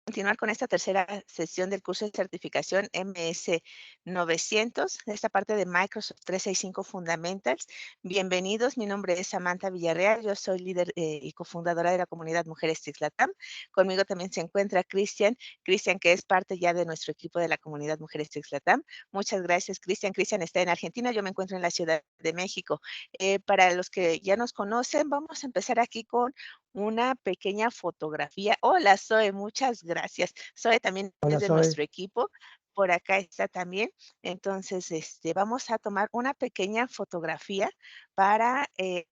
continuar con esta tercera sesión del curso de certificación MS 900, esta parte de Microsoft 365 Fundamentals. Bienvenidos, mi nombre es Samantha Villarreal, yo soy líder y cofundadora de la comunidad Mujeres TIC Latam. Conmigo también se encuentra Cristian que es parte ya de nuestro equipo de la comunidad Mujeres TIC Latam. Muchas gracias, Cristian. Cristian está en Argentina, yo me encuentro en la Ciudad de México. Para los que ya nos conocen, vamos a empezar aquí con una pequeña fotografía. Hola, Zoe, muchas gracias. Zoe también Hola, es de Zoe. nuestro equipo. Por acá está también. Entonces, vamos a tomar una pequeña fotografía para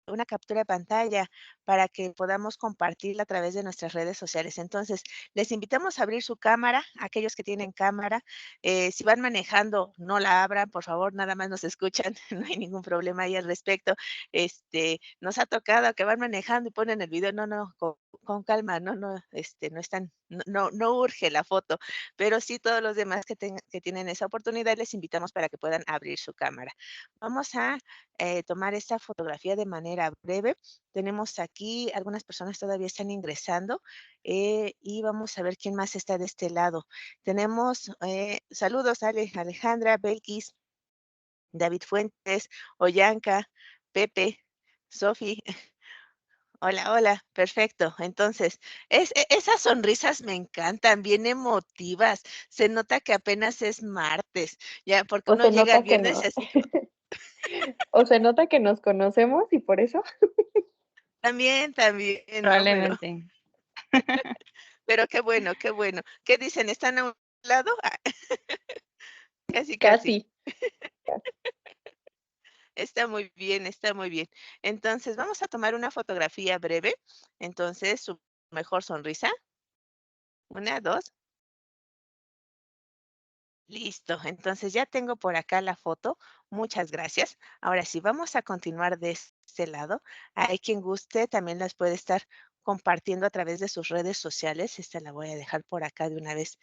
una captura de pantalla para que podamos compartirla a través de nuestras redes sociales. Entonces, les invitamos a abrir su cámara, aquellos que tienen cámara. Si van manejando, no la abran, por favor, nada más nos escuchan, no hay ningún problema ahí al respecto. Nos ha tocado que van manejando y ponen el video, no, no, con calma, no, no, no están, no, no, no urge la foto, pero sí todos los demás que tienen esa oportunidad les invitamos para que puedan abrir su cámara. Vamos a tomar esta fotografía de manera breve. Tenemos aquí, algunas personas todavía están ingresando y vamos a ver quién más está de este lado. Tenemos, saludos Alejandra, Belkis, David Fuentes, Oyanka, Pepe, Sofi. Hola, hola, perfecto. Entonces, esas sonrisas me encantan, bien emotivas. Se nota que apenas es martes, ya, porque O uno se llega el nota que viernes no, así. o se nota que nos conocemos y por eso. También, también, ¿no? Probablemente. Pero qué bueno, qué bueno. ¿Qué dicen? ¿Están a un lado? Ah, casi, casi. Casi. Casi. Está muy bien, está muy bien. Entonces, vamos a tomar una fotografía breve. Entonces, su mejor sonrisa. Una, dos. Listo, entonces ya tengo por acá la foto. Muchas gracias. Ahora sí, vamos a continuar de este lado. Hay quien guste, también las puede estar compartiendo a través de sus redes sociales. Esta la voy a dejar por acá de una vez.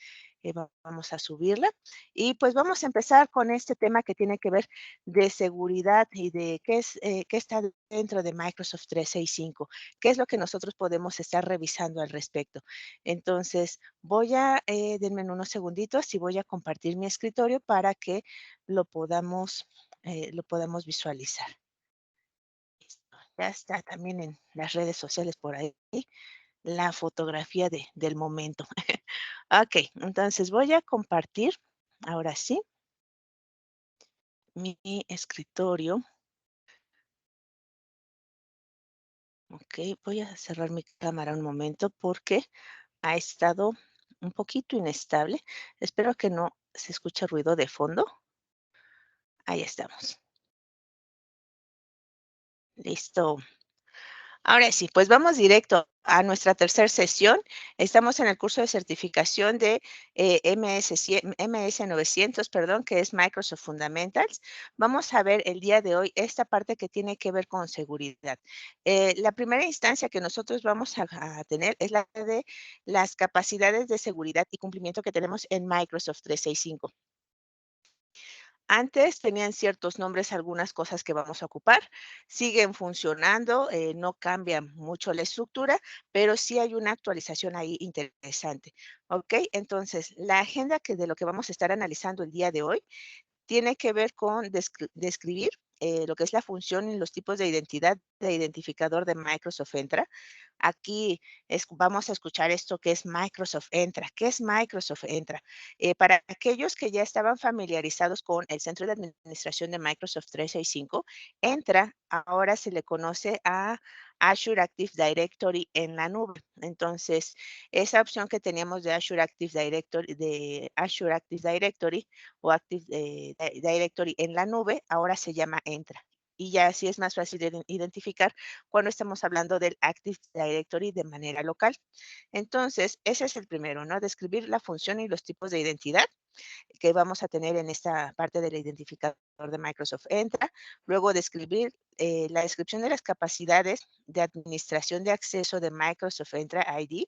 Vamos a subirla. Y pues vamos a empezar con este tema que tiene que ver de seguridad y de qué está dentro de Microsoft 365. ¿Qué es lo que nosotros podemos estar revisando al respecto? Entonces, denme unos segunditos y voy a compartir mi escritorio para que lo podamos visualizar. Listo, ya está también en las redes sociales por ahí la fotografía del momento. Ok, entonces voy a compartir, ahora sí, mi escritorio. Ok, voy a cerrar mi cámara un momento porque ha estado un poquito inestable. Espero que no se escuche ruido de fondo. Ahí estamos. Listo. Ahora sí, pues vamos directo a nuestra tercera sesión. Estamos en el curso de certificación de MS 900, perdón, que es Microsoft Fundamentals. Vamos a ver el día de hoy esta parte que tiene que ver con seguridad. La primera instancia que nosotros vamos a tener es la de las capacidades de seguridad y cumplimiento que tenemos en Microsoft 365. Antes tenían ciertos nombres algunas cosas que vamos a ocupar, siguen funcionando, no cambia mucho la estructura, pero sí hay una actualización ahí interesante, ¿ok? Entonces, la agenda de lo que vamos a estar analizando el día de hoy tiene que ver con describir lo que es la función y los tipos de identidad de identificador de Microsoft Entra. Aquí vamos a escuchar esto que es Microsoft Entra. ¿Qué es Microsoft Entra? Para aquellos que ya estaban familiarizados con el centro de administración de Microsoft 365, Entra ahora se le conoce a Azure Active Directory en la nube. Entonces, esa opción que teníamos de Azure Active Directory o Active Directory en la nube, ahora se llama Entra. Y ya así es más fácil de identificar cuando estamos hablando del Active Directory de manera local. Entonces, ese es el primero, ¿no? Describir la función y los tipos de identidad. que vamos a tener en esta parte del identificador de Microsoft Entra. Luego describir la descripción de las capacidades de administración de acceso de Microsoft Entra ID.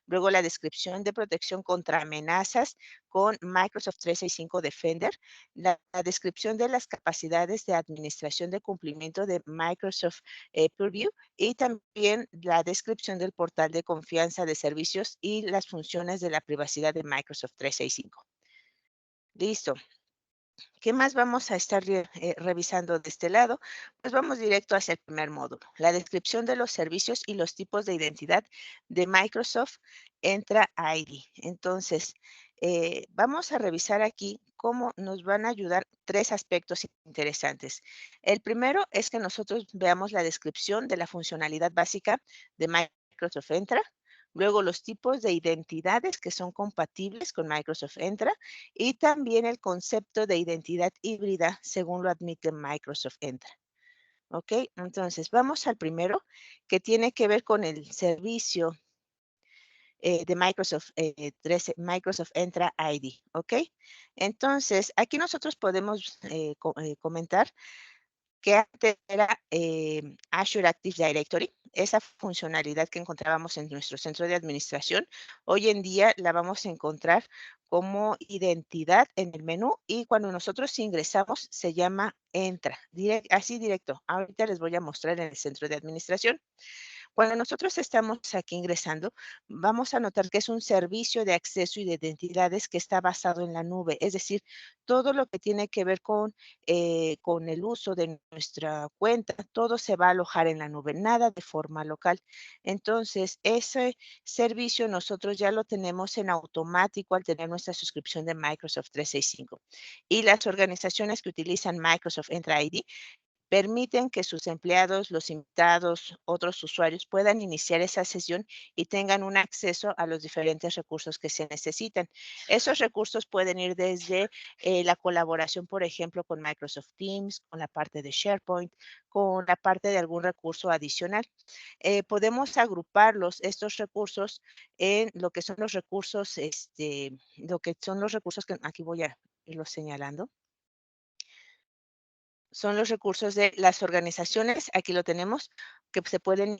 Luego la descripción de protección contra amenazas con Microsoft 365 Defender. La descripción de las capacidades de administración de cumplimiento de Microsoft Purview y también la descripción del portal de confianza de servicios y las funciones de la privacidad de Microsoft 365. Listo. ¿Qué más vamos a estar revisando de este lado? Pues vamos directo hacia el primer módulo, la descripción de los servicios y los tipos de identidad de Microsoft Entra ID. Entonces, vamos a revisar aquí cómo nos van a ayudar tres aspectos interesantes. El primero es que nosotros veamos la descripción de la funcionalidad básica de Microsoft Entra, luego los tipos de identidades que son compatibles con Microsoft Entra, y también el concepto de identidad híbrida según lo admite Microsoft Entra. ¿Ok? Entonces, vamos al primero, que tiene que ver con el servicio de Microsoft, Microsoft Entra ID. ¿Ok? Entonces, aquí nosotros podemos comentar que antes era Azure Active Directory, esa funcionalidad que encontrábamos en nuestro centro de administración, hoy en día la vamos a encontrar como identidad en el menú y cuando nosotros ingresamos se llama Entra, así directo. Ahorita les voy a mostrar en el centro de administración. Cuando nosotros estamos aquí ingresando, vamos a notar que es un servicio de acceso y de identidades que está basado en la nube, es decir, todo lo que tiene que ver con el uso de nuestra cuenta, todo se va a alojar en la nube, nada de forma local. Entonces, ese servicio nosotros ya lo tenemos en automático al tener nuestra suscripción de Microsoft 365. Y las organizaciones que utilizan Microsoft Entra ID permiten que sus empleados, los invitados, otros usuarios puedan iniciar esa sesión y tengan un acceso a los diferentes recursos que se necesitan. Esos recursos pueden ir desde la colaboración, por ejemplo, con Microsoft Teams, con la parte de SharePoint, con la parte de algún recurso adicional. Podemos agruparlos, estos recursos, en lo que son los recursos, lo que son los recursos que aquí voy a irlos señalando. Son los recursos de las organizaciones, aquí lo tenemos, que se pueden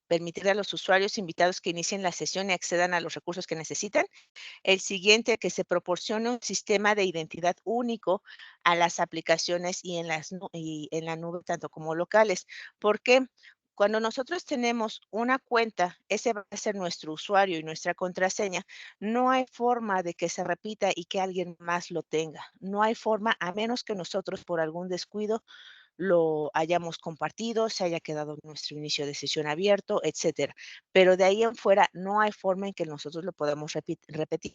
permitir a los usuarios invitados que inicien la sesión y accedan a los recursos que necesitan. El siguiente, que se proporcione un sistema de identidad único a las aplicaciones y en la nube, tanto como locales. ¿Por qué? Cuando nosotros tenemos una cuenta, ese va a ser nuestro usuario y nuestra contraseña, no hay forma de que se repita y que alguien más lo tenga. No hay forma, a menos que nosotros por algún descuido lo hayamos compartido, se haya quedado nuestro inicio de sesión abierto, etcétera. Pero de ahí en fuera no hay forma en que nosotros lo podamos repetir.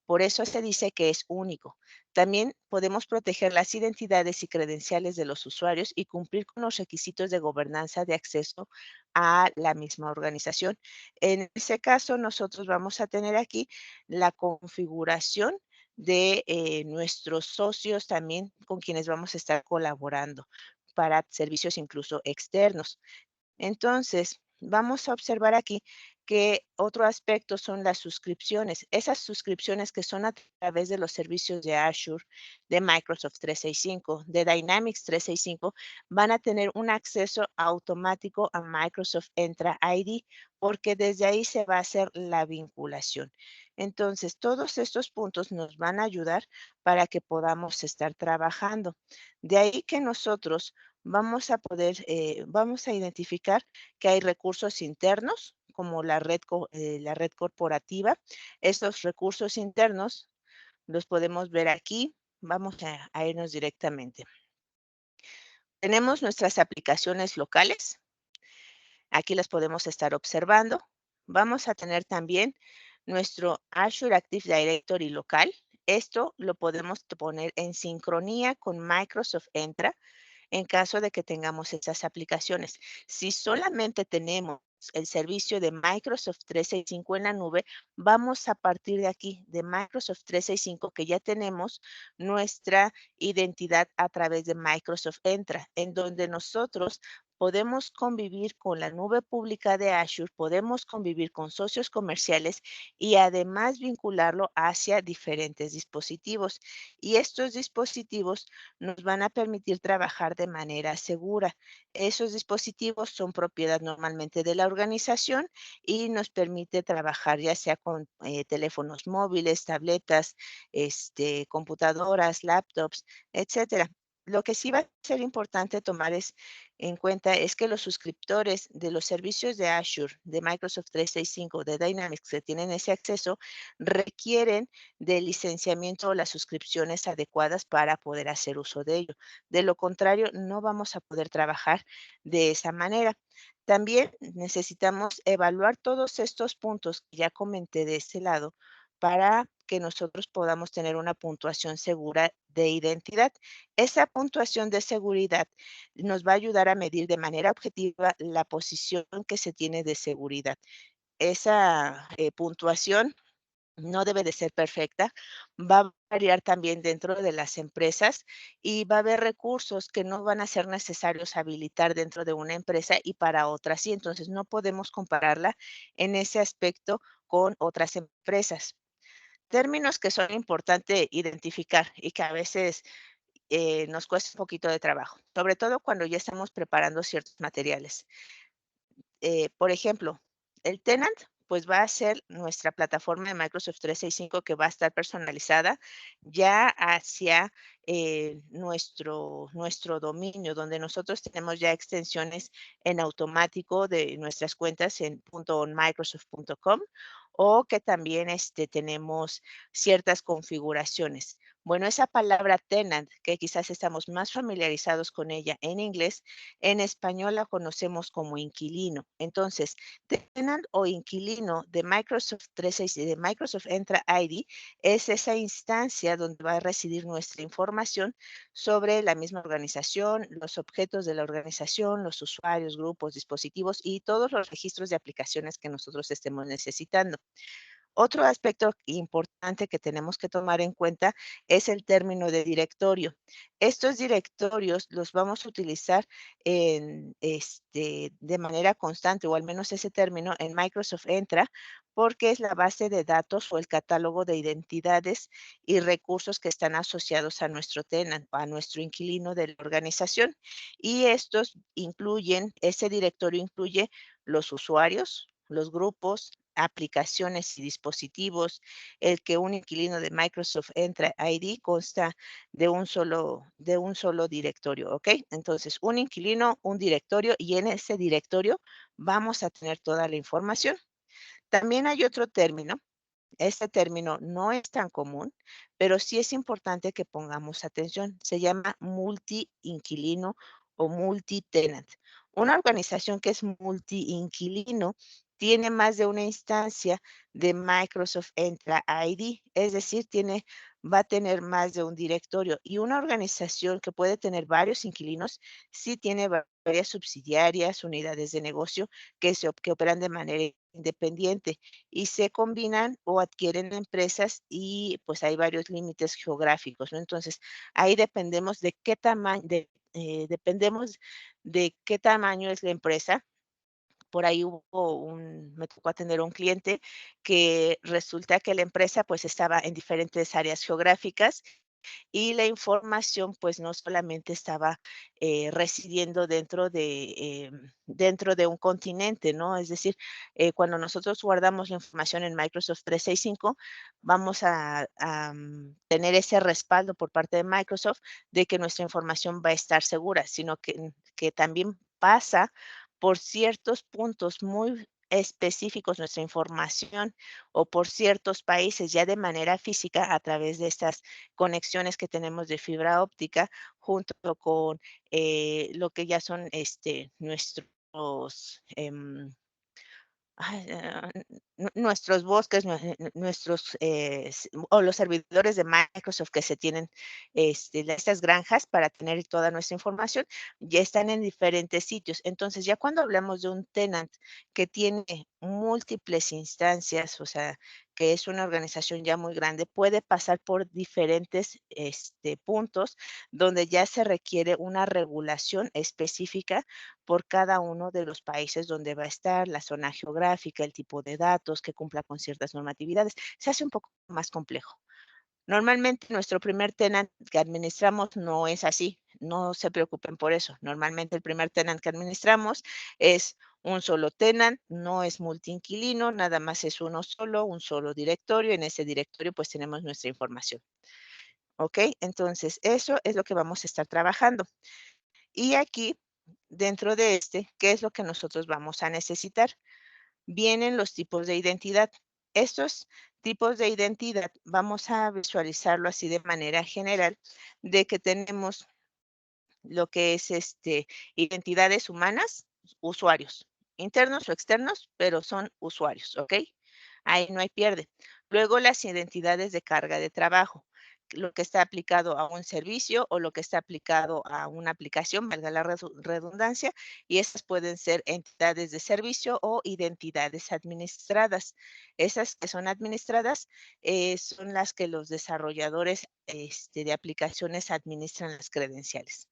Por eso se dice que es único. También podemos proteger las identidades y credenciales de los usuarios y cumplir con los requisitos de gobernanza de acceso a la misma organización. En ese caso, nosotros vamos a tener aquí la configuración de nuestros socios también con quienes vamos a estar colaborando para servicios incluso externos. Entonces, vamos a observar aquí que otro aspecto son las suscripciones. Esas suscripciones que son a través de los servicios de Azure, de Microsoft 365, de Dynamics 365, van a tener un acceso automático a Microsoft Entra ID, porque desde ahí se va a hacer la vinculación. Entonces, todos estos puntos nos van a ayudar para que podamos estar trabajando. De ahí que nosotros vamos a identificar que hay recursos internos, como la red corporativa. Estos recursos internos los podemos ver aquí. Vamos a irnos directamente. Tenemos nuestras aplicaciones locales. Aquí las podemos estar observando. Vamos a tener también nuestro Azure Active Directory local. Esto lo podemos poner en sincronía con Microsoft Entra en caso de que tengamos esas aplicaciones. Si solamente tenemos el servicio de Microsoft 365 en la nube, vamos a partir de aquí, de Microsoft 365, que ya tenemos nuestra identidad a través de Microsoft Entra, en donde nosotros podemos convivir con la nube pública de Azure, podemos convivir con socios comerciales y además vincularlo hacia diferentes dispositivos. Y estos dispositivos nos van a permitir trabajar de manera segura. Esos dispositivos son propiedad normalmente de la organización y nos permite trabajar ya sea con teléfonos móviles, tabletas, computadoras, laptops, etcétera. Lo que sí va a ser importante tomar en cuenta es que los suscriptores de los servicios de Azure, de Microsoft 365, de Dynamics que tienen ese acceso, requieren del licenciamiento o las suscripciones adecuadas para poder hacer uso de ello. De lo contrario, no vamos a poder trabajar de esa manera. También necesitamos evaluar todos estos puntos que ya comenté de este lado para que nosotros podamos tener una puntuación segura de identidad. Esa puntuación de seguridad nos va a ayudar a medir de manera objetiva la posición que se tiene de seguridad. Esa puntuación no debe de ser perfecta, va a variar también dentro de las empresas y va a haber recursos que no van a ser necesarios habilitar dentro de una empresa y para otras sí. Entonces, no podemos compararla en ese aspecto con otras empresas. Términos que son importante identificar y que a veces nos cuesta un poquito de trabajo, sobre todo cuando ya estamos preparando ciertos materiales. Por ejemplo, el tenant, pues va a ser nuestra plataforma de Microsoft 365 que va a estar personalizada ya hacia nuestro dominio, donde nosotros tenemos ya extensiones en automático de nuestras cuentas en .onmicrosoft.com o que también tenemos ciertas configuraciones. Bueno, esa palabra tenant, que quizás estamos más familiarizados con ella en inglés, en español la conocemos como inquilino. Entonces, tenant o inquilino de Microsoft 365, de Microsoft Entra ID, es esa instancia donde va a residir nuestra información sobre la misma organización, los objetos de la organización, los usuarios, grupos, dispositivos y todos los registros de aplicaciones que nosotros estemos necesitando. Otro aspecto importante que tenemos que tomar en cuenta es el término de directorio. Estos directorios los vamos a utilizar de manera constante, o al menos ese término en Microsoft Entra, porque es la base de datos o el catálogo de identidades y recursos que están asociados a nuestro tenant, a nuestro inquilino de la organización. Y estos incluyen, ese directorio incluye los usuarios, los grupos, aplicaciones y dispositivos, el que un inquilino de Microsoft Entra ID consta de un solo directorio, ¿ok? Entonces, un inquilino, un directorio y en ese directorio vamos a tener toda la información. También hay otro término. Este término no es tan común, pero sí es importante que pongamos atención. Se llama multi-inquilino o multi-tenant. Una organización que es multi-inquilino tiene más de una instancia de Microsoft Entra ID, es decir, va a tener más de un directorio. Y una organización que puede tener varios inquilinos sí tiene varias subsidiarias, unidades de negocio que operan de manera independiente y se combinan o adquieren empresas y pues hay varios límites geográficos, ¿no? Entonces, ahí dependemos de qué tamaño es la empresa. Por ahí me tocó atender a un cliente que resulta que la empresa pues estaba en diferentes áreas geográficas y la información, pues, no solamente estaba, residiendo dentro de un continente, ¿no? Es decir, cuando nosotros guardamos la información en Microsoft 365, vamos a tener ese respaldo por parte de Microsoft de que nuestra información va a estar segura, sino que también pasa por ciertos puntos muy específicos nuestra información, o por ciertos países ya de manera física a través de estas conexiones que tenemos de fibra óptica, junto con, lo que ya son, nuestros, ay, nuestros bosques, nuestros, o los servidores de Microsoft que se tienen, estas granjas para tener toda nuestra información, ya están en diferentes sitios. Entonces, ya cuando hablamos de un tenant que tiene múltiples instancias, o sea, que es una organización ya muy grande, puede pasar por diferentes, puntos donde ya se requiere una regulación específica por cada uno de los países donde va a estar, la zona geográfica, el tipo de datos, que cumpla con ciertas normatividades. Se hace un poco más complejo. Normalmente nuestro primer tenant que administramos no es así, no se preocupen por eso. Normalmente el primer tenant que administramos es un solo tenant, no es multiinquilino, nada más es uno solo, un solo directorio. En ese directorio pues tenemos nuestra información. ¿Ok? Entonces eso es lo que vamos a estar trabajando. Y aquí, dentro de ¿qué es lo que nosotros vamos a necesitar? Vienen los tipos de identidad. Estos tipos de identidad vamos a visualizarlo así de manera general, de que tenemos lo que es, identidades humanas, usuarios, internos o externos, pero son usuarios, ¿ok? Ahí no hay pierde. Luego las identidades de carga de trabajo, lo que está aplicado a un servicio o lo que está aplicado a una aplicación, valga la redundancia, y estas pueden ser entidades de servicio o identidades administradas. Esas que son administradas son las que los desarrolladores de aplicaciones administran las credenciales.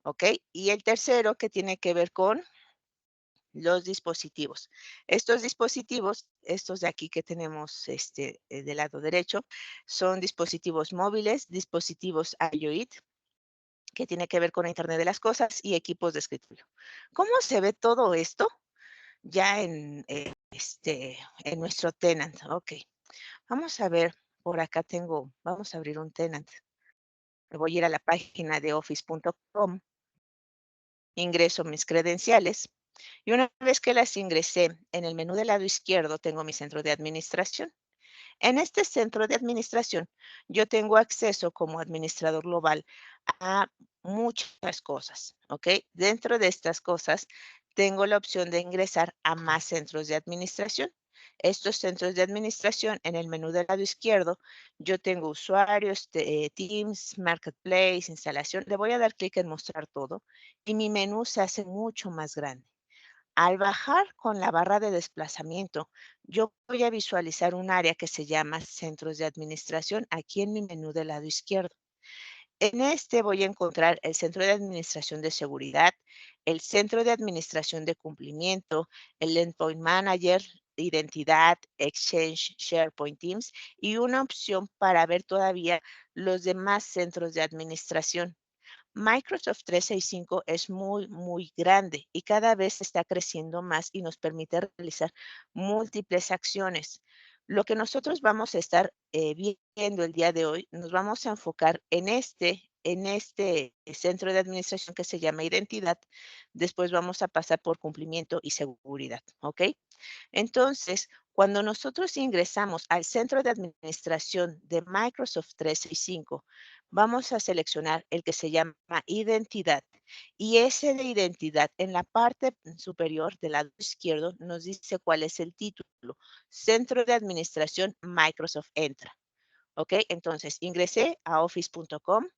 ¿Ok? Y el tercero que tiene que ver con los dispositivos. Estos dispositivos, estos de aquí que tenemos del lado derecho, son dispositivos móviles, dispositivos IoT, que tiene que ver con Internet de las Cosas y equipos de escritorio. ¿Cómo se ve todo esto? Ya en nuestro tenant. Ok, vamos a ver, por acá vamos a abrir un tenant. Me voy a ir a la página de office.com, ingreso mis credenciales. Y una vez que las ingresé, en el menú del lado izquierdo tengo mi centro de administración. En este centro de administración, yo tengo acceso como administrador global a muchas cosas, ¿ok? Dentro de estas cosas, tengo la opción de ingresar a más centros de administración. Estos centros de administración, en el menú del lado izquierdo, yo tengo usuarios, Teams, Marketplace, instalación. Le voy a dar clic en mostrar todo y mi menú se hace mucho más grande. Al bajar con la barra de desplazamiento, yo voy a visualizar un área que se llama Centros de Administración aquí en mi menú del lado izquierdo. En este voy a encontrar el Centro de Administración de Seguridad, el Centro de Administración de Cumplimiento, el Endpoint Manager, Identidad, Exchange, SharePoint Teams y una opción para ver todavía los demás centros de administración. Microsoft 365 es muy, muy grande y cada vez está creciendo más y nos permite realizar múltiples acciones. Lo que nosotros vamos a estar viendo el día de hoy, nos vamos a enfocar en este centro de administración que se llama identidad. Después vamos a pasar por cumplimiento y seguridad, ¿ok? Entonces, cuando nosotros ingresamos al centro de administración de Microsoft 365, vamos a seleccionar el que se llama identidad. Y ese de identidad en la parte superior del lado izquierdo nos dice cuál es el título. Centro de administración Microsoft Entra. ¿Ok? Entonces, ingresé a office.com.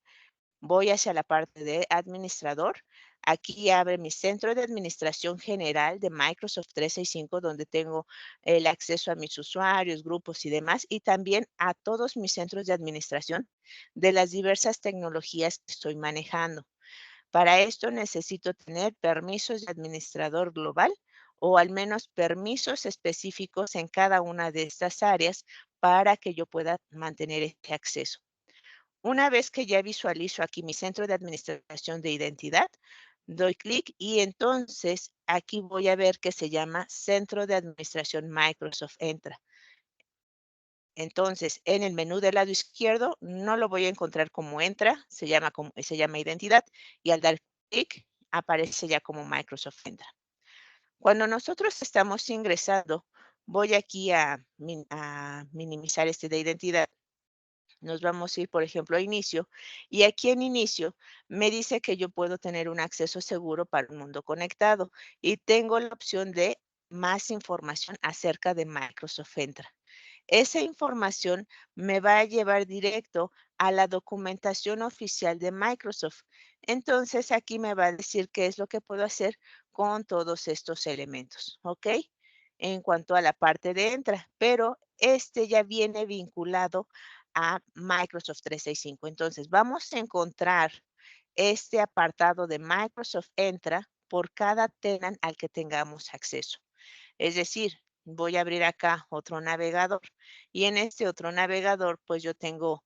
Voy hacia la parte de administrador. Aquí abre mi centro de administración general de Microsoft 365, donde tengo el acceso a mis usuarios, grupos y demás, y también a todos mis centros de administración de las diversas tecnologías que estoy manejando. Para esto necesito tener permisos de administrador global o al menos permisos específicos en cada una de estas áreas para que yo pueda mantener este acceso. Una vez que ya visualizo aquí mi centro de administración de identidad, doy clic y entonces aquí voy a ver que se llama Centro de Administración Microsoft Entra. Entonces, en el menú del lado izquierdo no lo voy a encontrar como Entra, se llama Identidad y al dar clic aparece ya como Microsoft Entra. Cuando nosotros estamos ingresando, voy aquí a minimizar este de identidad. Nos vamos a ir, por ejemplo, a inicio, y aquí en inicio me dice que yo puedo tener un acceso seguro para un mundo conectado y tengo la opción de más información acerca de Microsoft Entra. Esa información me va a llevar directo a la documentación oficial de Microsoft. Entonces, aquí me va a decir qué es lo que puedo hacer con todos estos elementos, ¿ok? En cuanto a la parte de Entra, pero este ya viene vinculado a Microsoft 365. Entonces, vamos a encontrar este apartado de Microsoft Entra por cada tenant al que tengamos acceso. Es decir, voy a abrir acá otro navegador y en este otro navegador, pues yo tengo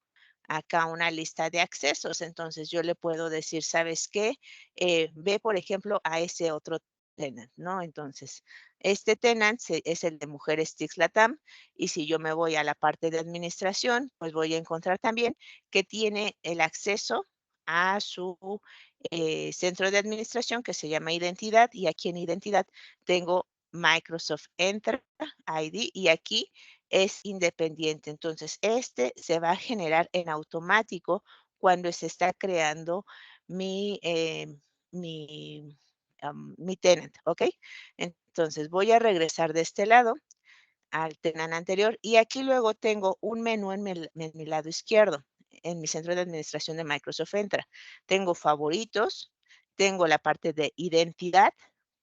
acá una lista de accesos. Entonces yo le puedo decir, ¿sabes qué? Ve, por ejemplo, a ese otro tenant, ¿no? Entonces, este tenant es el de Mujeres TICS Latam y si yo me voy a la parte de administración, pues voy a encontrar también que tiene el acceso a su centro de administración que se llama identidad y aquí en identidad tengo Microsoft Entra ID y aquí es independiente. Entonces, este se va a generar en automático cuando se está creando mi, mi tenant, ¿ok? Entonces, voy a regresar de este lado al tenant anterior y aquí luego tengo un menú en mi lado izquierdo, en mi centro de administración de Microsoft Entra. Tengo favoritos, tengo la parte de identidad,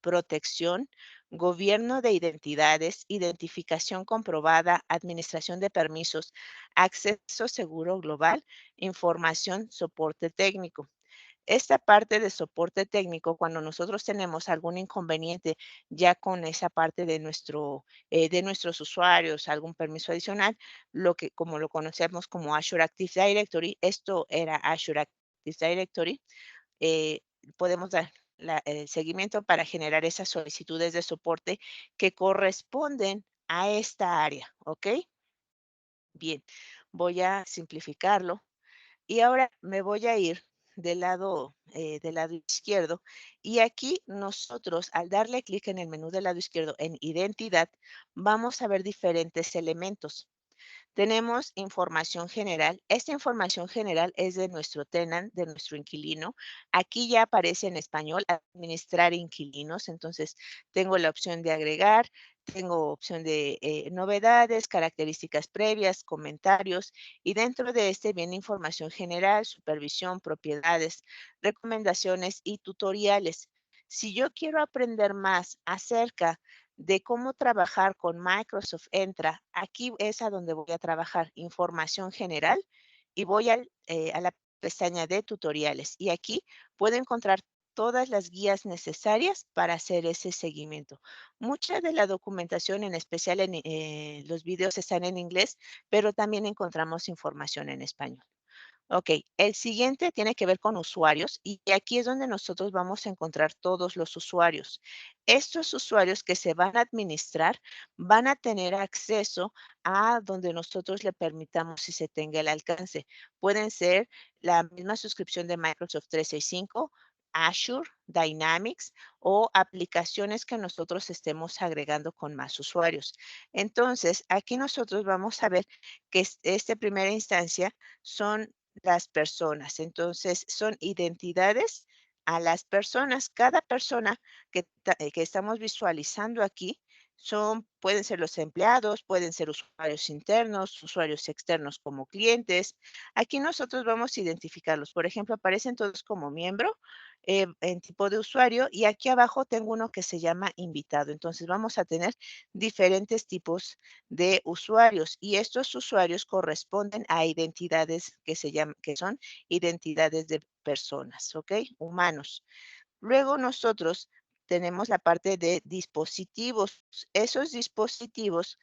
protección, gobierno de identidades, identificación comprobada, administración de permisos, acceso seguro global, información, soporte técnico. Esta parte de soporte técnico, cuando nosotros tenemos algún inconveniente ya con esa parte de nuestros usuarios, algún permiso adicional, lo que como lo conocemos como Azure Active Directory, esto era Azure Active Directory, eh, podemos dar el seguimiento para generar esas solicitudes de soporte que corresponden a esta área, ¿ok? Bien, voy a simplificarlo y ahora me voy a ir del lado izquierdo y aquí nosotros al darle clic en el menú del lado izquierdo en identidad, vamos a ver diferentes elementos. Tenemos información general. Esta información general es de nuestro tenant, de nuestro inquilino. Aquí ya aparece en español administrar inquilinos. Entonces, tengo la opción de agregar, tengo opción de novedades, características previas, comentarios y dentro de este viene información general, supervisión, propiedades, recomendaciones y tutoriales. Si yo quiero aprender más acerca de cómo trabajar con Microsoft Entra, aquí es a donde voy a trabajar información general y voy a la pestaña de tutoriales y aquí puedo encontrar todas las guías necesarias para hacer ese seguimiento. Mucha de la documentación, en especial en los videos, están en inglés, pero también encontramos información en español. Ok, el siguiente tiene que ver con usuarios y aquí es donde nosotros vamos a encontrar todos los usuarios. Estos usuarios que se van a administrar van a tener acceso a donde nosotros le permitamos si se tenga el alcance. Pueden ser la misma suscripción de Microsoft 365, Azure, Dynamics o aplicaciones que nosotros estemos agregando con más usuarios. Entonces, aquí nosotros vamos a ver que esta primera instancia son las personas. Entonces, son identidades a las personas. Cada persona que estamos visualizando aquí pueden ser los empleados, pueden ser usuarios internos, usuarios externos como clientes. Aquí nosotros vamos a identificarlos. Por ejemplo, aparecen todos como miembro en tipo de usuario y aquí abajo tengo uno que se llama invitado. Entonces, vamos a tener diferentes tipos de usuarios y estos usuarios corresponden a identidades que son identidades de personas, ¿ok? Humanos. Luego nosotros tenemos la parte de dispositivos. Esos dispositivos,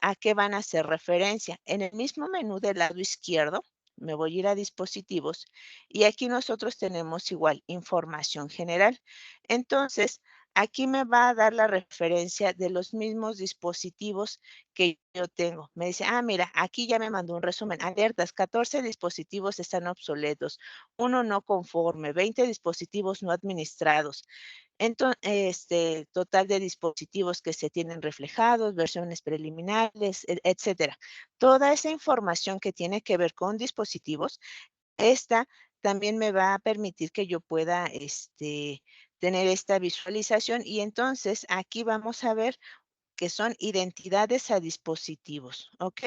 ¿a qué van a hacer referencia? En el mismo menú del lado izquierdo, me voy a ir a dispositivos y aquí nosotros tenemos igual información general. Entonces, aquí me va a dar la referencia de los mismos dispositivos que yo tengo. Me dice, mira, aquí ya me mandó un resumen. Alertas, 14 dispositivos están obsoletos, uno no conforme, 20 dispositivos no administrados. Total de dispositivos que se tienen reflejados, versiones preliminares, etcétera. Toda esa información que tiene que ver con dispositivos, esta también me va a permitir que yo pueda, tener esta visualización y entonces aquí vamos a ver que son identidades a dispositivos, ¿ok?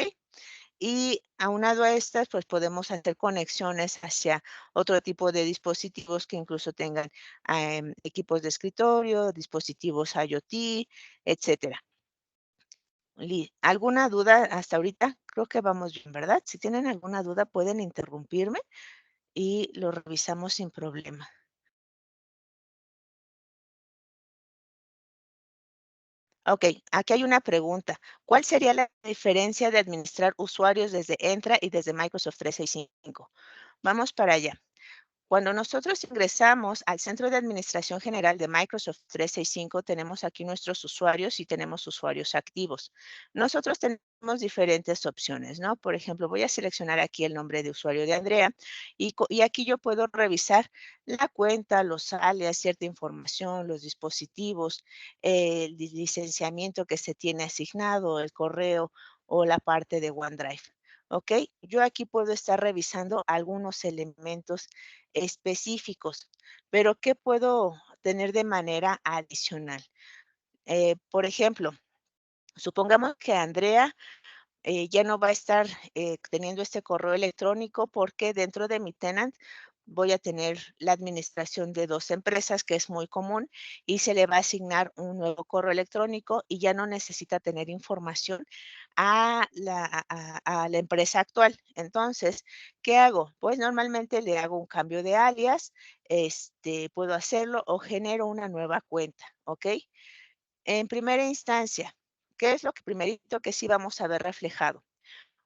Y aunado a estas, pues podemos hacer conexiones hacia otro tipo de dispositivos que incluso tengan equipos de escritorio, dispositivos IoT, etcétera. ¿Alguna duda hasta ahorita? Creo que vamos bien, ¿verdad? Si tienen alguna duda, pueden interrumpirme y lo revisamos sin problema. Ok, aquí hay una pregunta. ¿Cuál sería la diferencia de administrar usuarios desde Entra y desde Microsoft 365? Vamos para allá. Cuando nosotros ingresamos al Centro de Administración General de Microsoft 365, tenemos aquí nuestros usuarios y tenemos usuarios activos. Nosotros tenemos diferentes opciones, ¿no? Por ejemplo, voy a seleccionar aquí el nombre de usuario de Andrea y aquí yo puedo revisar la cuenta, los alias, cierta información, los dispositivos, el licenciamiento que se tiene asignado, el correo o la parte de OneDrive. ¿Ok? Yo aquí puedo estar revisando algunos elementos específicos, pero ¿qué puedo tener de manera adicional? Por ejemplo, supongamos que Andrea ya no va a estar teniendo este correo electrónico porque dentro de mi tenant voy a tener la administración de 2 empresas, que es muy común, y se le va a asignar un nuevo correo electrónico y ya no necesita tener información a la empresa actual. Entonces, ¿qué hago? Pues normalmente le hago un cambio de alias, puedo hacerlo o genero una nueva cuenta, ¿ok? En primera instancia, ¿qué es lo que primerito que sí vamos a ver reflejado?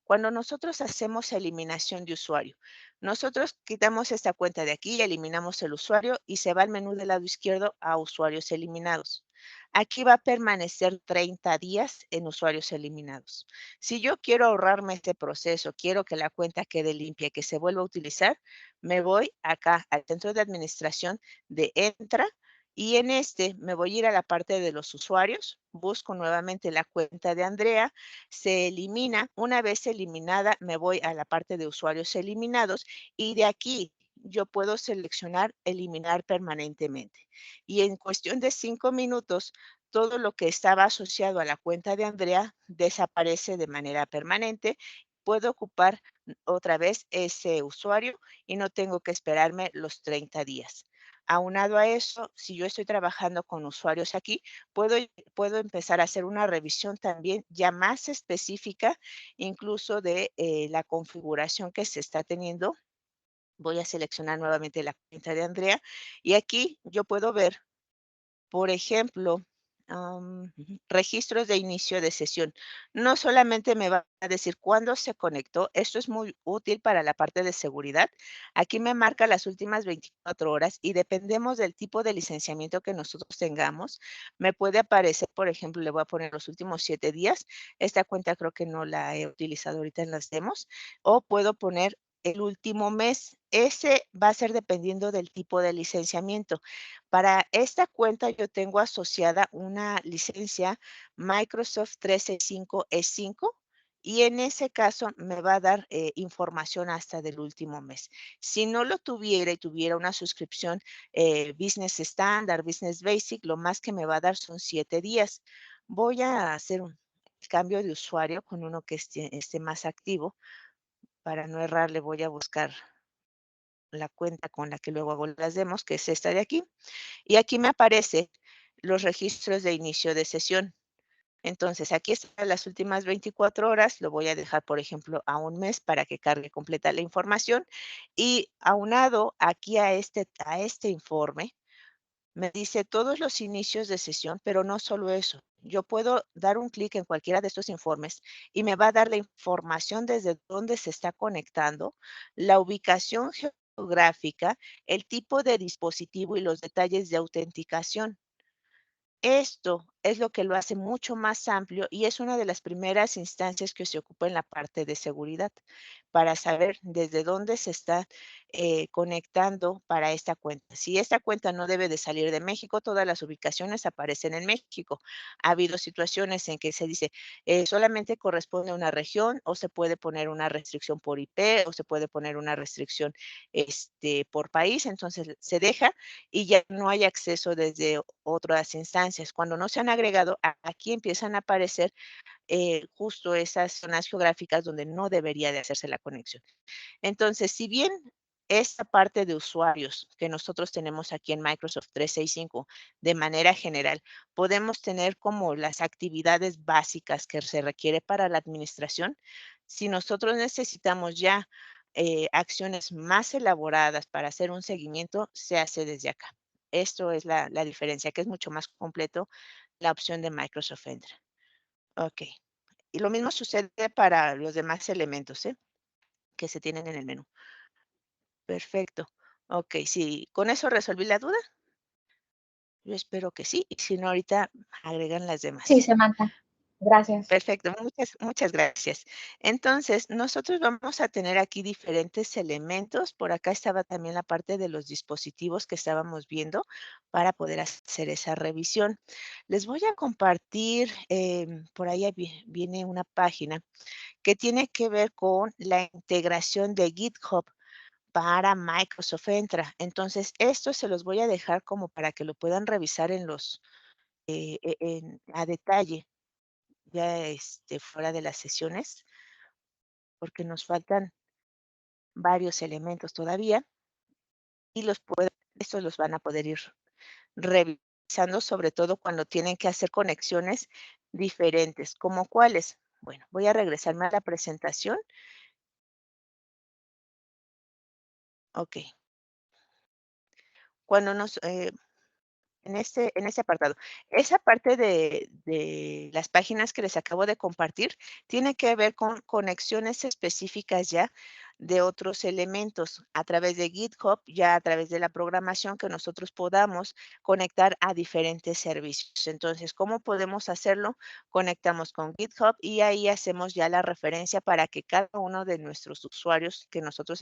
Cuando nosotros hacemos eliminación de usuario, nosotros quitamos esta cuenta de aquí, eliminamos el usuario y se va al menú del lado izquierdo a usuarios eliminados. Aquí va a permanecer 30 días en usuarios eliminados. Si yo quiero ahorrarme este proceso, quiero que la cuenta quede limpia, que se vuelva a utilizar, me voy acá al centro de administración de Entra y en este me voy a ir a la parte de los usuarios, busco nuevamente la cuenta de Andrea, se elimina. Una vez eliminada, me voy a la parte de usuarios eliminados y de aquí yo puedo seleccionar eliminar permanentemente. Y en cuestión de 5 minutos, todo lo que estaba asociado a la cuenta de Andrea desaparece de manera permanente. Puedo ocupar otra vez ese usuario y no tengo que esperarme los 30 días. Aunado a eso, si yo estoy trabajando con usuarios aquí, puedo puedo empezar a hacer una revisión también ya más específica, incluso de la configuración que se está teniendo. Voy a seleccionar nuevamente la cuenta de Andrea y aquí yo puedo ver por ejemplo, registros de inicio de sesión. No solamente me va a decir cuándo se conectó, esto es muy útil para la parte de seguridad. Aquí me marca las últimas 24 horas y dependemos del tipo de licenciamiento que nosotros tengamos. Me puede aparecer, por ejemplo, le voy a poner los últimos 7 días. Esta cuenta creo que no la he utilizado ahorita en las demos. O puedo poner el último mes. Ese va a ser dependiendo del tipo de licenciamiento. Para esta cuenta yo tengo asociada una licencia Microsoft 365 E5 y en ese caso me va a dar información hasta del último mes. Si no lo tuviera y tuviera una suscripción Business Standard, Business Basic, lo más que me va a dar son 7 días. Voy a hacer un cambio de usuario con uno que esté más activo. Para no errarle voy a buscar la cuenta con la que luego hago las demos, que es esta de aquí. Y aquí me aparece los registros de inicio de sesión. Entonces, aquí están las últimas 24 horas, lo voy a dejar, por ejemplo, a un mes para que cargue completa la información. Y aunado aquí a este informe, me dice todos los inicios de sesión, pero no solo eso. Yo puedo dar un clic en cualquiera de estos informes y me va a dar la información desde dónde se está conectando, la ubicación geográfica, el tipo de dispositivo y los detalles de autenticación. Esto es lo que lo hace mucho más amplio y es una de las primeras instancias que se ocupa en la parte de seguridad, para saber desde dónde se está conectando para esta cuenta. Si esta cuenta no debe de salir de México, todas las ubicaciones aparecen en México. Ha habido situaciones en que se dice solamente corresponde a una región o se puede poner una restricción por IP o se puede poner una restricción por país, entonces se deja y ya no hay acceso desde otras instancias. Cuando no se han agregado, aquí empiezan a aparecer justo esas zonas geográficas donde no debería de hacerse la conexión. Entonces, si bien esta parte de usuarios que nosotros tenemos aquí en Microsoft 365 de manera general, podemos tener como las actividades básicas que se requiere para la administración. Si nosotros necesitamos ya acciones más elaboradas para hacer un seguimiento, se hace desde acá. Esto es la diferencia, que es mucho más completo la opción de Microsoft Entra. Ok. Y lo mismo sucede para los demás elementos, que se tienen en el menú. Perfecto. Okey, si con eso resolví la duda, yo espero que sí, y si no, ahorita agregan las Sí, demás. Samantha, gracias. Perfecto, muchas gracias. Entonces, nosotros vamos a tener aquí diferentes elementos. Por acá estaba también la parte de los dispositivos que estábamos viendo para poder hacer esa revisión. Les voy a compartir, por ahí viene una página que tiene que ver con la integración de GitHub para Microsoft Entra. Entonces, esto se los voy a dejar como para que lo puedan revisar en los, a detalle, ya fuera de las sesiones, porque nos faltan varios elementos todavía y estos los van a poder ir revisando, sobre todo cuando tienen que hacer conexiones diferentes. ¿Como cuáles? Bueno, voy a regresarme a la presentación. Ok. Cuando en este apartado. Esa parte de las páginas que les acabo de compartir tiene que ver con conexiones específicas ya de otros elementos a través de GitHub, ya a través de la programación que nosotros podamos conectar a diferentes servicios. Entonces, ¿cómo podemos hacerlo? Conectamos con GitHub y ahí hacemos ya la referencia para que cada uno de nuestros usuarios que nosotros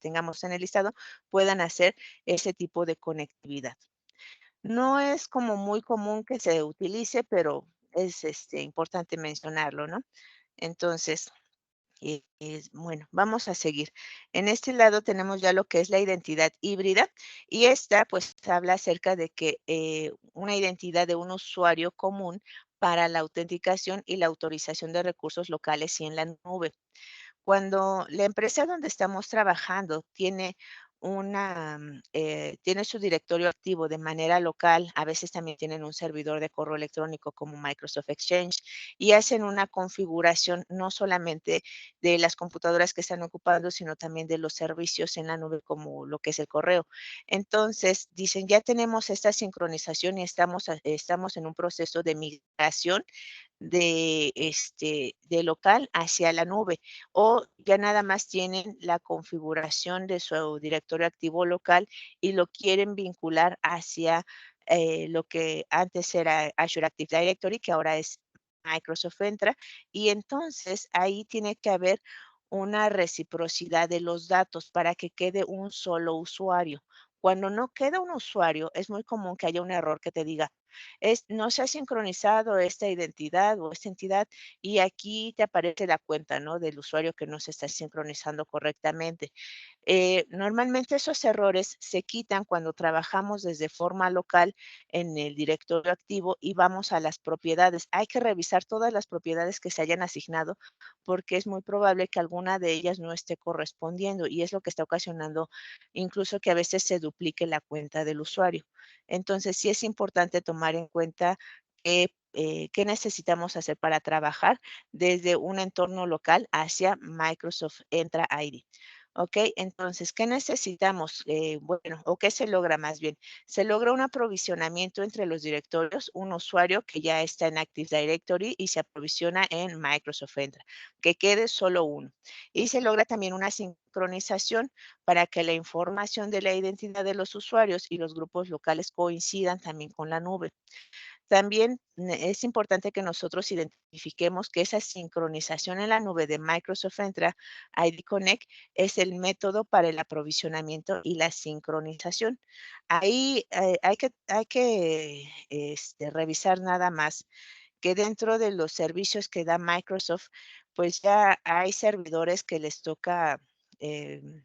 tengamos en el listado puedan hacer ese tipo de conectividad. No es como muy común que se utilice, pero es, importante mencionarlo, ¿no? Entonces, bueno, vamos a seguir. En este lado tenemos ya lo que es la identidad híbrida y esta, pues, habla acerca de que, una identidad de un usuario común para la autenticación y la autorización de recursos locales y en la nube. Cuando la empresa donde estamos trabajando tiene su directorio activo de manera local, a veces también tienen un servidor de correo electrónico como Microsoft Exchange y hacen una configuración no solamente de las computadoras que están ocupando, sino también de los servicios en la nube como lo que es el correo. Entonces, dicen, ya tenemos esta sincronización y estamos en un proceso de migración de local hacia la nube, o ya nada más tienen la configuración de su directorio activo local y lo quieren vincular hacia, lo que antes era Azure Active Directory, que ahora es Microsoft Entra, y entonces ahí tiene que haber una reciprocidad de los datos para que quede un solo usuario. Cuando no queda un usuario, es muy común que haya un error que te diga, no se ha sincronizado esta identidad o esta entidad y aquí te aparece la cuenta, ¿no? Del usuario que no se está sincronizando correctamente. Normalmente esos errores se quitan cuando trabajamos desde forma local en el directorio activo y vamos a las propiedades. Hay que revisar todas las propiedades que se hayan asignado porque es muy probable que alguna de ellas no esté correspondiendo y es lo que está ocasionando incluso que a veces se duplique la cuenta del usuario. Entonces, sí es importante tomar en cuenta qué necesitamos hacer para trabajar desde un entorno local hacia Microsoft Entra ID. ¿Ok? Entonces, ¿qué necesitamos? Bueno, o qué se logra más bien. Se logra un aprovisionamiento entre los directorios, un usuario que ya está en Active Directory y se aprovisiona en Microsoft Entra, que quede solo uno. Y se logra también una sincronización para que la información de la identidad de los usuarios y los grupos locales coincidan también con la nube. también es importante que nosotros identifiquemos que esa sincronización en la nube de Microsoft Entra ID Connect es el método para el aprovisionamiento y la sincronización. Ahí hay que revisar nada más que dentro de los servicios que da Microsoft, pues ya hay servidores que les toca, em,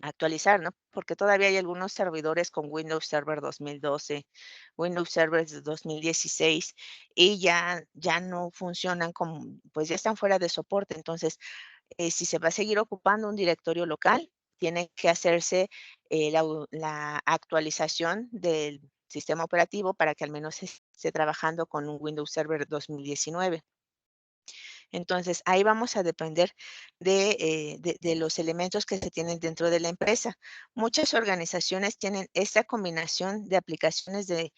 actualizar, ¿no? Porque todavía hay algunos servidores con Windows Server 2012, Windows Server de 2016 y ya no funcionan como pues ya están fuera de soporte. Entonces, si se va a seguir ocupando un directorio local, tiene que hacerse, la actualización del sistema operativo para que al menos esté trabajando con un Windows Server 2019. Entonces, ahí vamos a depender de los elementos que se tienen dentro de la empresa. Muchas organizaciones tienen esta combinación de aplicaciones de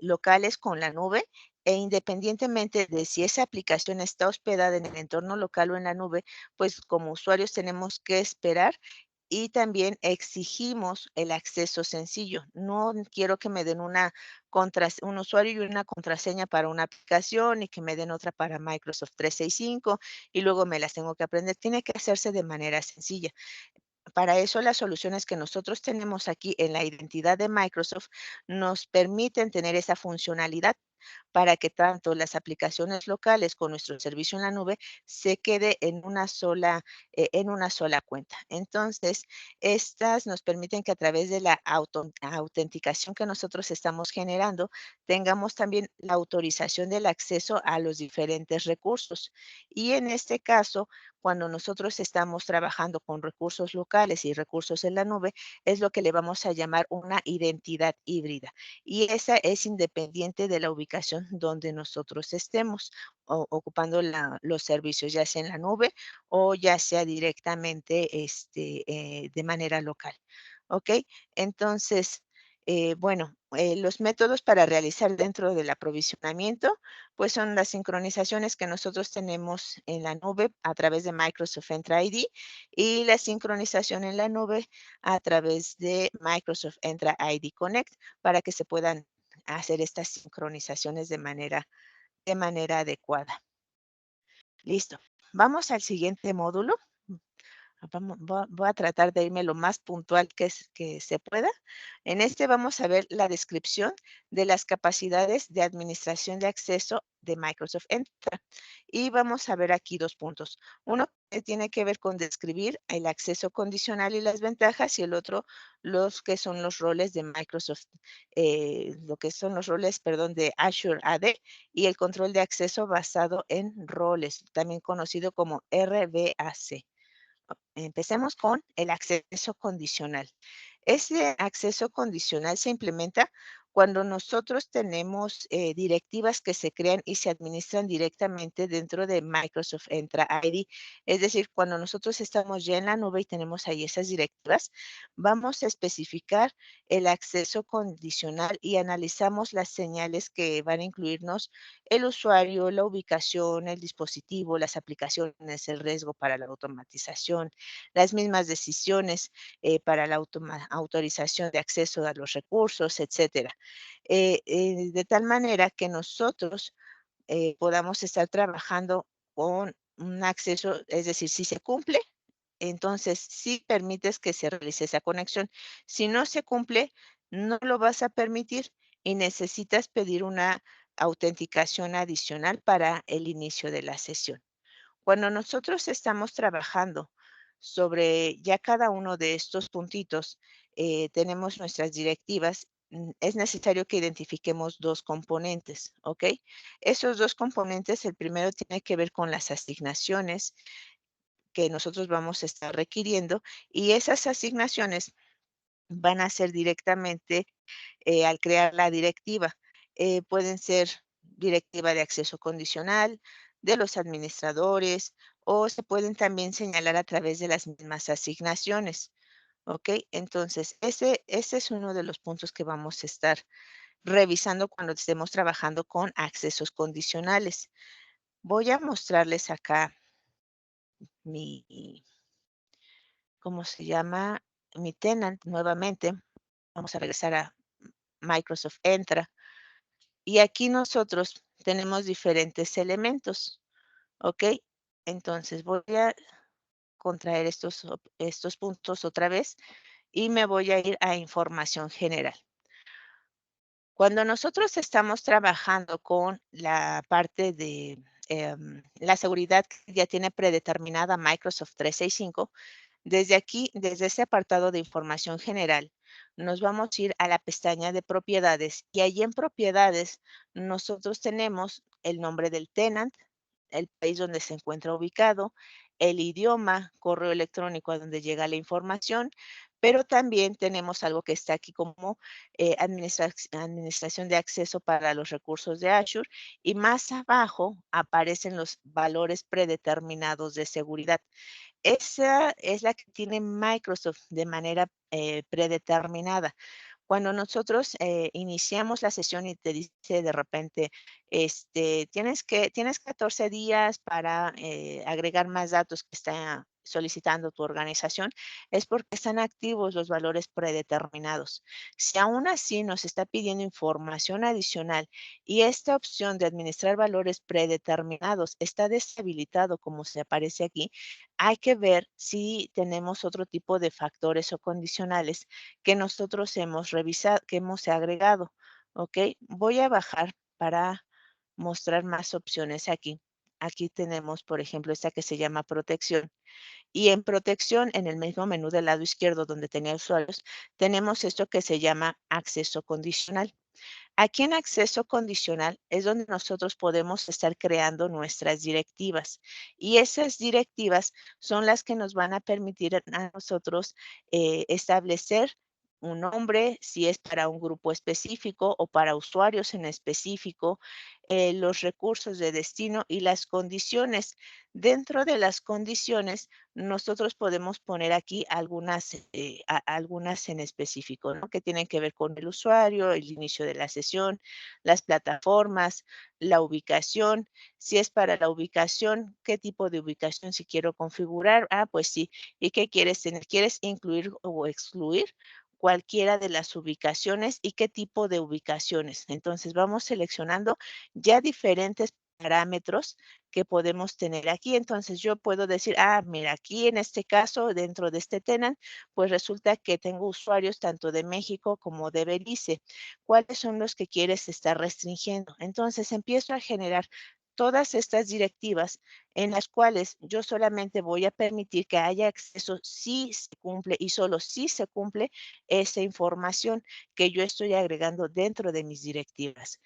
locales con la nube, e independientemente de si esa aplicación está hospedada en el entorno local o en la nube, pues como usuarios tenemos que esperar y también exigimos el acceso sencillo. No quiero que me den un usuario y una contraseña para una aplicación y que me den otra para Microsoft 365 y luego me las tengo que aprender. Tiene que hacerse de manera sencilla. Para eso, las soluciones que nosotros tenemos aquí en la identidad de Microsoft nos permiten tener esa funcionalidad para que tanto las aplicaciones locales con nuestro servicio en la nube se quede en una sola cuenta. Entonces, estas nos permiten que a través de la autenticación que nosotros estamos generando, tengamos también la autorización del acceso a los diferentes recursos. Y en este caso, cuando nosotros estamos trabajando con recursos locales y recursos en la nube, es lo que le vamos a llamar una identidad híbrida. Y esa es independiente de la ubicación donde nosotros estemos ocupando los servicios, ya sea en la nube o ya sea directamente de manera local. ¿Ok? Entonces, bueno, los métodos para realizar dentro del aprovisionamiento, pues son las sincronizaciones que nosotros tenemos en la nube a través de Microsoft Entra ID y la sincronización en la nube a través de Microsoft Entra ID Connect para que se puedan hacer estas sincronizaciones de manera adecuada. Listo. Vamos al siguiente módulo. Voy a tratar de irme lo más puntual que se pueda. En este vamos a ver la descripción de las capacidades de administración de acceso de Microsoft Entra. Y vamos a ver aquí 2 puntos. Uno que tiene que ver con describir el acceso condicional y las ventajas, y el otro, los que son los roles de Microsoft, lo que son los roles, perdón, de Azure AD y el control de acceso basado en roles, también conocido como RBAC. Empecemos con el acceso condicional. Ese acceso condicional se implementa cuando nosotros tenemos directivas que se crean y se administran directamente dentro de Microsoft Entra ID. Es decir, cuando nosotros estamos ya en la nube y tenemos ahí esas directivas, vamos a especificar el acceso condicional y analizamos las señales que van a incluirnos el usuario, la ubicación, el dispositivo, las aplicaciones, el riesgo para la automatización, las mismas decisiones para la autorización de acceso a los recursos, etcétera. De tal manera que nosotros podamos estar trabajando con un acceso, es decir, si se cumple, entonces sí permites que se realice esa conexión. Si no se cumple, no lo vas a permitir y necesitas pedir una autenticación adicional para el inicio de la sesión. Cuando nosotros estamos trabajando sobre ya cada uno de estos puntitos, tenemos nuestras directivas, es necesario que identifiquemos 2 componentes, ¿ok? Esos 2 componentes, el primero tiene que ver con las asignaciones que nosotros vamos a estar requiriendo, y esas asignaciones van a ser directamente al crear la directiva. Pueden ser directiva de acceso condicional, de los administradores, o se pueden también señalar a través de las mismas asignaciones, ¿ok? Entonces, ese es uno de los puntos que vamos a estar revisando cuando estemos trabajando con accesos condicionales. Voy a mostrarles acá mi, ¿cómo se llama? Mi tenant nuevamente. Vamos a regresar a Microsoft Entra. Y aquí nosotros tenemos diferentes elementos, ¿ok? Entonces voy a contraer estos puntos otra vez y me voy a ir a información general. Cuando nosotros estamos trabajando con la parte de la seguridad que ya tiene predeterminada Microsoft 365, desde aquí, desde este apartado de información general, nos vamos a ir a la pestaña de propiedades y allí en propiedades nosotros tenemos el nombre del tenant, el país donde se encuentra ubicado, el idioma, correo electrónico a donde llega la información, pero también tenemos algo que está aquí como administración de acceso para los recursos de Azure y más abajo aparecen los valores predeterminados de seguridad. Esa es la que tiene Microsoft de manera, predeterminada. Cuando nosotros, iniciamos la sesión y te dice de repente, tienes 14 días para, agregar más datos que está solicitando tu organización, es porque están activos los valores predeterminados. Si aún así nos está pidiendo información adicional y esta opción de administrar valores predeterminados está deshabilitado, como se aparece aquí, hay que ver si tenemos otro tipo de factores o condicionales que nosotros hemos revisado, que hemos agregado, ¿ok? Voy a bajar para mostrar más opciones aquí. Aquí tenemos, por ejemplo, esta que se llama protección. Y en protección, en el mismo menú del lado izquierdo donde tenía usuarios, tenemos esto que se llama acceso condicional. Aquí en acceso condicional es donde nosotros podemos estar creando nuestras directivas y esas directivas son las que nos van a permitir a nosotros establecer un nombre, si es para un grupo específico o para usuarios en específico, los recursos de destino y las condiciones. Dentro de las condiciones, nosotros podemos poner aquí algunas en específico, ¿no? Que tienen que ver con el usuario, el inicio de la sesión, las plataformas, la ubicación. Si es para la ubicación, ¿qué tipo de ubicación si quiero configurar? Ah, pues sí. ¿Y qué quieres tener? ¿Quieres incluir o excluir? Cualquiera de las ubicaciones y qué tipo de ubicaciones. Entonces vamos seleccionando ya diferentes parámetros que podemos tener aquí. Entonces yo puedo decir, ah, mira, aquí en este caso, dentro de este tenant, pues resulta que tengo usuarios tanto de México como de Belice. ¿Cuáles son los que quieres estar restringiendo? Entonces empiezo a generar todas estas directivas en las cuales yo solamente voy a permitir que haya acceso si se cumple y solo si se cumple esa información que yo estoy agregando dentro de mis directivas.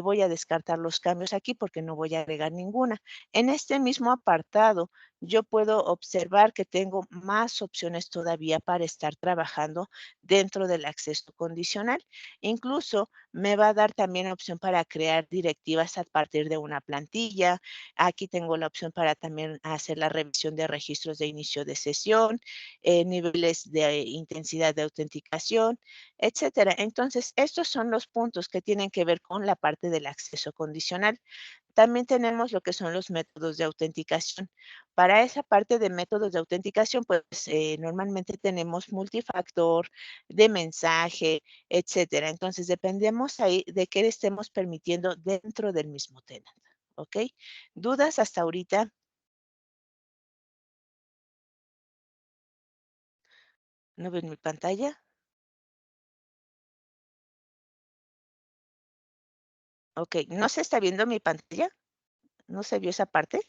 Voy a descartar los cambios aquí porque no voy a agregar ninguna. En este mismo apartado, yo puedo observar que tengo más opciones todavía para estar trabajando dentro del acceso condicional. Incluso me va a dar también opción para crear directivas a partir de una plantilla. Aquí tengo la opción para también hacer la revisión de registros de inicio de sesión, niveles de intensidad de autenticación, etcétera. Entonces, estos son los puntos que tienen que ver con la parte del acceso condicional. También tenemos lo que son los métodos de autenticación. Para esa parte de métodos de autenticación, pues normalmente tenemos multifactor, de mensaje, etcétera. Entonces, dependemos ahí de qué le estemos permitiendo dentro del mismo tenant. ¿Ok? ¿Dudas hasta ahorita? ¿No ven mi pantalla? Ok, ¿no se está viendo mi pantalla? ¿No se vio esa parte?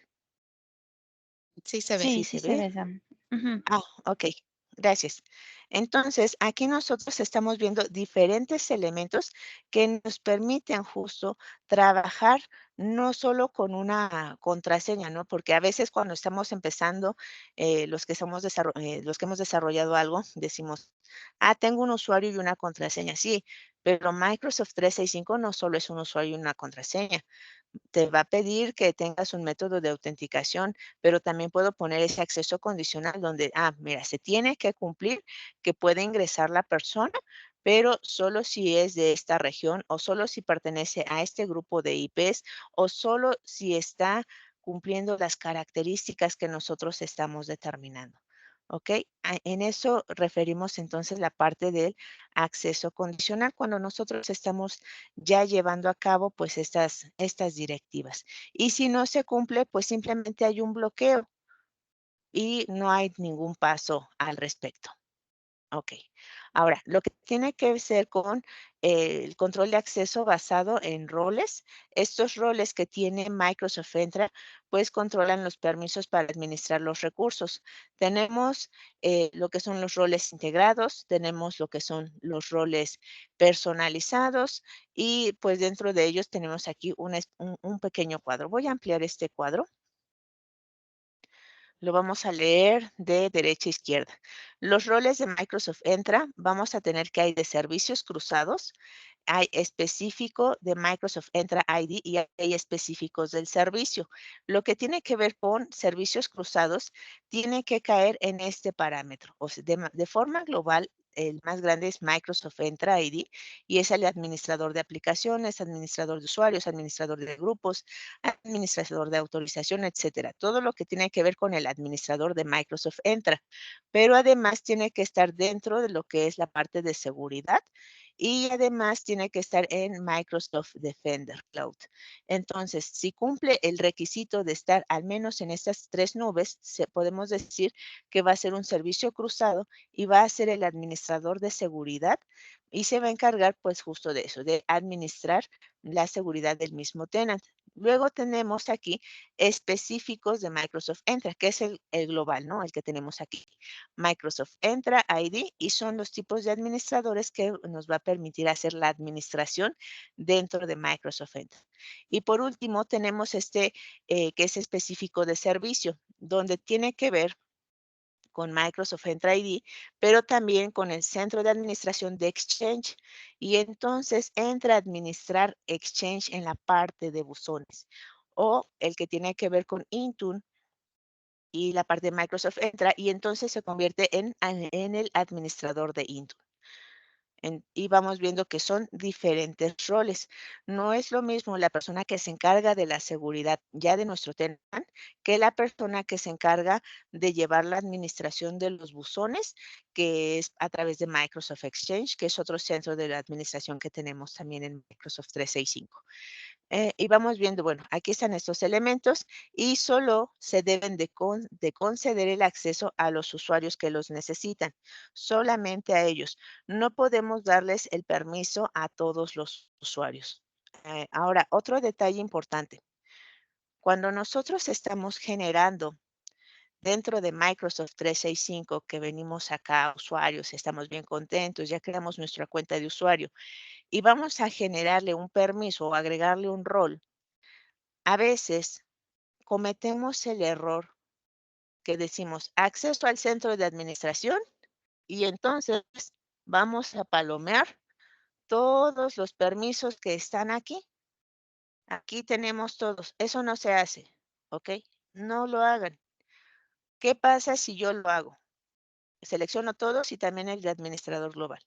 Sí se ve. Sí, Sí, se sí se ve. ve, Sam. Ujú. Ah, okey, gracias. Entonces, aquí nosotros estamos viendo diferentes elementos que nos permiten justo trabajar no solo con una contraseña, ¿no? Porque a veces cuando estamos empezando, los que hemos desarrollado algo, decimos: "Ah, tengo un usuario y una contraseña". Sí, pero Microsoft 365 no solo es un usuario y una contraseña. Te va a pedir que tengas un método de autenticación, pero también puedo poner ese acceso condicional donde, ah, mira, se tiene que cumplir que puede ingresar la persona, pero solo si es de esta región o solo si pertenece a este grupo de IPs o solo si está cumpliendo las características que nosotros estamos determinando. ¿ok? En eso referimos entonces la parte del acceso condicional, cuando nosotros estamos ya llevando a cabo pues estas directivas. Y si no se cumple, pues simplemente hay un bloqueo y no hay ningún paso al respecto. Ok. Ahora, lo que tiene que ser con el control de acceso basado en roles, estos roles que tiene Microsoft Entra, pues controlan los permisos para administrar los recursos. Tenemos lo que son los roles integrados, tenemos lo que son los roles personalizados y pues dentro de ellos tenemos aquí un pequeño cuadro. Voy a ampliar este cuadro. Lo vamos a leer de derecha a izquierda. Los roles de Microsoft Entra, vamos a tener que hay de servicios cruzados, hay específico de Microsoft Entra ID y hay específicos del servicio. Lo que tiene que ver con servicios cruzados tiene que caer en este parámetro. O sea, de forma global, el más grande es Microsoft Entra ID y es el administrador de aplicaciones, administrador de usuarios, administrador de grupos, administrador de autorización, etcétera. Todo lo que tiene que ver con el administrador de Microsoft entra, pero además tiene que estar dentro de lo que es la parte de seguridad y además tiene que estar en Microsoft Defender Cloud. Entonces, si cumple el requisito de estar al menos en estas tres nubes, podemos decir que va a ser un servicio cruzado y va a ser el administrador de seguridad y se va a encargar pues justo de eso, de administrar la seguridad del mismo tenant. Luego tenemos aquí específicos de Microsoft Entra, que es el global, ¿no? El que tenemos aquí. Microsoft Entra ID y son los tipos de administradores que nos va a permitir hacer la administración dentro de Microsoft Entra. Y por último tenemos que es específico de servicio, donde tiene que ver con Microsoft Entra ID, pero también con el centro de administración de Exchange. Y entonces entra a administrar Exchange en la parte de buzones. O el que tiene que ver con Intune y la parte de Microsoft entra y entonces se convierte en el administrador de Intune. Y vamos viendo que son diferentes roles. No es lo mismo la persona que se encarga de la seguridad ya de nuestro tenant que la persona que se encarga de llevar la administración de los buzones, que es a través de Microsoft Exchange, que es otro centro de la administración que tenemos también en Microsoft 365. Y vamos viendo, bueno, aquí están estos elementos y solo se deben de conceder el acceso a los usuarios que los necesitan, solamente a ellos. No podemos darles el permiso a todos los usuarios. Ahora, otro detalle importante. Cuando nosotros estamos generando dentro de Microsoft 365, que venimos acá, usuarios, estamos bien contentos, ya creamos nuestra cuenta de usuario y vamos a generarle un permiso o agregarle un rol. A veces cometemos el error que decimos acceso al centro de administración y entonces vamos a palomear todos los permisos que están aquí. Aquí tenemos todos. Eso no se hace, ¿ok? No lo hagan. ¿Qué pasa si yo lo hago? Selecciono todos y también el de administrador global.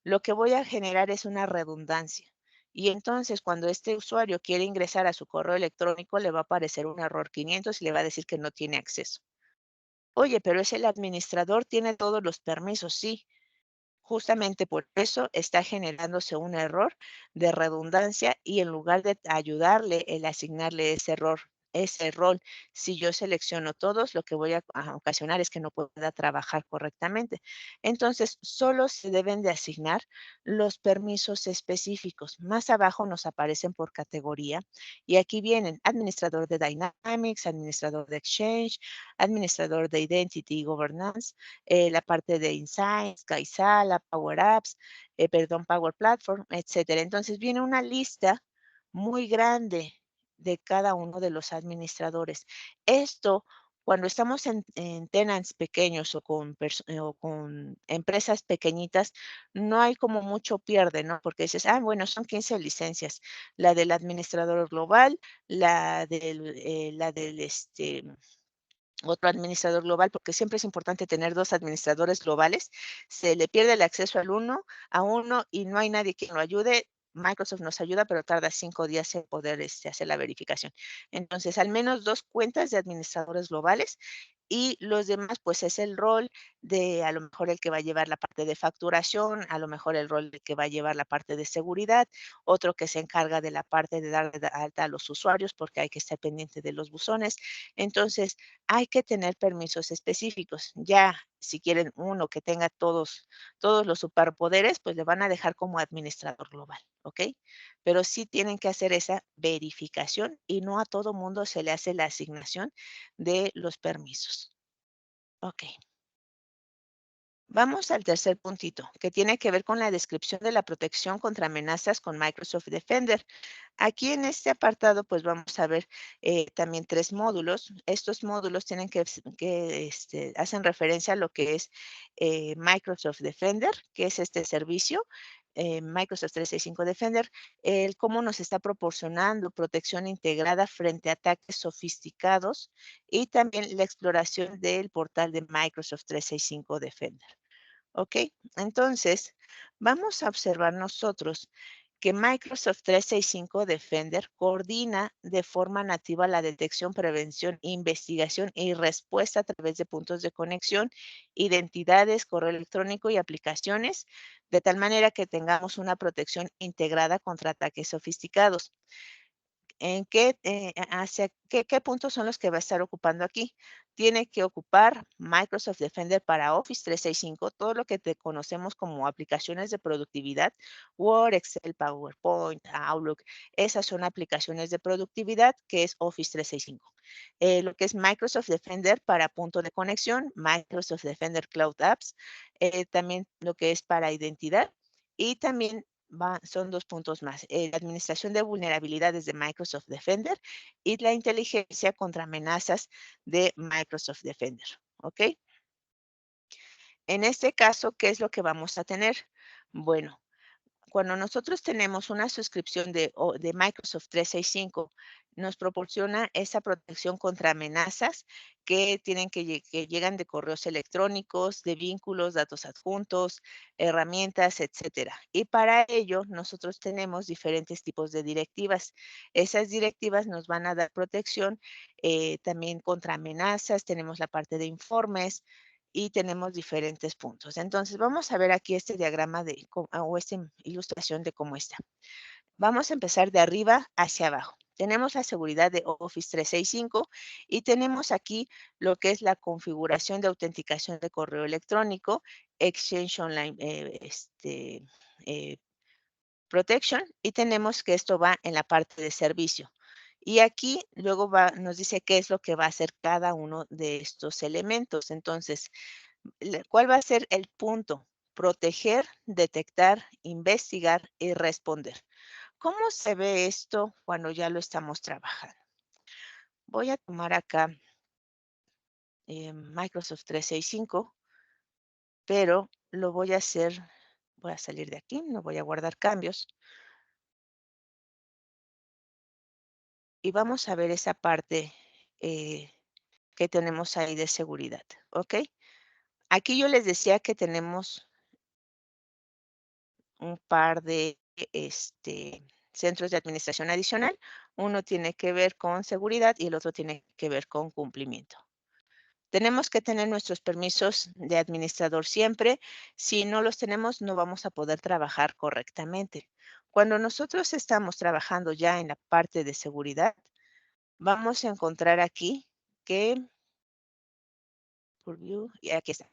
Lo que voy a generar es una redundancia. Y entonces cuando este usuario quiere ingresar a su correo electrónico, le va a aparecer un error 500 y le va a decir que no tiene acceso. Oye, pero es el administrador, tiene todos los permisos, sí. Justamente por eso está generándose un error de redundancia y en lugar de ayudarle el asignarle ese rol, si yo selecciono todos, lo que voy a ocasionar es que no pueda trabajar correctamente. Entonces, solo se deben de asignar los permisos específicos. Más abajo nos aparecen por categoría y aquí vienen administrador de Dynamics, administrador de Exchange, administrador de Identity y Governance, la parte de Insights, Kaisala, Power Apps, Power Platform, etcétera. Entonces viene una lista muy grande de cada uno de los administradores. Esto, cuando estamos en tenants pequeños o con empresas pequeñitas, no hay como mucho pierde, ¿no? Porque dices, bueno, son 15 licencias. La del administrador global, la del otro administrador global, porque siempre es importante tener 2 administradores globales. Se le pierde el acceso a uno y no hay nadie quien lo ayude. Microsoft nos ayuda, pero tarda 5 días en poder hacer la verificación. Entonces, al menos 2 cuentas de administradores globales y los demás, pues, es el rol de, a lo mejor, el que va a llevar la parte de facturación, a lo mejor el rol de que va a llevar la parte de seguridad, otro que se encarga de la parte de dar de alta a los usuarios, porque hay que estar pendiente de los buzones. Entonces, hay que tener permisos específicos. Ya, si quieren uno que tenga todos los superpoderes, pues le van a dejar como administrador global, ¿ok? Pero sí tienen que hacer esa verificación y no a todo mundo se le hace la asignación de los permisos. Ok. Vamos al tercer puntito, que tiene que ver con la descripción de la protección contra amenazas con Microsoft Defender. Aquí en este apartado, pues vamos a ver también 3 módulos. Estos módulos tienen hacen referencia a lo que es Microsoft Defender, que es este servicio, Microsoft 365 Defender, el cómo nos está proporcionando protección integrada frente a ataques sofisticados y también la exploración del portal de Microsoft 365 Defender. ¿Ok? Entonces, vamos a observar nosotros que Microsoft 365 Defender coordina de forma nativa la detección, prevención, investigación y respuesta a través de puntos de conexión, identidades, correo electrónico y aplicaciones, de tal manera que tengamos una protección integrada contra ataques sofisticados. ¿En qué, hacia qué puntos son los que va a estar ocupando aquí? Tiene que ocupar Microsoft Defender para Office 365, todo lo que te conocemos como aplicaciones de productividad, Word, Excel, PowerPoint, Outlook, esas son aplicaciones de productividad que es Office 365. Lo que es Microsoft Defender para punto de conexión, Microsoft Defender Cloud Apps, también lo que es para identidad y también son 2 puntos más, la administración de vulnerabilidades de Microsoft Defender y la inteligencia contra amenazas de Microsoft Defender, ¿ok? En este caso, ¿qué es lo que vamos a tener? Bueno, cuando nosotros tenemos una suscripción de Microsoft 365, nos proporciona esa protección contra amenazas que que llegan de correos electrónicos, de vínculos, datos adjuntos, herramientas, etcétera. Y para ello, nosotros tenemos diferentes tipos de directivas. Esas directivas nos van a dar protección también contra amenazas, tenemos la parte de informes, y tenemos diferentes puntos. Entonces, vamos a ver aquí este diagrama o esta ilustración de cómo está. Vamos a empezar de arriba hacia abajo. Tenemos la seguridad de Office 365 y tenemos aquí lo que es la configuración de autenticación de correo electrónico, Exchange Online eh, Protection, y tenemos que esto va en la parte de servicio. Y aquí luego nos dice qué es lo que va a hacer cada uno de estos elementos. Entonces, ¿cuál va a ser el punto? Proteger, detectar, investigar y responder. ¿Cómo se ve esto cuando ya lo estamos trabajando? Voy a tomar acá Microsoft 365, pero lo voy a hacer, voy a salir de aquí, no voy a guardar cambios y vamos a ver esa parte eh, que tenemos ahí de seguridad, ¿ok? Aquí yo les decía que tenemos un par de centros de administración adicional. Uno tiene que ver con seguridad y el otro tiene que ver con cumplimiento. Tenemos que tener nuestros permisos de administrador siempre. Si no los tenemos, no vamos a poder trabajar correctamente. Cuando nosotros estamos trabajando ya en la parte de seguridad, vamos a encontrar aquí que, y aquí está.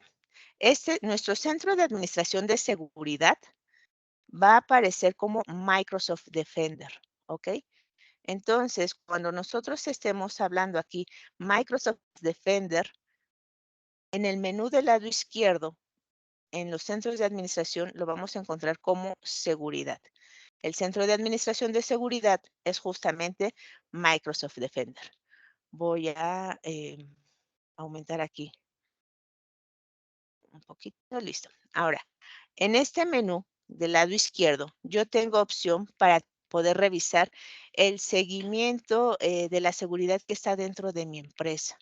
Nuestro centro de administración de seguridad va a aparecer como Microsoft Defender, ¿ok? Entonces, cuando nosotros estemos hablando aquí Microsoft Defender, en el menú del lado izquierdo, en los centros de administración, lo vamos a encontrar como seguridad. El centro de administración de seguridad es justamente Microsoft Defender. Voy a aumentar aquí un poquito, listo. Ahora, en este menú del lado izquierdo, yo tengo opción para poder revisar el seguimiento de la seguridad que está dentro de mi empresa.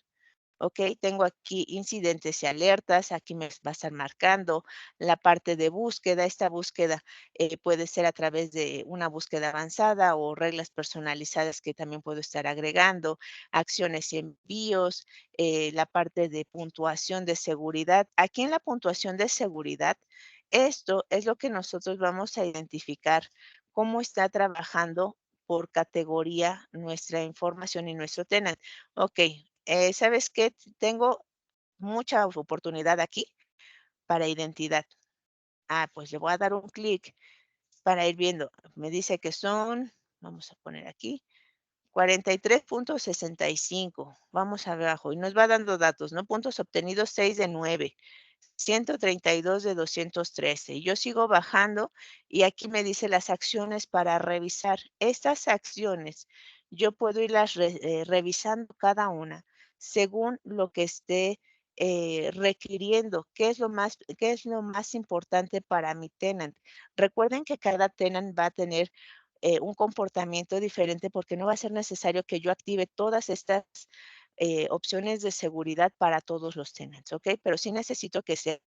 ¿ok? Tengo aquí incidentes y alertas, aquí me va a estar marcando la parte de búsqueda. Esta búsqueda puede ser a través de una búsqueda avanzada o reglas personalizadas que también puedo estar agregando, acciones y envíos, la parte de puntuación de seguridad. Aquí en la puntuación de seguridad, esto es lo que nosotros vamos a identificar cómo está trabajando por categoría nuestra información y nuestro tenant. Ok, ¿sabes qué? Tengo mucha oportunidad aquí para identidad. Ah, pues le voy a dar un clic para ir viendo. Me dice que son, vamos a poner aquí, 43.65. Vamos abajo y nos va dando datos, ¿no? Puntos obtenidos 6 de 9. 132 de 213. Y yo sigo bajando y aquí me dice las acciones para revisar. Estas acciones yo puedo irlas revisando cada una según lo que esté requiriendo, qué es lo más importante para mi tenant. Recuerden que cada tenant va a tener un comportamiento diferente porque no va a ser necesario que yo active todas estas opciones de seguridad para todos los tenants, ¿ok? Pero sí necesito que sea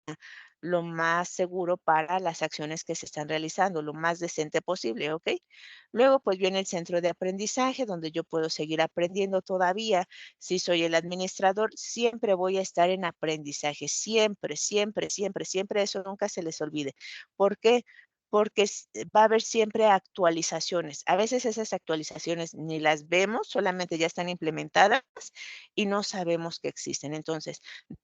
lo más seguro para las acciones que se están realizando, lo más decente posible, ¿ok? Luego, pues viene el centro de aprendizaje, donde yo puedo seguir aprendiendo todavía. Si soy el administrador, siempre voy a estar en aprendizaje, siempre, siempre, siempre, siempre, eso nunca se les olvide. ¿Por qué? Porque va a haber siempre actualizaciones. A veces esas actualizaciones ni las vemos, solamente ya están implementadas y no sabemos que existen. Entonces,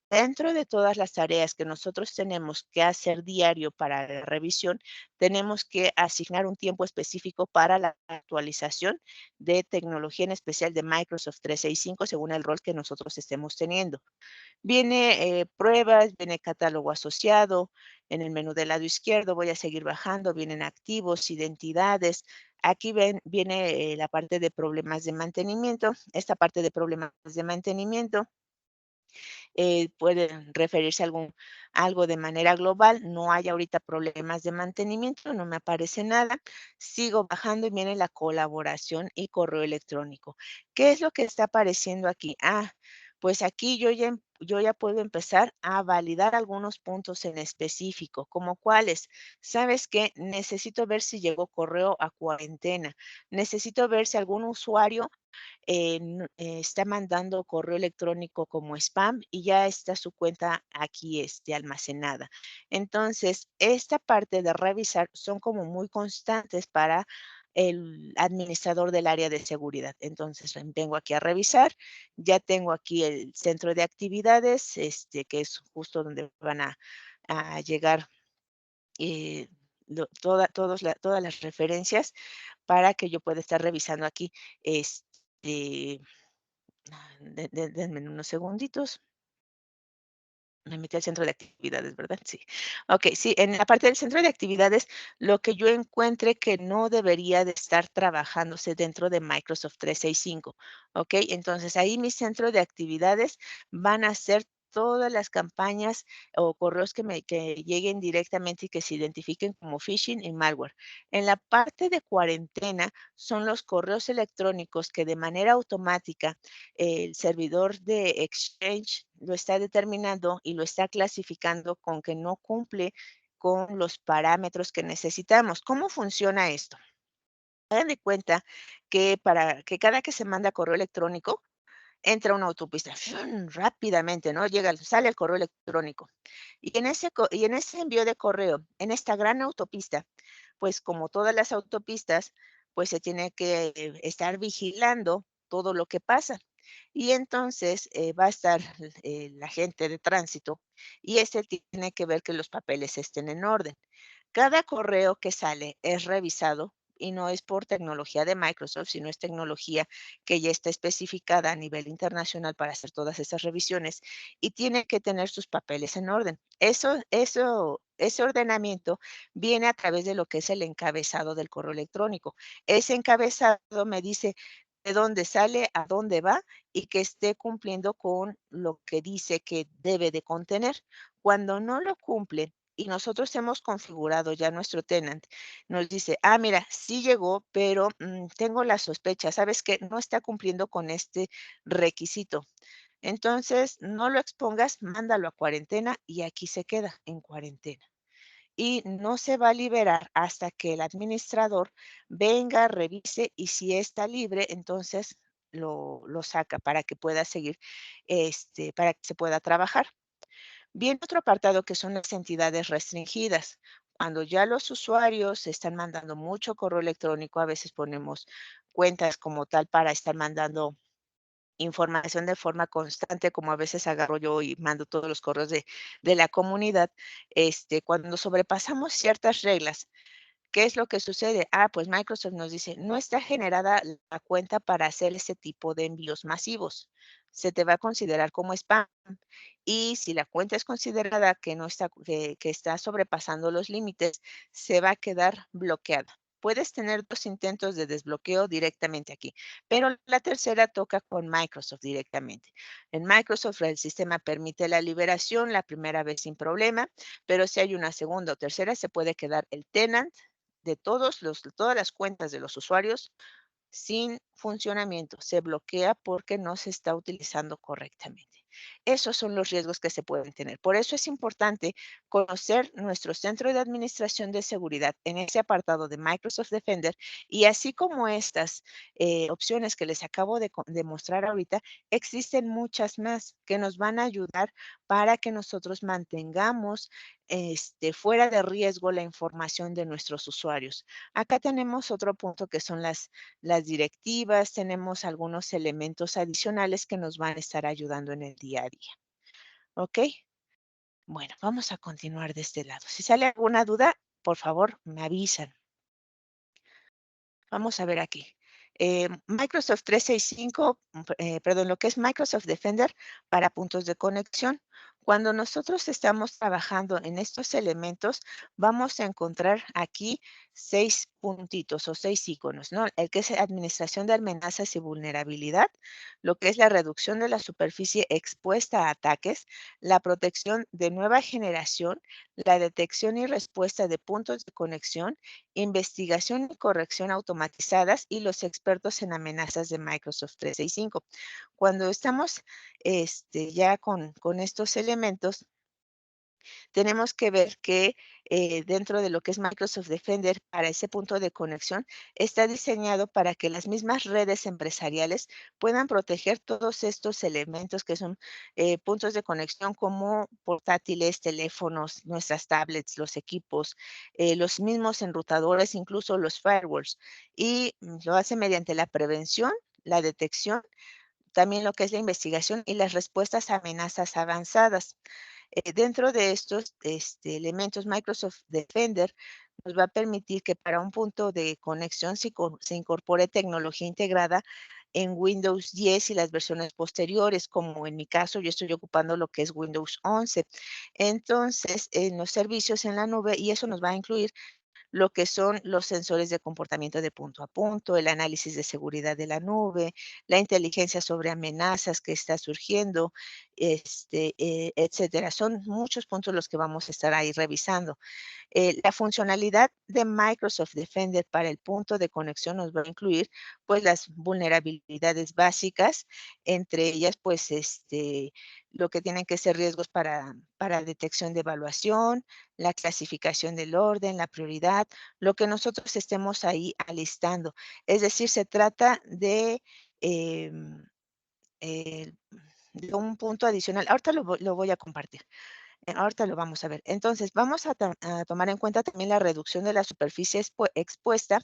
dentro de todas las tareas que nosotros tenemos que hacer diario para la revisión, tenemos que asignar un tiempo específico para la actualización de tecnología, en especial de Microsoft 365, según el rol que nosotros estemos teniendo. Viene pruebas, viene catálogo asociado. En el menú del lado izquierdo voy a seguir bajando, vienen activos, identidades. Aquí viene la parte de problemas de mantenimiento. Esta parte de problemas de mantenimiento puede referirse a algo de manera global. No hay ahorita problemas de mantenimiento, no me aparece nada. Sigo bajando y viene la colaboración y correo electrónico. ¿Qué es lo que está apareciendo aquí? Ah, pues aquí yo ya puedo empezar a validar algunos puntos en específico, como cuáles. ¿Sabes qué? Necesito ver si llegó correo a cuarentena. Necesito ver si algún usuario está mandando correo electrónico como spam y ya está su cuenta aquí almacenada. Entonces, esta parte de revisar son como muy constantes para el administrador del área de seguridad. Entonces, vengo aquí a revisar, ya tengo aquí el centro de actividades, que es justo donde van a llegar eh, todas las referencias para que yo pueda estar revisando aquí. Este, denme unos segunditos. Me metí al centro de actividades, ¿verdad? Sí. Okey, sí, en la parte del centro de actividades, lo que yo encuentre que no debería de estar trabajándose dentro de Microsoft 365, ¿okey? Entonces, ahí mi centro de actividades van a ser todas las campañas o correos que lleguen directamente y que se identifiquen como phishing y malware. En la parte de cuarentena, son los correos electrónicos que de manera automática el servidor de Exchange lo está determinando y lo está clasificando con que no cumple con los parámetros que necesitamos. ¿Cómo funciona esto? Hagan de cuenta que para que cada que se manda correo electrónico, entra una autopista, ¡fum!, rápidamente, ¿no? Sale el correo electrónico. Y en ese envío de correo, en esta gran autopista, pues como todas las autopistas, pues se tiene que estar vigilando todo lo que pasa. Y entonces va a estar la gente de tránsito y este tiene que ver que los papeles estén en orden. Cada correo que sale es revisado y no es por tecnología de Microsoft, sino es tecnología que ya está especificada a nivel internacional para hacer todas esas revisiones y tiene que tener sus papeles en orden. Ese ordenamiento viene a través de lo que es el encabezado del correo electrónico. Ese encabezado me dice de dónde sale, a dónde va y que esté cumpliendo con lo que dice que debe de contener. Cuando no lo cumple y nosotros hemos configurado ya nuestro tenant, nos dice, ah, mira, sí llegó, pero tengo la sospecha, ¿sabes qué? No está cumpliendo con este requisito. Entonces, no lo expongas, mándalo a cuarentena y aquí se queda en cuarentena. Y no se va a liberar hasta que el administrador venga, revise y si está libre, entonces lo saca para que pueda seguir, para que se pueda trabajar. Viene otro apartado que son las entidades restringidas. Cuando ya los usuarios están mandando mucho correo electrónico, a veces ponemos cuentas como tal para estar mandando información de forma constante, como a veces agarro yo y mando todos los correos de la comunidad. Cuando sobrepasamos ciertas reglas, ¿qué es lo que sucede? Pues Microsoft nos dice, no está generada la cuenta para hacer ese tipo de envíos masivos. Se te va a considerar como spam. Y si la cuenta es considerada que no está, que está sobrepasando los límites, se va a quedar bloqueada. Puedes tener 2 intentos de desbloqueo directamente aquí, pero la tercera toca con Microsoft directamente. En Microsoft el sistema permite la liberación la primera vez sin problema, pero si hay una segunda o tercera se puede quedar el tenant de todas las cuentas de los usuarios sin funcionamiento, se bloquea porque no se está utilizando correctamente. Esos son los riesgos que se pueden tener. Por eso es importante conocer nuestro centro de administración de seguridad en ese apartado de Microsoft Defender y así como estas opciones que les acabo de mostrar ahorita, existen muchas más que nos van a ayudar para que nosotros mantengamos fuera de riesgo la información de nuestros usuarios. Acá tenemos otro punto que son las directivas, tenemos algunos elementos adicionales que nos van a estar ayudando en el día a día, ¿ok? Bueno, vamos a continuar de este lado. Si sale alguna duda, por favor, me avisan. Vamos a ver aquí. Microsoft 365, perdón, lo que es Microsoft Defender para puntos de conexión. Cuando nosotros estamos trabajando en estos elementos, vamos a encontrar aquí 6 puntitos o 6 iconos, ¿no? El que es administración de amenazas y vulnerabilidad, lo que es la reducción de la superficie expuesta a ataques, la protección de nueva generación, la detección y respuesta de puntos de conexión, investigación y corrección automatizadas y los expertos en amenazas de Microsoft 365. Cuando estamos ya con estos elementos, tenemos que ver que dentro de lo que es Microsoft Defender, para ese punto de conexión, está diseñado para que las mismas redes empresariales puedan proteger todos estos elementos que son puntos de conexión como portátiles, teléfonos, nuestras tablets, los equipos, los mismos enrutadores, incluso los firewalls. Y lo hace mediante la prevención, la detección, también lo que es la investigación y las respuestas a amenazas avanzadas. Dentro de estos elementos, Microsoft Defender nos va a permitir que para un punto de conexión se incorpore tecnología integrada en Windows 10 y las versiones posteriores, como en mi caso, yo estoy ocupando lo que es Windows 11. Entonces, en los servicios en la nube, y eso nos va a incluir lo que son los sensores de comportamiento de punto a punto, el análisis de seguridad de la nube, la inteligencia sobre amenazas que está surgiendo, etcétera. Son muchos puntos los que vamos a estar ahí revisando. La funcionalidad de Microsoft Defender para el punto de conexión nos va a incluir, pues, las vulnerabilidades básicas, entre ellas, pues, lo que tienen que ser riesgos para detección de evaluación, la clasificación del orden, la prioridad, lo que nosotros estemos ahí alistando. Es decir, se trata em, eh, de un punto adicional. Ahorita lo voy a compartir. Ahorita lo vamos a ver. Entonces, vamos a tomar en cuenta también la reducción de la superficie expuesta,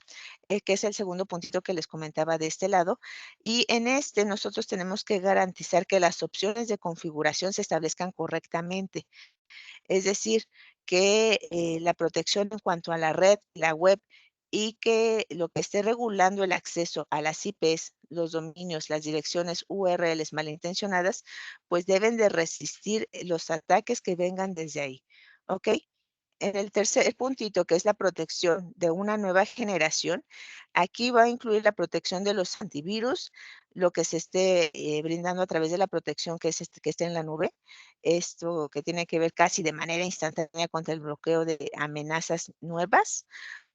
que es el segundo puntito que les comentaba de este lado. Y en este nosotros tenemos que garantizar que las opciones de configuración se establezcan correctamente. Es decir, que la protección en cuanto a la red, la web y que lo que esté regulando el acceso a las IPs, los dominios, las direcciones URLs malintencionadas, pues deben de resistir los ataques que vengan desde ahí, ¿ok? En el tercer puntito, que es la protección de una nueva generación, aquí va a incluir la protección de los antivirus, lo que se esté brindando a través de la protección que esté en la nube, esto que tiene que ver casi de manera instantánea contra el bloqueo de amenazas nuevas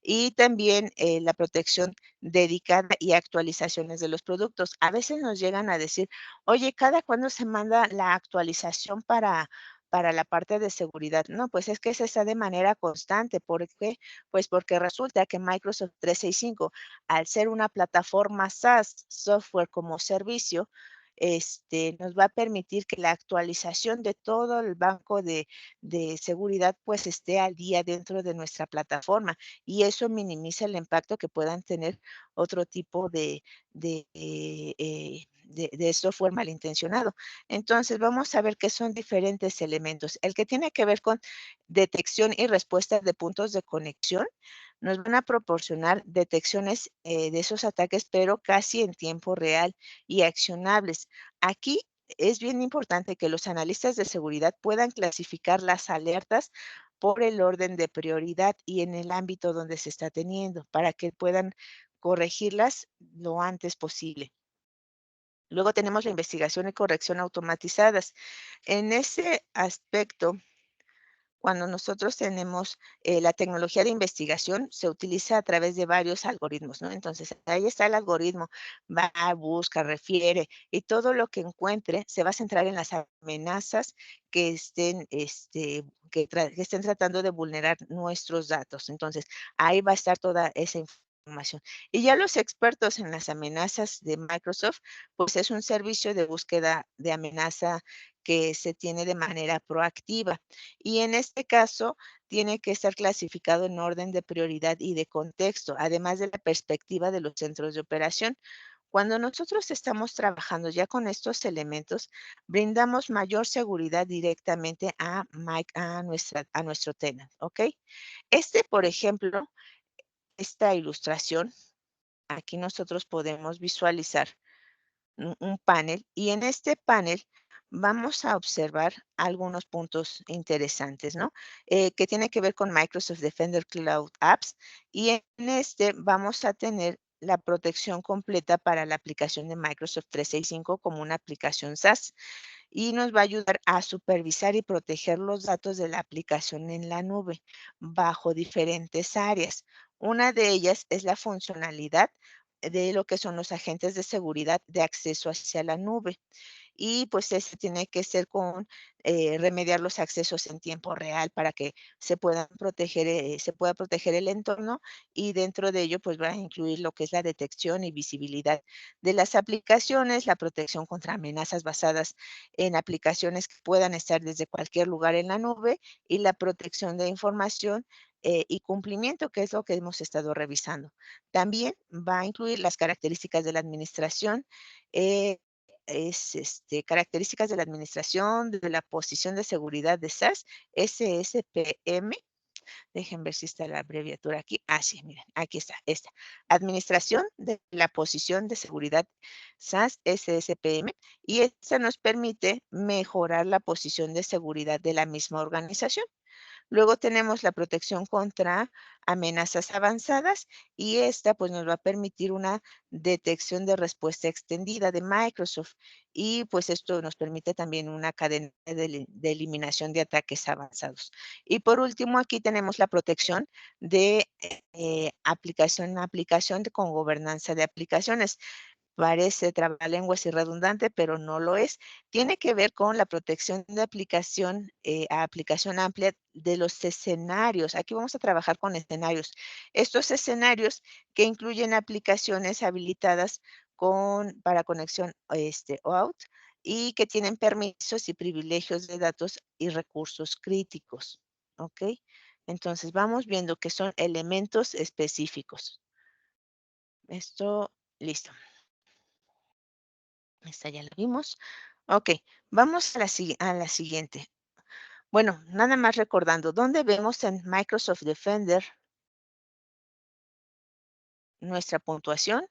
y también la protección dedicada y actualizaciones de los productos. A veces nos llegan a decir, oye, ¿cada cuándo se manda la actualización para la parte de seguridad? No, pues es que se está de manera constante. ¿Por qué? Pues porque resulta que Microsoft 365, al ser una plataforma SaaS, software como servicio, nos va a permitir que la actualización de todo el banco de seguridad pues esté al día dentro de nuestra plataforma y eso minimiza el impacto que puedan tener otro tipo de software malintencionado. Entonces, vamos a ver qué son diferentes elementos. El que tiene que ver con detección y respuesta de puntos de conexión, nos van a proporcionar detecciones de esos ataques, pero casi en tiempo real y accionables. Aquí es bien importante que los analistas de seguridad puedan clasificar las alertas por el orden de prioridad y en el ámbito donde se está teniendo, para que puedan corregirlas lo antes posible. Luego tenemos la investigación y corrección automatizadas. En ese aspecto, cuando nosotros tenemos la tecnología de investigación, se utiliza a través de varios algoritmos, ¿no? Entonces, ahí está el algoritmo, va, busca, refiere, y todo lo que encuentre se va a centrar en las amenazas que estén, que estén tratando de vulnerar nuestros datos. Entonces, ahí va a estar toda esa información. Y ya los expertos en las amenazas de Microsoft, pues es un servicio de búsqueda de amenaza que se tiene de manera proactiva. Y en este caso, tiene que estar clasificado en orden de prioridad y de contexto, además de la perspectiva de los centros de operación. Cuando nosotros estamos trabajando ya con estos elementos, brindamos mayor seguridad directamente a nuestro tenant, ¿ok? Por ejemplo, esta ilustración, aquí nosotros podemos visualizar un panel y en este panel vamos a observar algunos puntos interesantes, ¿no? Que tiene que ver con Microsoft Defender Cloud Apps y en este vamos a tener la protección completa para la aplicación de Microsoft 365 como una aplicación SaaS y nos va a ayudar a supervisar y proteger los datos de la aplicación en la nube bajo diferentes áreas. Una de ellas es la funcionalidad de lo que son los agentes de seguridad de acceso hacia la nube. Y pues ese tiene que ser con remediar los accesos en tiempo real para que se pueda proteger el entorno y dentro de ello pues va a incluir lo que es la detección y visibilidad de las aplicaciones, la protección contra amenazas basadas en aplicaciones que puedan estar desde cualquier lugar en la nube y la protección de información y cumplimiento, que es lo que hemos estado revisando. También va a incluir las características de la administración, eh, características de la administración, de la posición de seguridad de SAS, SSPM. Dejen ver si está la abreviatura aquí. Ah, sí, miren, aquí está, esta. Administración de la posición de seguridad SAS, SSPM, y esta nos permite mejorar la posición de seguridad de la misma organización. Luego tenemos la protección contra amenazas avanzadas y esta pues nos va a permitir una detección de respuesta extendida de Microsoft y pues esto nos permite también una cadena de eliminación de ataques avanzados. Y por último aquí tenemos la protección de aplicación con gobernanza de aplicaciones. Parece trabalenguas y redundante, pero no lo es. Tiene que ver con la protección de aplicación a aplicación amplia de los escenarios. Aquí vamos a trabajar con escenarios. Estos escenarios que incluyen aplicaciones habilitadas para conexión OAuth y que tienen permisos y privilegios de datos y recursos críticos. ¿Ok? Entonces, vamos viendo que son elementos específicos. Esto, listo. Esta ya la vimos. Ok, vamos a la siguiente. Bueno, nada más recordando, ¿dónde vemos en Microsoft Defender nuestra puntuación?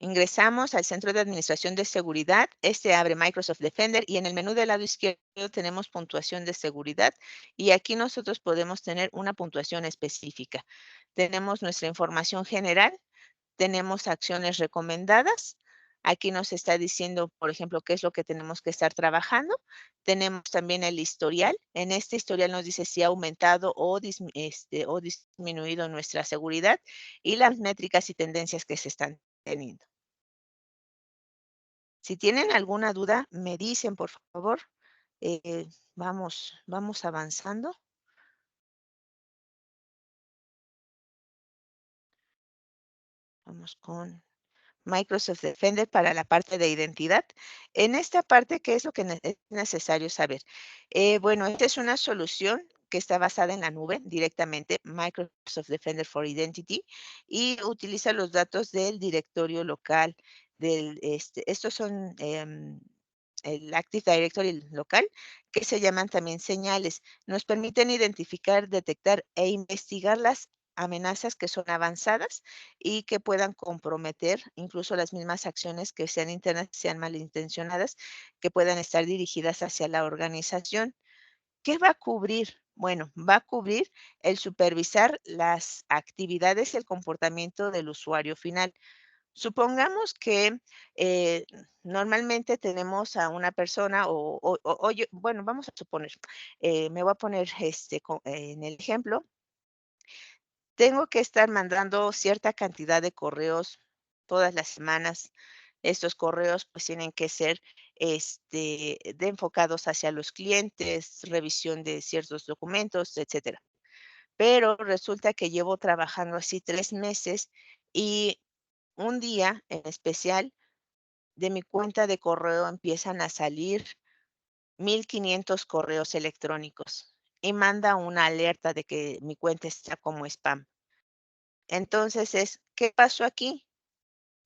Ingresamos al centro de administración de seguridad. Este abre Microsoft Defender y en el menú del lado izquierdo tenemos puntuación de seguridad y aquí nosotros podemos tener una puntuación específica. Tenemos nuestra información general, tenemos acciones recomendadas, Aquí nos está diciendo, por ejemplo, qué es lo que tenemos que estar trabajando. Tenemos también el historial. En este historial nos dice si ha aumentado o disminuido nuestra seguridad y las métricas y tendencias que se están teniendo. Si tienen alguna duda, me dicen, por favor. Vamos avanzando. Vamos con Microsoft Defender para la parte de identidad. En esta parte, ¿qué es lo que es necesario saber? Bueno, esta es una solución que está basada en la nube directamente, Microsoft Defender for Identity, y utiliza los datos del directorio local. Estos son el Active Directory local, que se llaman también señales. Nos permiten identificar, detectar e investigar las amenazas que son avanzadas y que puedan comprometer incluso las mismas acciones que sean internas, sean malintencionadas, que puedan estar dirigidas hacia la organización. ¿Qué va a cubrir? Bueno, va a cubrir el supervisar las actividades y el comportamiento del usuario final. Supongamos que normalmente tenemos a una persona bueno, vamos a suponer, me voy a poner en el ejemplo, tengo que estar mandando cierta cantidad de correos todas las semanas. Estos correos, pues, tienen que ser, de enfocados hacia los clientes, revisión de ciertos documentos, etcétera. Pero resulta que llevo trabajando así 3 meses y un día en especial de mi cuenta de correo empiezan a salir 1500 correos electrónicos y manda una alerta de que mi cuenta está como spam. Entonces ¿qué pasó aquí?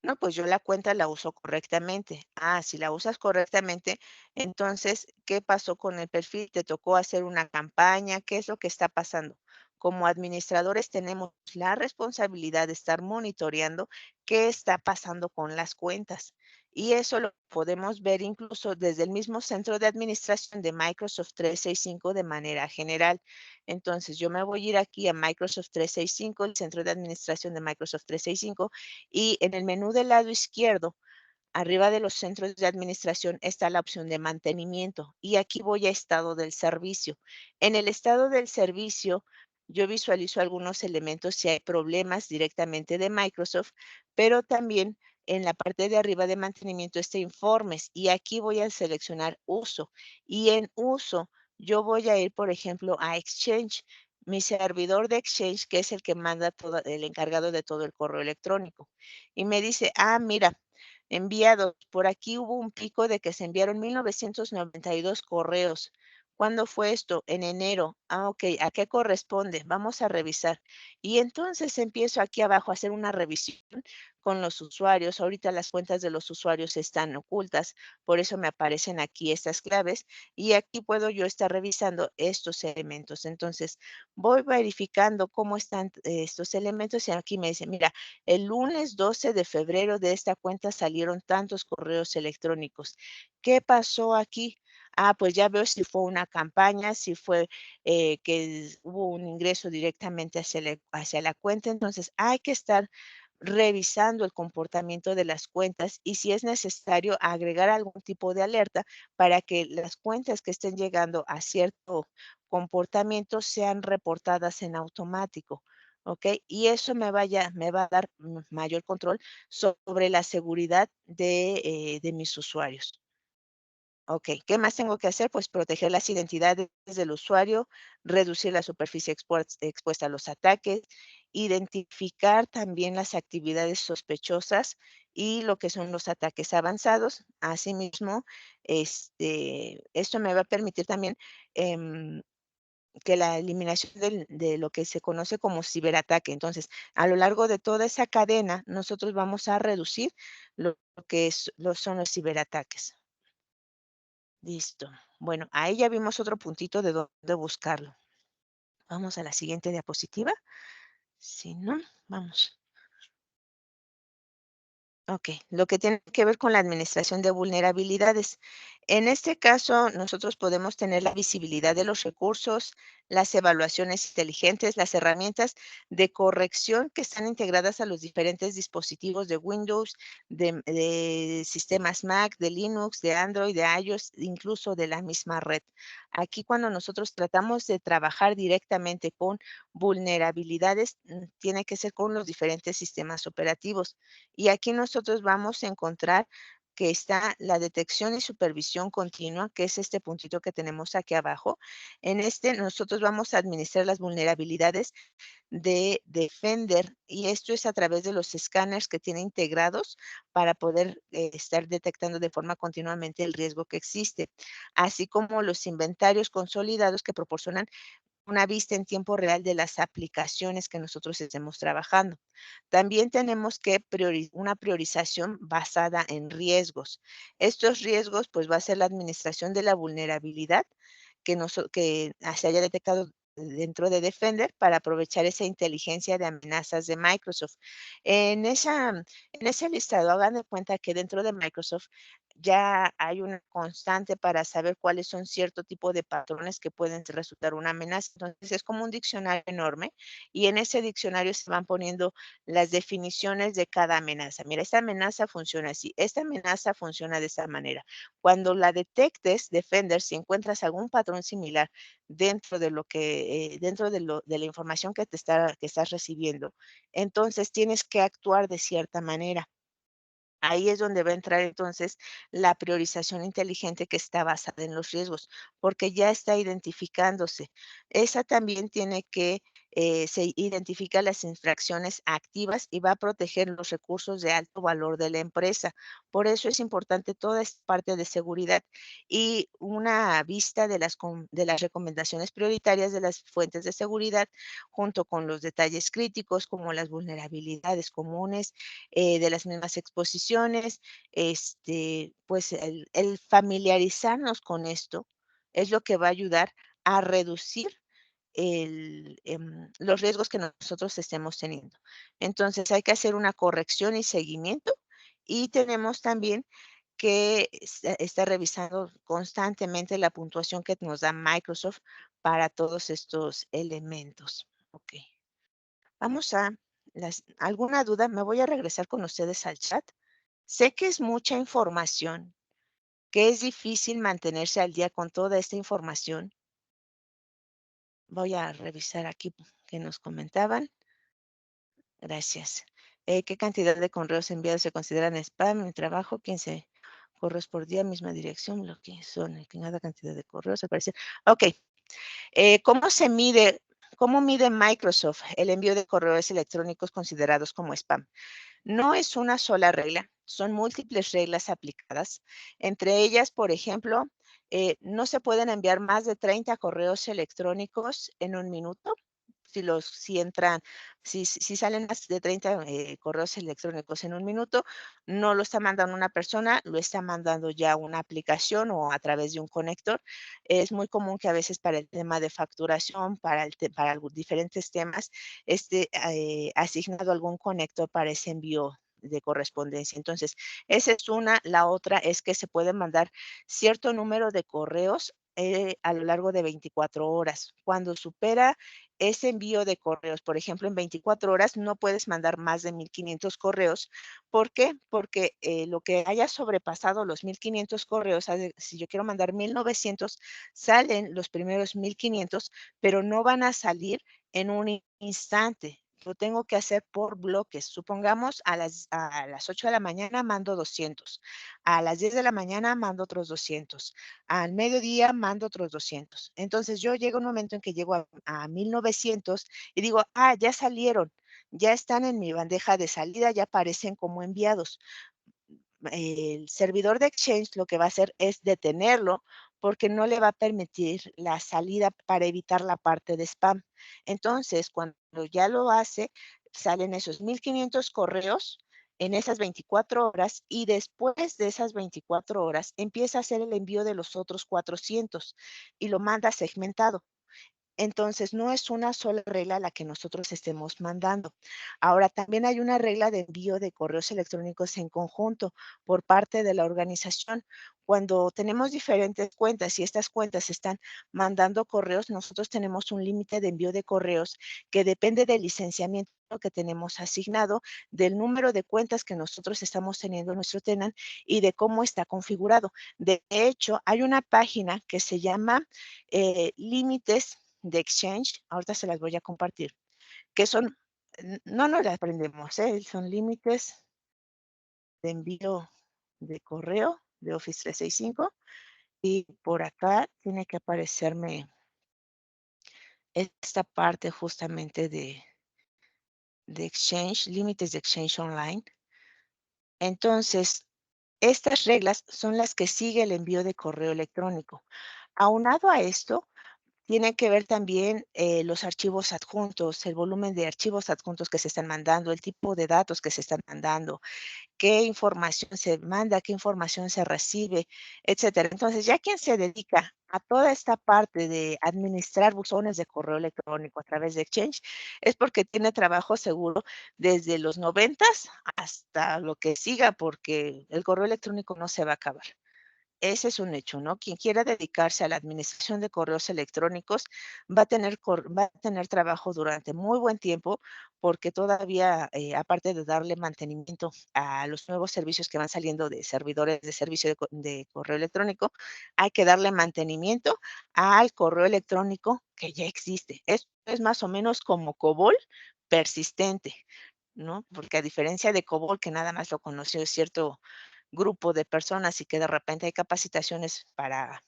No, pues yo la cuenta la uso correctamente. Ah, si la usas correctamente, entonces, ¿qué pasó con el perfil? ¿Te tocó hacer una campaña? ¿Qué es lo que está pasando? Como administradores tenemos la responsabilidad de estar monitoreando qué está pasando con las cuentas. Y eso lo podemos ver incluso desde el mismo centro de administración de Microsoft 365 de manera general. Entonces, yo me voy a ir aquí a Microsoft 365, el centro de administración de Microsoft 365, y en el menú del lado izquierdo, arriba de los centros de administración, está la opción de mantenimiento. Y aquí voy a estado del servicio. En el estado del servicio, yo visualizo algunos elementos si hay problemas directamente de Microsoft, pero también en la parte de arriba de mantenimiento está informes. Y aquí voy a seleccionar uso. Y en uso, yo voy a ir, por ejemplo, a Exchange. Mi servidor de Exchange, que es el que manda todo, el encargado de todo el correo electrónico. Y me dice, mira, enviados, por aquí hubo un pico de que se enviaron 1992 correos. ¿Cuándo fue esto? En enero. Ok, ¿a qué corresponde? Vamos a revisar. Y entonces empiezo aquí abajo a hacer una revisión con los usuarios. Ahorita las cuentas de los usuarios están ocultas, por eso me aparecen aquí estas claves y aquí puedo yo estar revisando estos elementos. Entonces, voy verificando cómo están estos elementos y aquí me dice, mira, el lunes 12 de febrero de esta cuenta salieron tantos correos electrónicos. ¿Qué pasó aquí? Pues ya veo si fue una campaña, si fue que hubo un ingreso directamente hacia la cuenta. Entonces, hay que estar revisando el comportamiento de las cuentas y si es necesario agregar algún tipo de alerta para que las cuentas que estén llegando a cierto comportamiento sean reportadas en automático. ¿Ok? Y eso me va a dar mayor control sobre la seguridad de mis usuarios. Ok, ¿qué más tengo que hacer? Pues proteger las identidades del usuario, reducir la superficie expuesta a los ataques, identificar también las actividades sospechosas y lo que son los ataques avanzados. Asimismo, esto me va a permitir también em, que la eliminación de lo que se conoce como ciberataque. Entonces, a lo largo de toda esa cadena, nosotros vamos a reducir lo que son los ciberataques. Listo. Bueno, ahí ya vimos otro puntito de dónde buscarlo. Vamos a la siguiente diapositiva. Si no, vamos. Ok, lo que tiene que ver con la administración de vulnerabilidades. En este caso, nosotros podemos tener la visibilidad de los recursos, las evaluaciones inteligentes, las herramientas de corrección que están integradas a los diferentes dispositivos de Windows, de sistemas Mac, de Linux, de Android, de iOS, incluso de la misma red. Aquí cuando nosotros tratamos de trabajar directamente con vulnerabilidades, tiene que ser con los diferentes sistemas operativos. Y aquí nosotros vamos a encontrar que está la detección y supervisión continua, que es este puntito que tenemos aquí abajo. En este nosotros vamos a administrar las vulnerabilidades de Defender y esto es a través de los escáneres que tiene integrados para poder estar detectando de forma continuamente el riesgo que existe, así como los inventarios consolidados que proporcionan una vista en tiempo real de las aplicaciones que nosotros estemos trabajando. También tenemos que una priorización basada en riesgos. Estos riesgos, pues, va a ser la administración de la vulnerabilidad que se haya detectado dentro de Defender para aprovechar esa inteligencia de amenazas de Microsoft. En esa en ese listado, hagan de cuenta que dentro de Microsoft ya hay una constante para saber cuáles son cierto tipo de patrones que pueden resultar una amenaza. Entonces, es como un diccionario enorme y en ese diccionario se van poniendo las definiciones de cada amenaza. Mira, esta amenaza funciona así, esta amenaza funciona de esta manera. Cuando la detectes, Defender, si encuentras algún patrón similar dentro de lo que, dentro de la información que estás recibiendo, entonces tienes que actuar de cierta manera. Ahí es donde va a entrar entonces la priorización inteligente que está basada en los riesgos, porque ya está identificándose. Esa también tiene que, se identifica las infracciones activas y va a proteger los recursos de alto valor de la empresa. Por eso es importante toda esta parte de seguridad y una vista de las recomendaciones prioritarias de las fuentes de seguridad, junto con los detalles críticos como las vulnerabilidades comunes de las mismas exposiciones, pues el familiarizarnos con esto es lo que va a ayudar a reducir los riesgos que nosotros estemos teniendo. Entonces, hay que hacer una corrección y seguimiento, y tenemos también que estar revisando constantemente la puntuación que nos da Microsoft para todos estos elementos. Okey. Vamos a ¿alguna duda? Me voy a regresar con ustedes al chat. Sé que es mucha información, que es difícil mantenerse al día con toda esta información. Voy a revisar aquí que nos comentaban. Gracias. ¿Qué cantidad de correos enviados se consideran spam? Mi trabajo, 15 correos por día, misma dirección, lo que son, que cada cantidad de correos aparece. Ok, cómo mide Microsoft el envío de correos electrónicos considerados como spam? No es una sola regla, son múltiples reglas aplicadas. Entre ellas, por ejemplo, no se pueden enviar más de 30 correos electrónicos en un minuto. Si entran, si salen más de 30 correos electrónicos en un minuto, no lo está mandando una persona, lo está mandando ya una aplicación o a través de un conector. Es muy común que a veces para el tema de facturación, para diferentes temas, asignado algún conector para ese envío de correspondencia. Entonces, esa es una. La otra es que se puede mandar cierto número de correos a lo largo de 24 horas. Cuando supera ese envío de correos, por ejemplo, en 24 horas no puedes mandar más de 1,500 correos. ¿Por qué? Porque lo que haya sobrepasado los 1,500 correos, si yo quiero mandar 1,900, salen los primeros 1,500, pero no van a salir en un instante. Lo tengo que hacer por bloques. Supongamos a las 8 de la mañana mando 200, a las 10 de la mañana mando otros 200, al mediodía mando otros 200. Entonces yo llego un momento en que llego a 1,900 y digo, ya salieron, ya están en mi bandeja de salida, ya aparecen como enviados. El servidor de Exchange lo que va a hacer es detenerlo porque no le va a permitir la salida para evitar la parte de spam. Entonces, cuando ya lo hace, salen esos 1,500 correos en esas 24 horas y después de esas 24 horas empieza a hacer el envío de los otros 400 y lo manda segmentado. Entonces, no es una sola regla la que nosotros estemos mandando. Ahora, también hay una regla de envío de correos electrónicos en conjunto por parte de la organización. Cuando tenemos diferentes cuentas y estas cuentas están mandando correos, nosotros tenemos un límite de envío de correos que depende del licenciamiento que tenemos asignado, del número de cuentas que nosotros estamos teniendo en nuestro tenant y de cómo está configurado. De hecho, hay una página que se llama límites de Exchange, ahorita se las voy a compartir, que son, no nos las aprendemos, son límites de envío de correo de Office 365 y por acá tiene que aparecerme esta parte justamente de Exchange, límites de Exchange Online. Entonces, estas reglas son las que sigue el envío de correo electrónico. Aunado a esto, tiene que ver también los archivos adjuntos, el volumen de archivos adjuntos que se están mandando, el tipo de datos que se están mandando, qué información se manda, qué información se recibe, etcétera. Entonces, ya quien se dedica a toda esta parte de administrar buzones de correo electrónico a través de Exchange, es porque tiene trabajo seguro desde los 90s hasta lo que siga, porque el correo electrónico no se va a acabar. Ese es un hecho, ¿no? Quien quiera dedicarse a la administración de correos electrónicos va a tener trabajo durante muy buen tiempo, porque todavía, aparte de darle mantenimiento a los nuevos servicios que van saliendo de servidores de servicio de correo electrónico, hay que darle mantenimiento al correo electrónico que ya existe. Esto es más o menos como COBOL persistente, ¿no? Porque a diferencia de COBOL, que nada más lo conoció cierto grupo de personas y que de repente hay capacitaciones para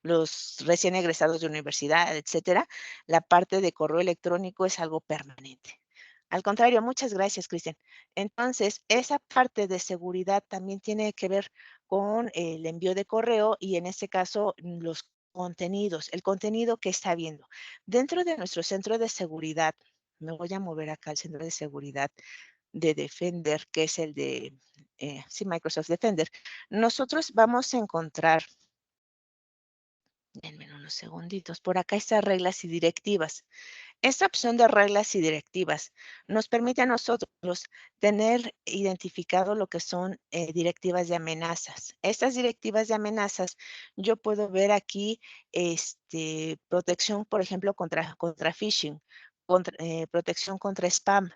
los recién egresados de universidad, etcétera, la parte de correo electrónico es algo permanente. Al contrario, muchas gracias, Cristian. Entonces, esa parte de seguridad también tiene que ver con el envío de correo y en este caso los contenidos, el contenido que está viendo. Dentro de nuestro centro de seguridad, me voy a mover acá al centro de seguridad de Defender, que es el de, sí, Microsoft Defender, nosotros vamos a encontrar, denme unos segunditos, por acá están reglas y directivas. Esta opción de reglas y directivas nos permite a nosotros tener identificado lo que son directivas de amenazas. Estas directivas de amenazas, yo puedo ver aquí protección, por ejemplo, contra phishing, protección contra spam.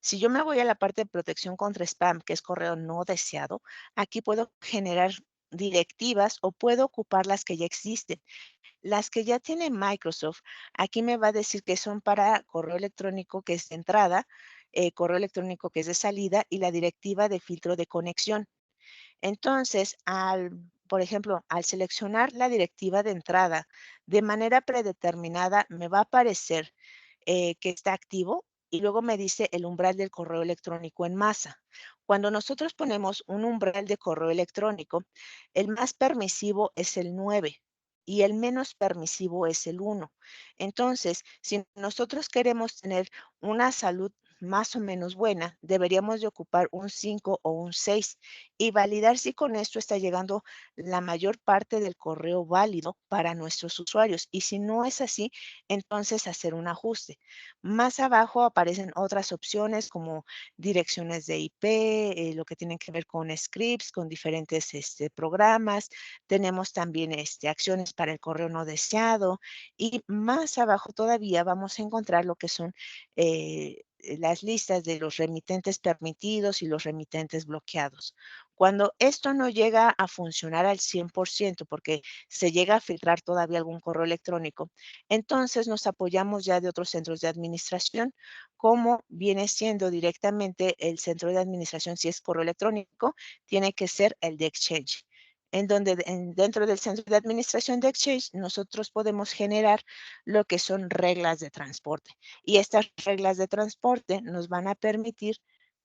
Si yo me voy a la parte de protección contra spam, que es correo no deseado, aquí puedo generar directivas o puedo ocupar las que ya existen. Las que ya tiene Microsoft, aquí me va a decir que son para correo electrónico que es de entrada, correo electrónico que es de salida y la directiva de filtro de conexión. Entonces, por ejemplo, al seleccionar la directiva de entrada de manera predeterminada, me va a aparecer que está activo y luego me dice el umbral del correo electrónico en masa. Cuando nosotros ponemos un umbral de correo electrónico, el más permisivo es el 9 y el menos permisivo es el 1. Entonces, si nosotros queremos tener una salud más o menos buena, deberíamos de ocupar un 5 o un 6 y validar si con esto está llegando la mayor parte del correo válido para nuestros usuarios. Y si no es así, entonces hacer un ajuste. Más abajo aparecen otras opciones como direcciones de IP, lo que tienen que ver con scripts, con diferentes programas. Tenemos también acciones para el correo no deseado y más abajo todavía vamos a encontrar lo que son las listas de los remitentes permitidos y los remitentes bloqueados. Cuando esto no llega a funcionar al 100%, porque se llega a filtrar todavía algún correo electrónico, entonces nos apoyamos ya de otros centros de administración, como viene siendo directamente el centro de administración, si es correo electrónico, tiene que ser el de Exchange. En donde dentro del centro de administración de Exchange, nosotros podemos generar lo que son reglas de transporte. Y estas reglas de transporte nos van a permitir,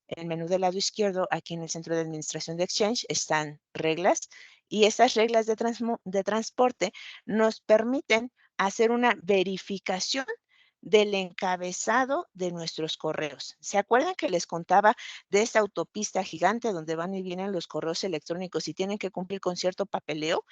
en el menú del lado izquierdo, aquí en el centro de administración de Exchange, están reglas y estas reglas de transporte nos permiten hacer una verificación del encabezado de nuestros correos. ¿Se acuerdan que les contaba de esta autopista gigante donde van y vienen los correos electrónicos y tienen que cumplir con cierto papeleo?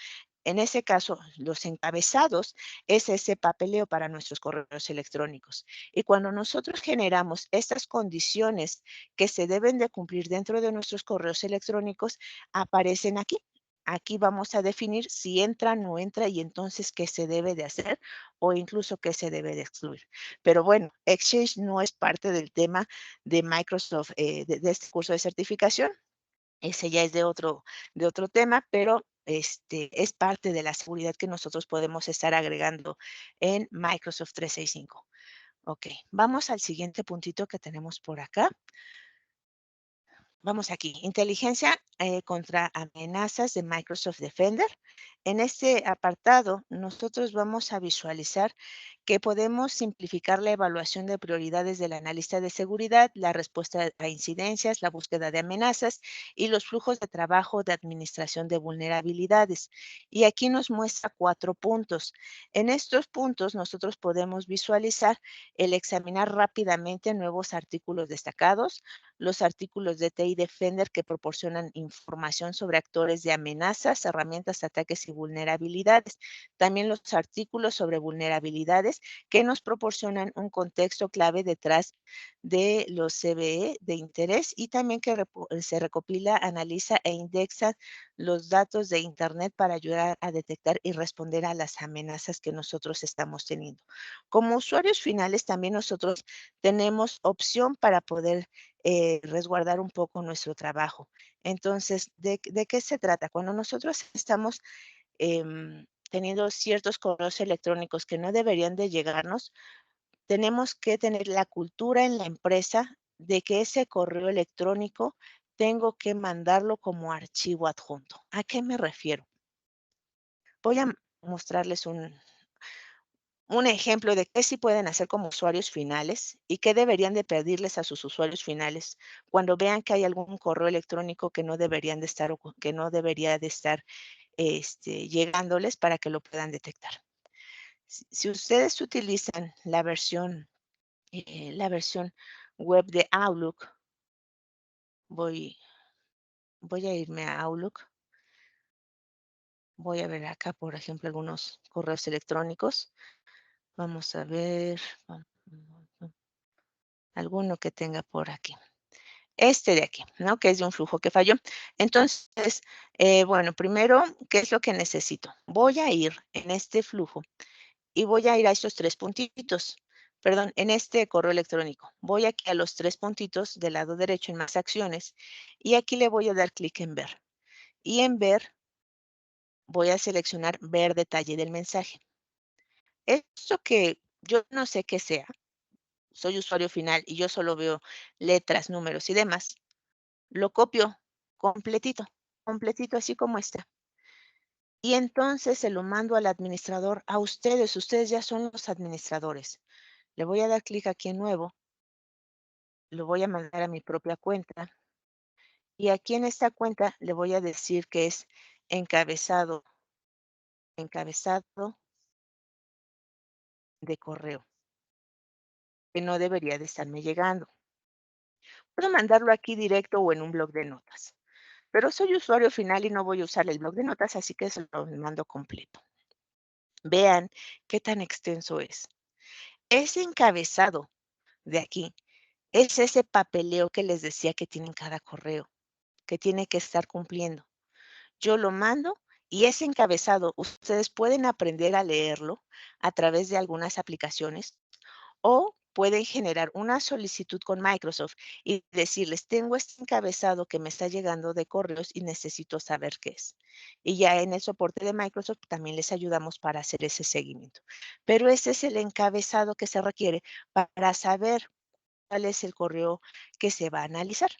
En ese caso, los encabezados es ese papeleo para nuestros correos electrónicos. Y cuando nosotros generamos estas condiciones que se deben de cumplir dentro de nuestros correos electrónicos, aparecen aquí. Aquí vamos a definir si entra, no entra y entonces qué se debe de hacer o incluso qué se debe de excluir. Pero bueno, Exchange no es parte del tema de Microsoft, de este curso de certificación. Ese ya es de otro tema, pero es parte de la seguridad que nosotros podemos estar agregando en Microsoft 365. Ok, vamos al siguiente puntito que tenemos por acá. Vamos aquí, inteligencia contra amenazas de Microsoft Defender. En este apartado, nosotros vamos a visualizar que podemos simplificar la evaluación de prioridades del analista de seguridad, la respuesta a incidencias, la búsqueda de amenazas y los flujos de trabajo de administración de vulnerabilidades. Y aquí nos muestra 4 puntos. En estos puntos, nosotros podemos visualizar el examinar rápidamente nuevos artículos destacados, los artículos de TI Defender que proporcionan información sobre actores de amenazas, herramientas, ataques y vulnerabilidades. También los artículos sobre vulnerabilidades que nos proporcionan un contexto clave detrás de los CVE de interés y también que se recopila, analiza e indexa los datos de Internet para ayudar a detectar y responder a las amenazas que nosotros estamos teniendo. Como usuarios finales, también nosotros tenemos opción para poder resguardar un poco nuestro trabajo. Entonces, ¿de qué se trata? Cuando nosotros estamos teniendo ciertos correos electrónicos que no deberían de llegarnos, tenemos que tener la cultura en la empresa de que ese correo electrónico tengo que mandarlo como archivo adjunto. ¿A qué me refiero? Voy a mostrarles un ejemplo de qué sí pueden hacer como usuarios finales y qué deberían de pedirles a sus usuarios finales cuando vean que hay algún correo electrónico que no deberían de estar que no debería de estar llegándoles para que lo puedan detectar. Si ustedes utilizan la versión web de Outlook, voy, voy a irme a Outlook, voy a ver acá, por ejemplo, algunos correos electrónicos. Vamos a ver alguno que tenga por aquí. Este de aquí, ¿no? Que es de un flujo que falló. Entonces, bueno, primero, ¿qué es lo que necesito? Voy a ir en este flujo y voy a ir a estos 3 puntitos, perdón, en este correo electrónico. Voy aquí a los 3 puntitos del lado derecho en más acciones y aquí le voy a dar clic en ver. Y en ver voy a seleccionar ver detalle del mensaje. Esto que yo no sé qué sea, soy usuario final y yo solo veo letras, números y demás, lo copio completito, completito así como está. Y entonces se lo mando al administrador, a ustedes ya son los administradores. Le voy a dar clic aquí en nuevo, lo voy a mandar a mi propia cuenta y aquí en esta cuenta le voy a decir que es encabezado, encabezado de correo, que no debería de estarme llegando. Puedo mandarlo aquí directo o en un blog de notas, pero soy usuario final y no voy a usar el blog de notas, así que se lo mando completo. Vean qué tan extenso es. Ese encabezado de aquí es ese papeleo que les decía que tiene en cada correo, que tiene que estar cumpliendo. Yo lo mando y ese encabezado ustedes pueden aprender a leerlo a través de algunas aplicaciones o pueden generar una solicitud con Microsoft y decirles, tengo este encabezado que me está llegando de correos y necesito saber qué es. Y ya en el soporte de Microsoft también les ayudamos para hacer ese seguimiento. Pero ese es el encabezado que se requiere para saber cuál es el correo que se va a analizar.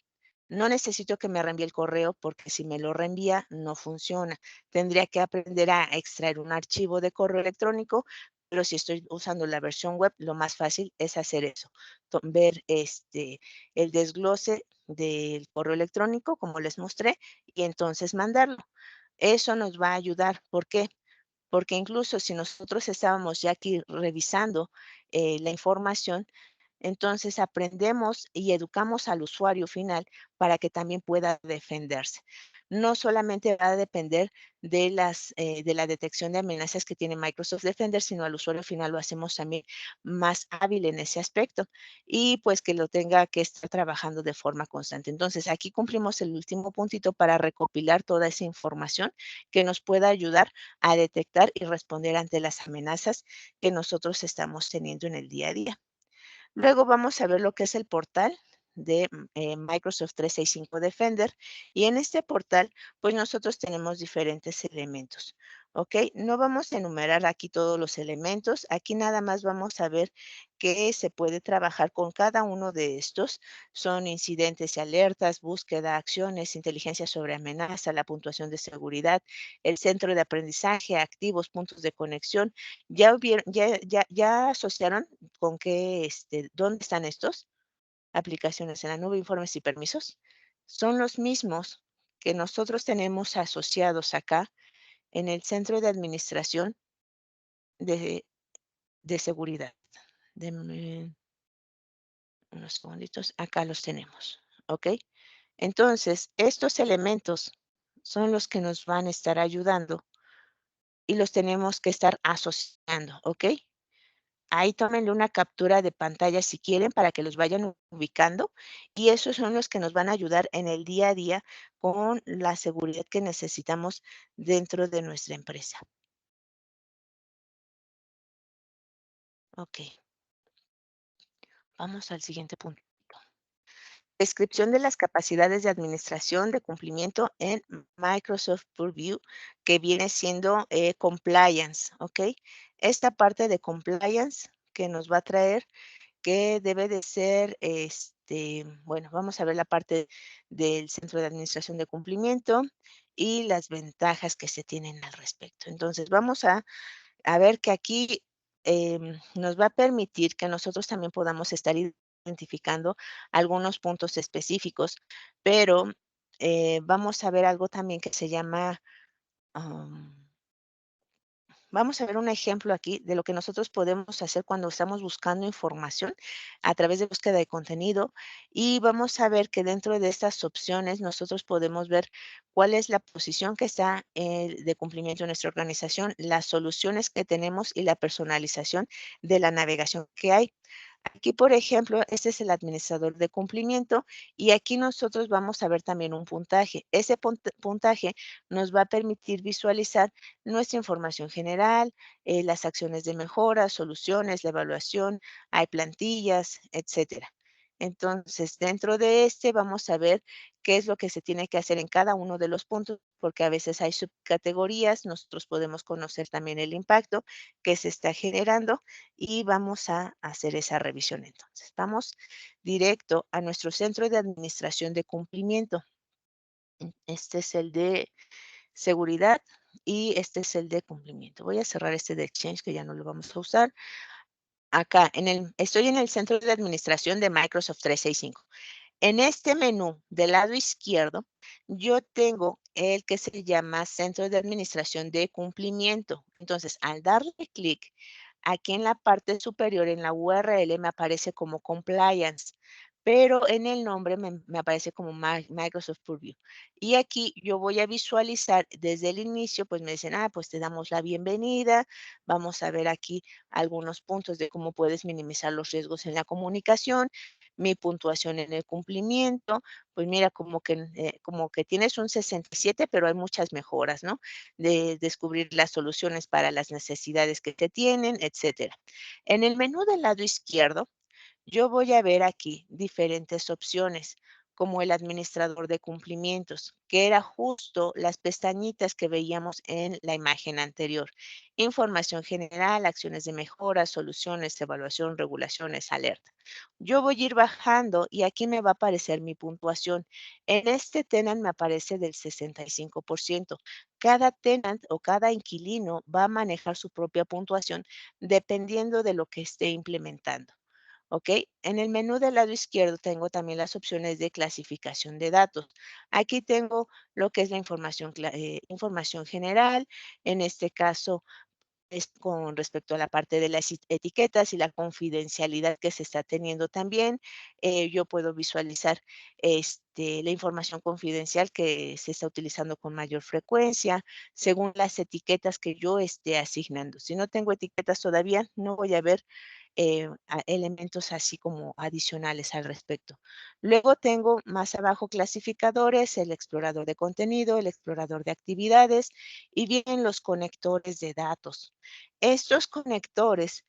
No necesito que me reenvíe el correo porque si me lo reenvía no funciona. Tendría que aprender a extraer un archivo de correo electrónico, pero si estoy usando la versión web, lo más fácil es hacer eso, ver el desglose del correo electrónico, como les mostré, y entonces mandarlo. Eso nos va a ayudar. ¿Por qué? porque incluso si nosotros estábamos ya aquí revisando la información, entonces aprendemos y educamos al usuario final para que también pueda defenderse. No solamente va a depender de la detección de amenazas que tiene Microsoft Defender, sino al usuario final lo hacemos también más hábil en ese aspecto y pues que lo tenga que estar trabajando de forma constante. Entonces aquí cumplimos el último puntito para recopilar toda esa información que nos pueda ayudar a detectar y responder ante las amenazas que nosotros estamos teniendo en el día a día. Luego vamos a ver lo que es el portal de Microsoft 365 Defender. Y en este portal, pues nosotros tenemos diferentes elementos. ¿Ok? No vamos a enumerar aquí todos los elementos. Aquí nada más vamos a ver que se puede trabajar con cada uno de estos. Son incidentes y alertas, búsqueda, acciones, inteligencia sobre amenaza, la puntuación de seguridad, el centro de aprendizaje, activos, puntos de conexión. ¿Ya asociaron con qué, dónde están estos? Aplicaciones en la nube, informes y permisos. Son los mismos que nosotros tenemos asociados acá en el centro de administración de, de seguridad. Denme unos segunditos. Acá los tenemos. ¿Ok? Entonces, estos elementos son los que nos van a estar ayudando y los tenemos que estar asociando. ¿Ok? Ahí tómenle una captura de pantalla si quieren para que los vayan ubicando y esos son los que nos van a ayudar en el día a día con la seguridad que necesitamos dentro de nuestra empresa. Ok, vamos al siguiente punto. Descripción de las capacidades de administración de cumplimiento en Microsoft Purview, que viene siendo compliance, ¿ok? Esta parte de compliance que nos va a traer que debe de ser, bueno, vamos a ver la parte del centro de administración de cumplimiento y las ventajas que se tienen al respecto. Entonces, vamos a ver que aquí nos va a permitir que nosotros también podamos estar identificando algunos puntos específicos, pero vamos a ver algo también que se llama, vamos a ver un ejemplo aquí de lo que nosotros podemos hacer cuando estamos buscando información a través de búsqueda de contenido y vamos a ver que dentro de estas opciones nosotros podemos ver cuál es la posición que está de cumplimiento en nuestra organización, las soluciones que tenemos y la personalización de la navegación que hay. Aquí, por ejemplo, este es el administrador de cumplimiento y aquí nosotros vamos a ver también un puntaje. Ese puntaje nos va a permitir visualizar nuestra información general, las acciones de mejora, soluciones, la evaluación, hay plantillas, etcétera. Entonces, dentro de este vamos a ver qué es lo que se tiene que hacer en cada uno de los puntos, porque a veces hay subcategorías, nosotros podemos conocer también el impacto que se está generando y vamos a hacer esa revisión entonces. Vamos directo a nuestro centro de administración de cumplimiento. Este es el de seguridad y este es el de cumplimiento. Voy a cerrar este de Exchange que ya no lo vamos a usar. Acá estoy en el centro de administración de Microsoft 365. En este menú del lado izquierdo, yo tengo el que se llama Centro de Administración de Cumplimiento. Entonces, al darle clic, aquí en la parte superior, en la URL, me aparece como Compliance, pero en el nombre me aparece como Microsoft Purview. Y aquí yo voy a visualizar desde el inicio, pues me dicen, pues te damos la bienvenida. Vamos a ver aquí algunos puntos de cómo puedes minimizar los riesgos en la comunicación, mi puntuación en el cumplimiento, pues mira, como que tienes un 67, pero hay muchas mejoras, ¿no? De descubrir las soluciones para las necesidades que te tienen, etcétera. En el menú del lado izquierdo, yo voy a ver aquí diferentes opciones, como el administrador de cumplimientos, que era justo las pestañitas que veíamos en la imagen anterior. Información general, acciones de mejora, soluciones, evaluación, regulaciones, alerta. Yo voy a ir bajando y aquí me va a aparecer mi puntuación. En este tenant me aparece del 65%. Cada tenant o cada inquilino va a manejar su propia puntuación dependiendo de lo que esté implementando. ¿ok? En el menú del lado izquierdo tengo también las opciones de clasificación de datos. Aquí tengo lo que es la información, información general, en este caso es con respecto a la parte de las etiquetas y la confidencialidad que se está teniendo también. Yo puedo visualizar la información confidencial que se está utilizando con mayor frecuencia, según las etiquetas que yo esté asignando. Si no tengo etiquetas todavía, no voy a ver elementos así como adicionales al respecto. Luego tengo más abajo clasificadores, el explorador de contenido, el explorador de actividades y vienen los conectores de datos. Estos conectores,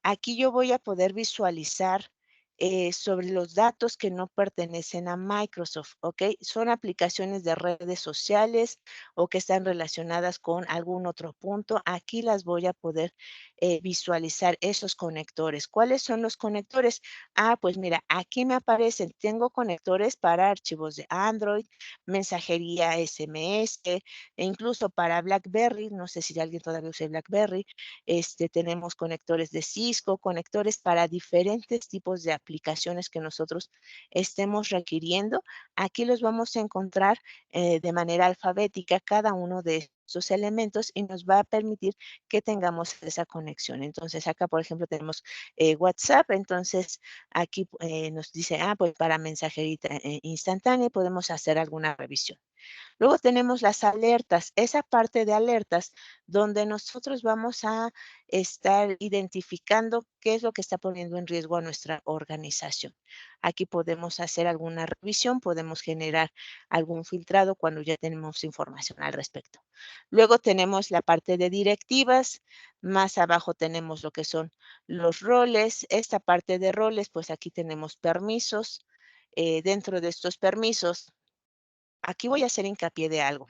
aquí yo voy a poder visualizar sobre los datos que no pertenecen a Microsoft, ¿ok? Son aplicaciones de redes sociales o que están relacionadas con algún otro punto. Aquí las voy a poder visualizar esos conectores. ¿Cuáles son los conectores? Ah, pues mira, aquí me aparecen, tengo conectores para archivos de Android, mensajería SMS, e incluso para BlackBerry, no sé si alguien todavía usa BlackBerry, tenemos conectores de Cisco, conectores para diferentes tipos de aplicaciones que nosotros estemos requiriendo. Aquí los vamos a encontrar de manera alfabética cada uno de esos elementos y nos va a permitir que tengamos esa conexión. Entonces, acá, por ejemplo, tenemos WhatsApp, entonces aquí nos dice, ah, pues para mensajería instantánea podemos hacer alguna revisión. Luego tenemos las alertas, esa parte de alertas donde nosotros vamos a estar identificando qué es lo que está poniendo en riesgo a nuestra organización. Aquí podemos hacer alguna revisión, podemos generar algún filtrado cuando ya tenemos información al respecto. Luego tenemos la parte de directivas, más abajo tenemos lo que son los roles. Esta parte de roles, pues aquí tenemos permisos. Dentro de estos permisos, aquí voy a hacer hincapié de algo.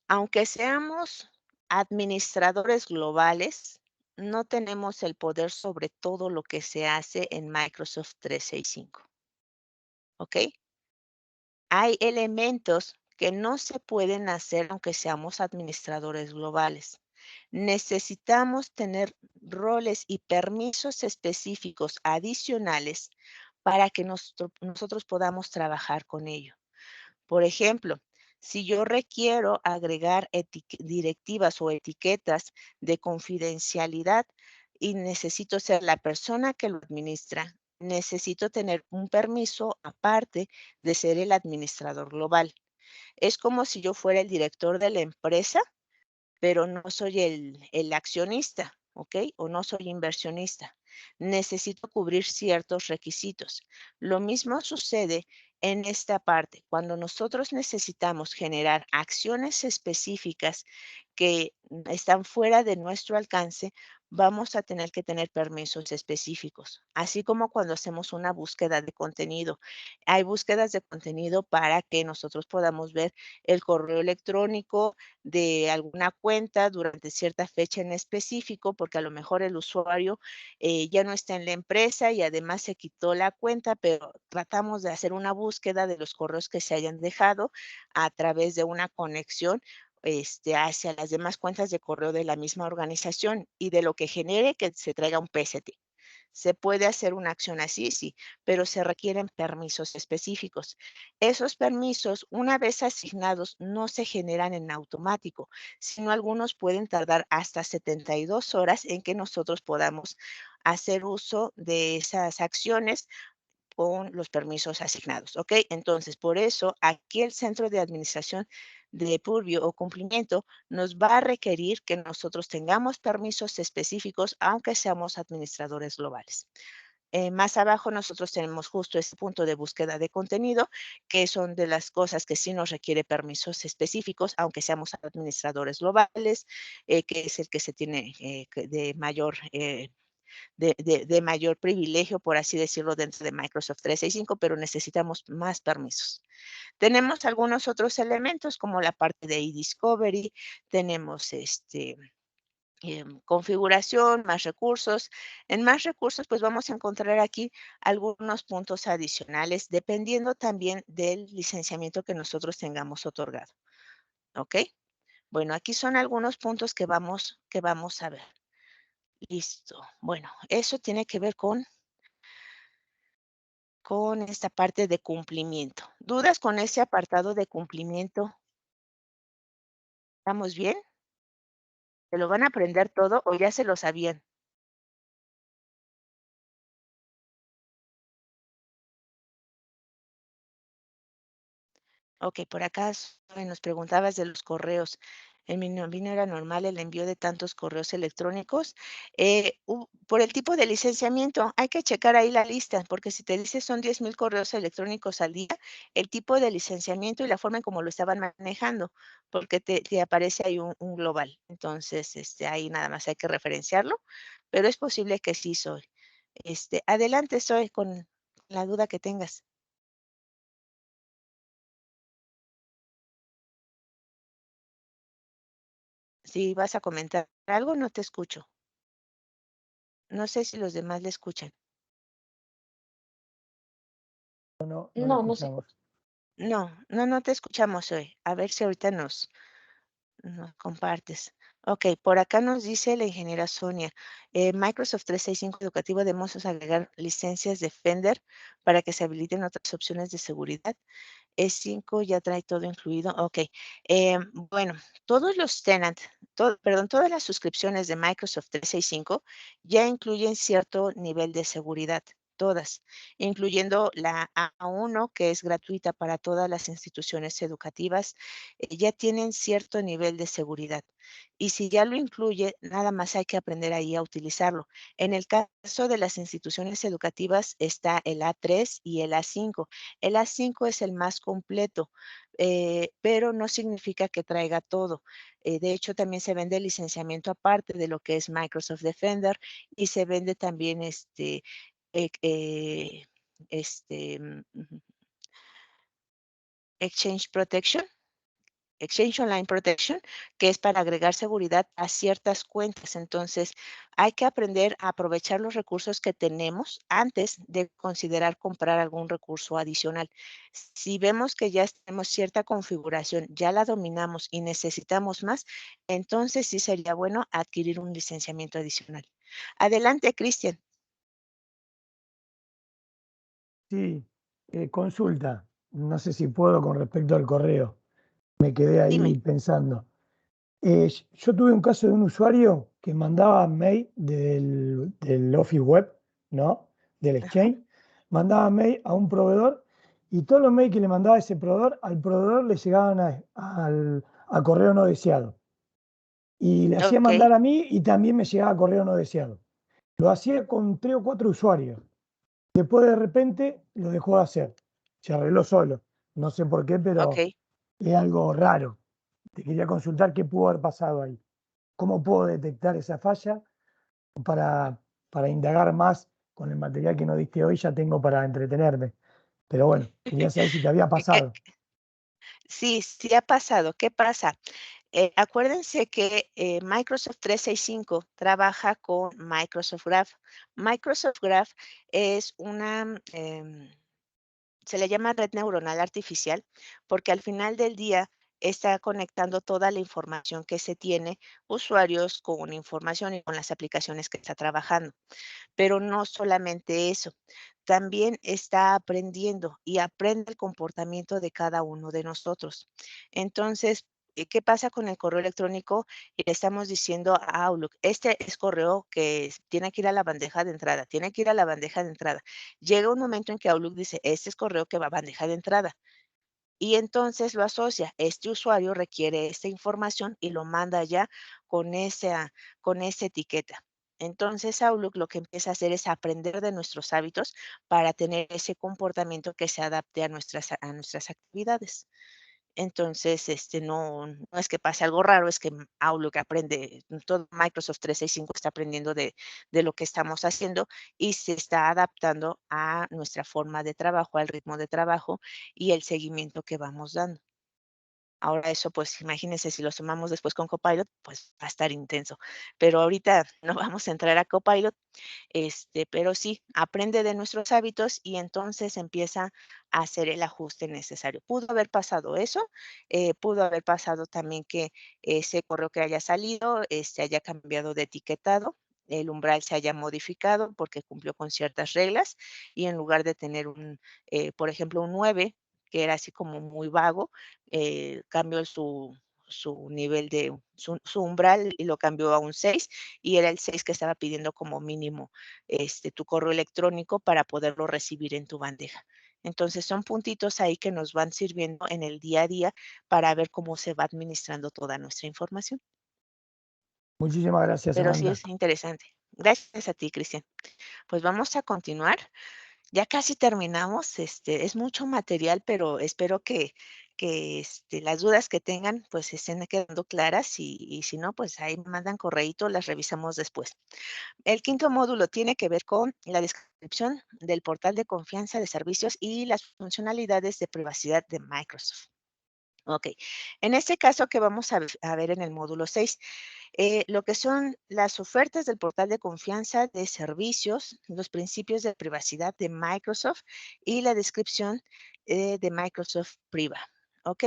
Aunque seamos administradores globales, no tenemos el poder sobre todo lo que se hace en Microsoft 365, ¿ok? Hay elementos que no se pueden hacer aunque seamos administradores globales. Necesitamos tener roles y permisos específicos adicionales para que nosotros podamos trabajar con ello. Por ejemplo, si yo requiero agregar directivas o etiquetas de confidencialidad y necesito ser la persona que lo administra, necesito tener un permiso aparte de ser el administrador global. Es como si yo fuera el director de la empresa, pero no soy el accionista, ¿ok? O no soy inversionista. Necesito cubrir ciertos requisitos. Lo mismo sucede en esta parte. Cuando nosotros necesitamos generar acciones específicas que están fuera de nuestro alcance, vamos a tener que tener permisos específicos, así como cuando hacemos una búsqueda de contenido. Hay búsquedas de contenido para que nosotros podamos ver el correo electrónico, de alguna cuenta durante cierta fecha en específico, porque a lo mejor el usuario ya no está en la empresa y además se quitó la cuenta, pero tratamos de hacer una búsqueda de los correos que se hayan dejado a través de una conexión hacia las demás cuentas de correo de la misma organización y de lo que genere que se traiga un PST. Se puede hacer una acción así, sí, pero se requieren permisos específicos. Esos permisos, una vez asignados, no se generan en automático, sino algunos pueden tardar hasta 72 horas en que nosotros podamos hacer uso de esas acciones con los permisos asignados, ¿ok? Entonces, por eso aquí el centro de administración de Purview o cumplimiento nos va a requerir que nosotros tengamos permisos específicos, aunque seamos administradores globales. Más abajo nosotros tenemos justo este punto de búsqueda de contenido, que son de las cosas que sí nos requiere permisos específicos, aunque seamos administradores globales, que es el que se tiene de mayor de mayor privilegio, por así decirlo, dentro de Microsoft 365, pero necesitamos más permisos. Tenemos algunos otros elementos como la parte de eDiscovery, tenemos configuración, más recursos. En más recursos, pues vamos a encontrar aquí algunos puntos adicionales, dependiendo también del licenciamiento que nosotros tengamos otorgado. ¿Ok? Bueno, aquí son algunos puntos que vamos a ver. Listo. Bueno, eso tiene que ver con esta parte de cumplimiento. ¿Dudas con ese apartado de cumplimiento? ¿Estamos bien? ¿Se lo van a aprender todo o ya se lo sabían? Ok, por acá nos preguntabas de los correos. En mi nómina era normal el envío de tantos correos electrónicos. Por el tipo de licenciamiento, hay que checar ahí la lista, porque si te dice son 10,000 correos electrónicos al día, el tipo de licenciamiento y la forma en cómo lo estaban manejando, porque te aparece ahí un global. Entonces, ahí nada más hay que referenciarlo, pero es posible que sí soy. Adelante, soy con la duda que tengas. Si vas a comentar algo, no te escucho. No sé si los demás le escuchan. No lo No, no sé. escuchamos. No, no te escuchamos hoy. A ver si ahorita nos compartes. Ok, por acá nos dice la ingeniera Sonia, Microsoft 365 educativo debemos agregar licencias Defender para que se habiliten otras opciones de seguridad. E5 ya trae todo incluido. Ok. Bueno, todos los tenant, perdón, todas las suscripciones de Microsoft 365 ya incluyen cierto nivel de seguridad. Todas, incluyendo la A1, que es gratuita para todas las instituciones educativas, ya tienen cierto nivel de seguridad. Y si ya lo incluye, nada más hay que aprender ahí a utilizarlo. En el caso de las instituciones educativas está el A3 y el A5. El A5 es el más completo, pero no significa que traiga todo. De hecho, también se vende licenciamiento aparte de lo que es Microsoft Defender y se vende también eh, eh, ujú, Exchange Protection, Exchange Online Protection, que es para agregar seguridad a ciertas cuentas. Entonces, hay que aprender a aprovechar los recursos que tenemos antes de considerar comprar algún recurso adicional. Si vemos que ya tenemos cierta configuración, ya la dominamos y necesitamos más, entonces sí sería bueno adquirir un licenciamiento adicional. Adelante, Cristian. Sí, consulta. No sé si puedo con respecto al correo. Me quedé Dime. ahí pensando. Yo tuve un caso de un usuario que mandaba mail del Office Web, ¿no? Del Ajá. Exchange. Mandaba mail a un proveedor y todos los mails que le mandaba ese proveedor, al proveedor le llegaban a correo no deseado. Y le hacía Ok, mandar a mí y también me llegaba a correo no deseado. Lo hacía con 3 o 4 usuarios. Después de repente lo dejó de hacer. Se arregló solo. No sé por qué, pero ok. es algo raro. Te quería consultar qué pudo haber pasado ahí. ¿Cómo puedo detectar esa falla para, para indagar más con el material que nos diste hoy? Ya tengo para entretenerme. Pero bueno, quería saber si te había Que pasado. sí, sí ha pasado. ¿Qué pasa? Acuérdense que Microsoft 365 trabaja con Microsoft Graph. Microsoft Graph es se le llama red neuronal artificial, porque al final del día está conectando toda la información que se tiene, usuarios con información y con las aplicaciones que está trabajando. Pero no solamente eso, también está aprendiendo y aprende el comportamiento de cada uno de nosotros. Entonces, ¿qué pasa con el correo electrónico? Y le estamos diciendo a Outlook, este es correo que tiene que ir a la bandeja de entrada, tiene que ir a la bandeja de entrada. Llega un momento en que Outlook dice, este es correo que va a bandeja de entrada. Y entonces lo asocia, este usuario requiere esta información y lo manda ya con esa etiqueta. Entonces Outlook lo que empieza a hacer es aprender de nuestros hábitos para tener ese comportamiento que se adapte a nuestras actividades. Entonces, no es que pase algo raro, es que Outlook aprende, todo Microsoft 365 está aprendiendo de lo que estamos haciendo y se está adaptando a nuestra forma de trabajo, al ritmo de trabajo y el seguimiento que vamos dando. Ahora eso, pues, imagínense si lo sumamos después con Copilot, pues, va a estar intenso. Pero ahorita no vamos a entrar a Copilot, pero sí, aprende de nuestros hábitos y entonces empieza a hacer el ajuste necesario. Pudo haber pasado eso, pudo haber pasado también que ese correo que haya salido, haya cambiado de etiquetado, el umbral se haya modificado porque cumplió con ciertas reglas y en lugar de tener por ejemplo, un 9, que era así como muy vago, cambió su nivel su umbral y lo cambió a un 6 y era el 6 que estaba pidiendo como mínimo tu correo electrónico para poderlo recibir en tu bandeja. Entonces son puntitos ahí que nos van sirviendo en el día a día para ver cómo se va administrando toda nuestra información. Muchísimas gracias, Pero sí Amanda. es interesante. Gracias a ti, Cristian. Pues vamos a continuar. Ya casi terminamos, es mucho material, pero espero que las dudas que tengan, pues, estén quedando claras, y si no, pues, ahí me mandan correíto, las revisamos después. El quinto módulo tiene que ver con la descripción del portal de confianza de servicios y las funcionalidades de privacidad de Microsoft. Okey. En este caso, ¿qué vamos a ver en el módulo 6? Lo que son las ofertas del portal de confianza de servicios, los principios de privacidad de Microsoft y la descripción de Microsoft Priva. ¿Ok?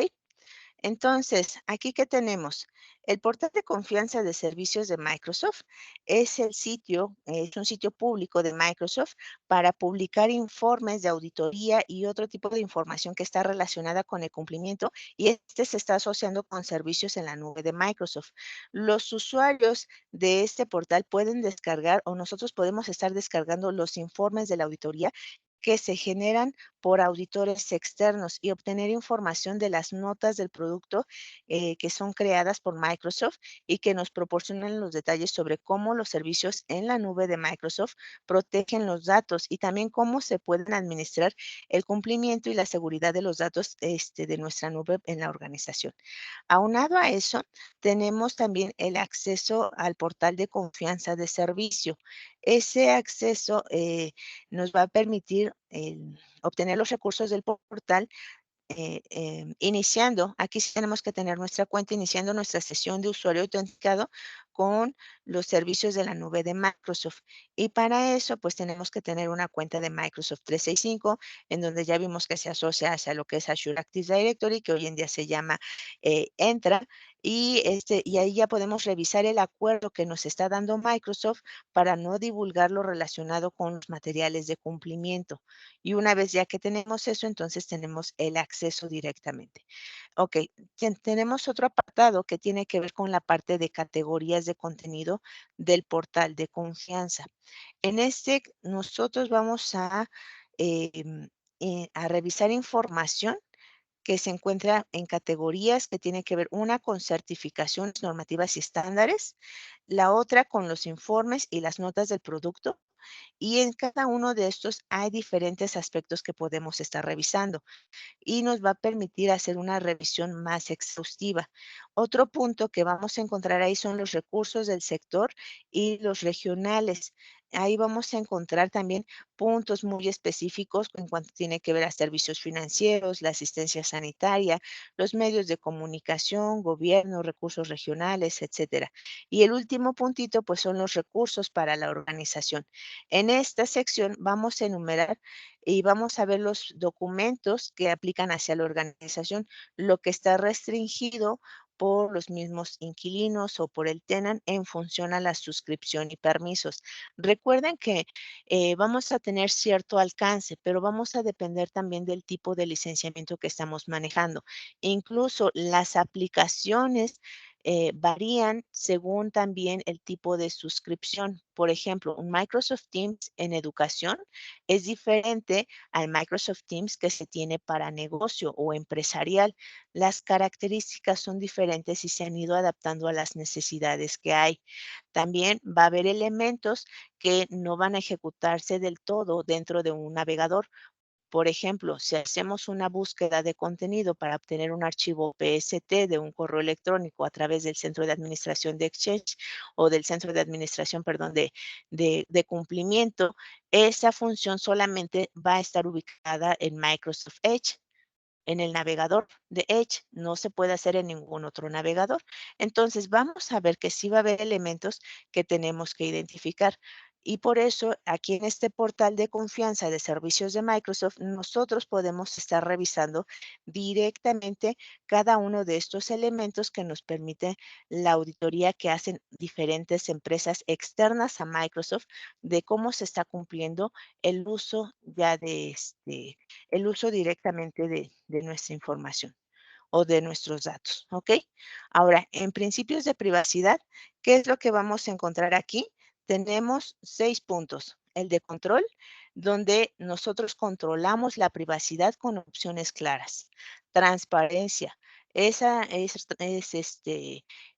Entonces, aquí qué tenemos. El portal de confianza de servicios de Microsoft es un sitio público de Microsoft para publicar informes de auditoría y otro tipo de información que está relacionada con el cumplimiento y se está asociando con servicios en la nube de Microsoft. Los usuarios de este portal pueden descargar o nosotros podemos estar descargando los informes de la auditoría que se generan por auditores externos y obtener información de las notas del producto que son creadas por Microsoft y que nos proporcionan los detalles sobre cómo los servicios en la nube de Microsoft protegen los datos y también cómo se pueden administrar el cumplimiento y la seguridad de los datos de nuestra nube en la organización. Aunado a eso, tenemos también el acceso al portal de confianza de servicio. Ese acceso nos va a permitir obtener los recursos del portal iniciando, aquí sí tenemos que tener nuestra cuenta, iniciando nuestra sesión de usuario autenticado con los servicios de la nube de Microsoft. Y para eso, pues tenemos que tener una cuenta de Microsoft 365, en donde ya vimos que se asocia hacia lo que es Azure Active Directory, que hoy en día se llama Entra, y ahí ya podemos revisar el acuerdo que nos está dando Microsoft para no divulgar lo relacionado con los materiales de cumplimiento. Y una vez ya que tenemos eso, entonces tenemos el acceso directamente. Ok, tenemos otro apartado que tiene que ver con la parte de categorías de contenido del portal de confianza. En este, nosotros vamos em, a revisar información que se encuentra en categorías que tiene que ver una con certificaciones normativas y estándares, la otra con los informes y las notas del producto, y en cada uno de estos hay diferentes aspectos que podemos estar revisando y nos va a permitir hacer una revisión más exhaustiva. Otro punto que vamos a encontrar ahí son los recursos del sector y los regionales. Ahí vamos a encontrar también puntos muy específicos en cuanto tiene que ver a servicios financieros, la asistencia sanitaria, los medios de comunicación, gobierno, recursos regionales, etcétera. Y el último puntito, pues son los recursos para la organización. En esta sección vamos a enumerar y vamos a ver los documentos que aplican hacia la organización, lo que está restringido por los mismos inquilinos o por el tenant en función a la suscripción y permisos. Recuerden que vamos a tener cierto alcance, pero vamos a depender también del tipo de licenciamiento que estamos manejando. Incluso las aplicaciones varían según también el tipo de suscripción. Por ejemplo, un Microsoft Teams en educación es diferente al Microsoft Teams que se tiene para negocio o empresarial. Las características son diferentes y se han ido adaptando a las necesidades que hay. También va a haber elementos que no van a ejecutarse del todo dentro de un navegador. Por ejemplo, si hacemos una búsqueda de contenido para obtener un archivo PST de un correo electrónico a través del centro de administración de Exchange o del centro de administración, perdón, de cumplimiento, esa función solamente va a estar ubicada en Microsoft Edge, en el navegador de Edge, no se puede hacer en ningún otro navegador. Entonces, vamos a ver que sí va a haber elementos que tenemos que identificar. Y por eso, aquí en este portal de confianza de servicios de Microsoft, nosotros podemos estar revisando directamente cada uno de estos elementos que nos permite la auditoría que hacen diferentes empresas externas a Microsoft de cómo se está cumpliendo el uso ya el uso directamente de nuestra información o de nuestros datos, ¿ok? Ahora, en principios de privacidad, ¿qué es lo que vamos a encontrar aquí? Tenemos 6 puntos. El de control, donde nosotros controlamos la privacidad con opciones claras. Transparencia, esa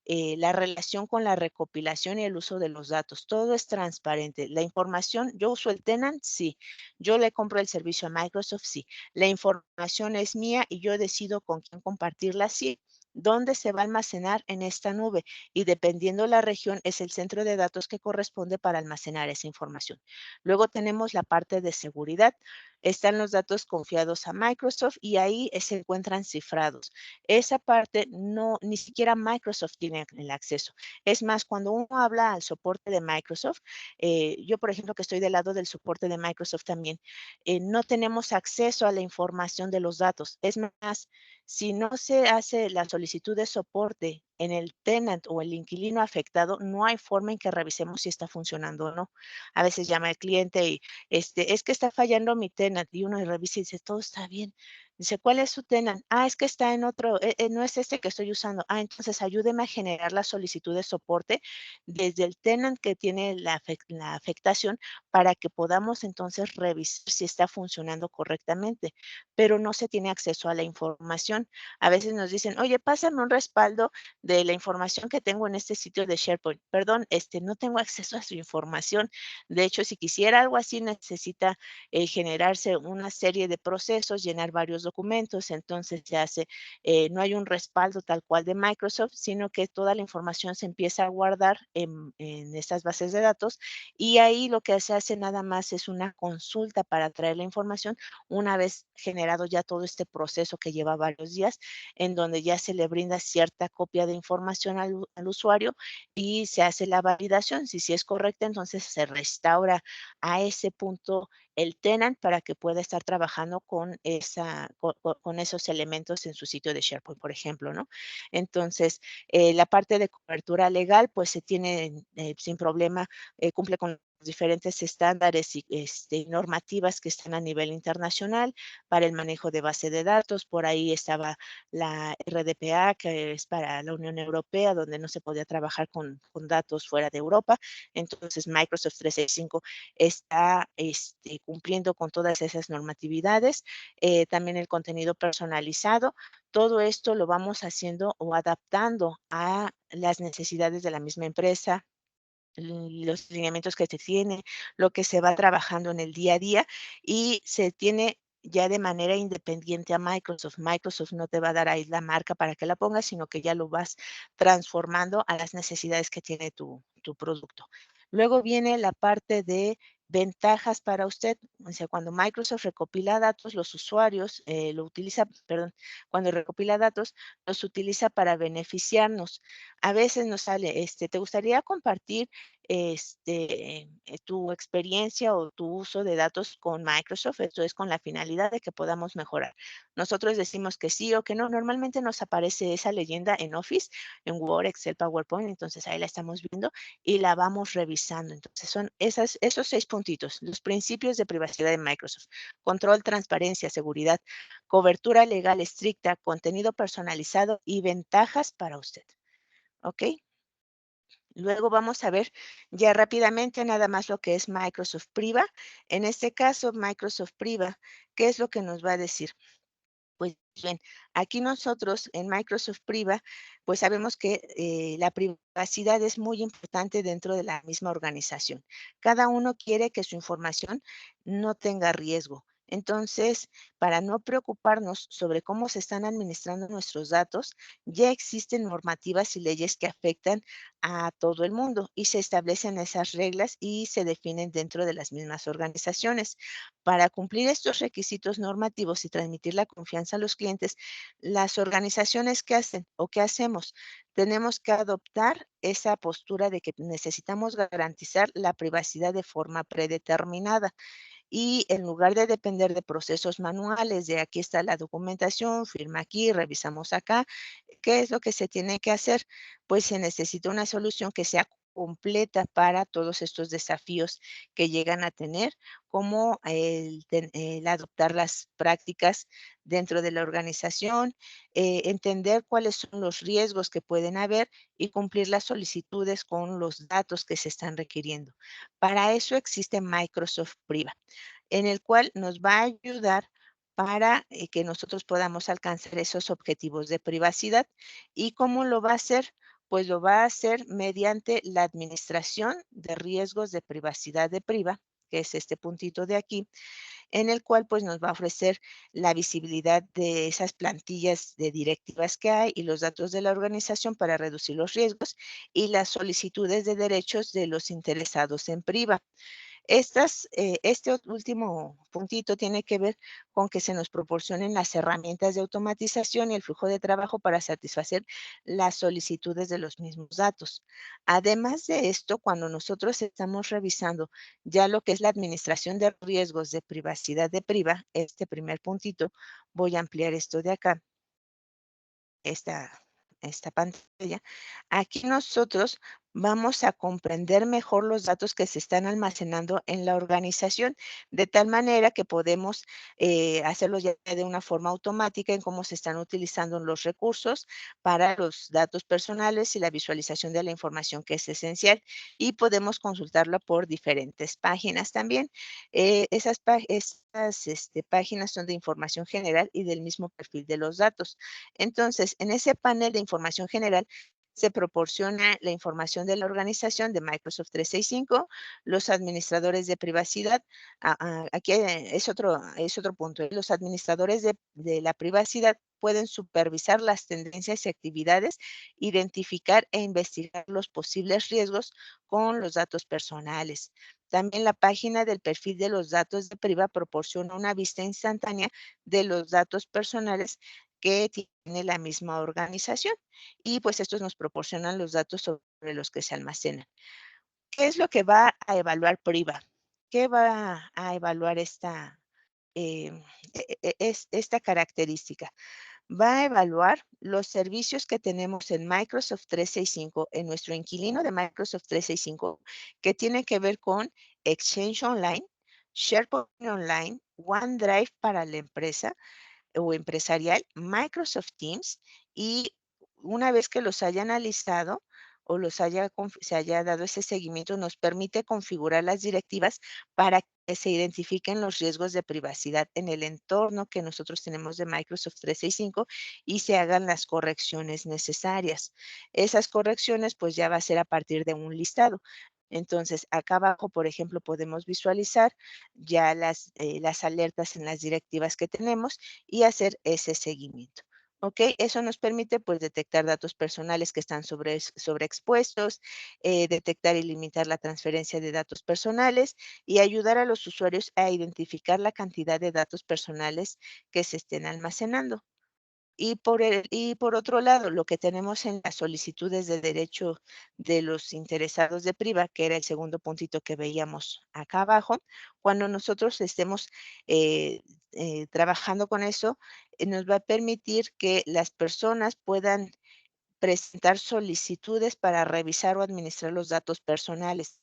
la relación con la recopilación y el uso de los datos. Todo es transparente. La información, yo uso el tenant, sí. Yo le compro el servicio a Microsoft, sí. La información es mía y yo decido con quién compartirla, sí. ¿Dónde se va a almacenar? En esta nube. Y dependiendo la región, es el centro de datos que corresponde para almacenar esa información. Luego tenemos la parte de seguridad. Están los datos confiados a Microsoft y ahí se encuentran cifrados. Esa parte no, ni siquiera Microsoft tiene el acceso. Es más, cuando uno habla al soporte de Microsoft, yo por ejemplo que estoy del lado del soporte de Microsoft también, no tenemos acceso a la información de los datos. Es más, si no se hace la solicitud de soporte en el tenant o el inquilino afectado, no hay forma en que revisemos si está funcionando o no. A veces llama el cliente y es que está fallando mi tenant y uno revisa y dice, todo está bien. Dice, ¿cuál es su tenant? Ah, es que está en otro, no es este que estoy usando. Ah, entonces ayúdeme a generar la solicitud de soporte desde el tenant que tiene la afectación para que podamos entonces revisar si está funcionando correctamente, pero no se tiene acceso a la información. A veces nos dicen, oye, pásame un respaldo de la información que tengo en este sitio de SharePoint. Perdón, no tengo acceso a su información. De hecho, si quisiera algo así, necesita generarse una serie de procesos, llenar varios documentos, entonces se hace, no hay un respaldo tal cual de Microsoft, sino que toda la información se empieza a guardar en estas bases de datos y ahí lo que se hace nada más es una consulta para traer la información una vez generado ya todo este proceso que lleva varios días, en donde ya se le brinda cierta copia de información al usuario y se hace la validación. Si es correcta, entonces se restaura a ese punto el tenant para que pueda estar trabajando con esos elementos en su sitio de SharePoint, por ejemplo, ¿no? Entonces, la parte de cobertura legal, pues se tiene sin problema, cumple con diferentes estándares y normativas que están a nivel internacional para el manejo de base de datos. Por ahí estaba la RDPA, que es para la Unión Europea, donde no se podía trabajar con datos fuera de Europa. Entonces, Microsoft 365 está cumpliendo con todas esas normatividades. También el contenido personalizado. Todo esto lo vamos haciendo o adaptando a las necesidades de la misma empresa, los lineamientos que se tiene, lo que se va trabajando en el día a día y se tiene ya de manera independiente a Microsoft. Microsoft no te va a dar ahí la marca para que la pongas, sino que ya lo vas transformando a las necesidades que tiene tu producto. Luego viene la parte de ventajas para usted. O sea, cuando Microsoft recopila datos, los usuarios cuando recopila datos, los utiliza para beneficiarnos. A veces nos sale, ¿te gustaría compartir tu experiencia o tu uso de datos con Microsoft? Esto es con la finalidad de que podamos mejorar. Nosotros decimos que sí o que no. Normalmente nos aparece esa leyenda en Office, en Word, Excel, PowerPoint, entonces ahí la estamos viendo y la vamos revisando. Entonces son esos 6 puntitos, los principios de privacidad de Microsoft: control, transparencia, seguridad, cobertura legal estricta, contenido personalizado y ventajas para usted. ¿Ok? Luego vamos a ver ya rápidamente nada más lo que es Microsoft Priva. En este caso, Microsoft Priva, ¿qué es lo que nos va a decir? Pues bien, aquí nosotros en Microsoft Priva, pues sabemos que la privacidad es muy importante dentro de la misma organización. Cada uno quiere que su información no tenga riesgo. Entonces, para no preocuparnos sobre cómo se están administrando nuestros datos, ya existen normativas y leyes que afectan a todo el mundo y se establecen esas reglas y se definen dentro de las mismas organizaciones. Para cumplir estos requisitos normativos y transmitir la confianza a los clientes, las organizaciones que hacen o qué hacemos, tenemos que adoptar esa postura de que necesitamos garantizar la privacidad de forma predeterminada. Y en lugar de depender de procesos manuales, de aquí está la documentación, firma aquí, revisamos acá, ¿qué es lo que se tiene que hacer? Pues se necesita una solución que sea completa para todos estos desafíos que llegan a tener, como el adoptar las prácticas dentro de la organización, entender cuáles son los riesgos que pueden haber y cumplir las solicitudes con los datos que se están requiriendo. Para eso existe Microsoft Priva, en el cual nos va a ayudar para que nosotros podamos alcanzar esos objetivos de privacidad. ¿Y cómo lo va a hacer? Pues lo va a hacer mediante la administración de riesgos de privacidad de Priva, que es este puntito de aquí, en el cual pues nos va a ofrecer la visibilidad de esas plantillas de directivas que hay y los datos de la organización para reducir los riesgos y las solicitudes de derechos de los interesados en Priva. Este último puntito tiene que ver con que se nos proporcionen las herramientas de automatización y el flujo de trabajo para satisfacer las solicitudes de los mismos datos. Además de esto, cuando nosotros estamos revisando ya lo que es la administración de riesgos de privacidad de Priva, este primer puntito, voy a ampliar esto de acá, esta, esta pantalla. Aquí nosotros vamos a comprender mejor los datos que se están almacenando en la organización, de tal manera que podemos hacerlo ya de una forma automática en cómo se están utilizando los recursos para los datos personales y la visualización de la información que es esencial. Y podemos consultarla por diferentes páginas también. Estas páginas son de información general y del mismo perfil de los datos. Entonces, en ese panel de información general se proporciona la información de la organización de Microsoft 365, los administradores de privacidad. Aquí es otro punto. Los administradores de la privacidad pueden supervisar las tendencias y actividades, identificar e investigar los posibles riesgos con los datos personales. También la página del perfil de los datos de Priva proporciona una vista instantánea de los datos personales que tiene la misma organización y pues estos nos proporcionan los datos sobre los que se almacenan. ¿Qué es lo que va a evaluar Priva? ¿Qué va a evaluar em, esta característica? Va a evaluar los servicios que tenemos en Microsoft 365, en nuestro inquilino de Microsoft 365, que tiene que ver con Exchange Online, SharePoint Online, OneDrive para la empresa, o empresarial, Microsoft Teams, y una vez que los haya analizado o se haya dado ese seguimiento, nos permite configurar las directivas para que se identifiquen los riesgos de privacidad en el entorno que nosotros tenemos de Microsoft 365 y se hagan las correcciones necesarias. Esas correcciones pues ya va a ser a partir de un listado. Entonces, acá abajo, por ejemplo, podemos visualizar ya las alertas en las directivas que tenemos y hacer ese seguimiento. ¿Ok? Eso nos permite pues detectar datos personales que están sobreexpuestos, detectar y limitar la transferencia de datos personales y ayudar a los usuarios a identificar la cantidad de datos personales que se estén almacenando. Y por otro lado, lo que tenemos en las solicitudes de derecho de los interesados de Priva, que era el segundo puntito que veíamos acá abajo, cuando nosotros estemos eh, trabajando con eso, nos va a permitir que las personas puedan presentar solicitudes para revisar o administrar los datos personales.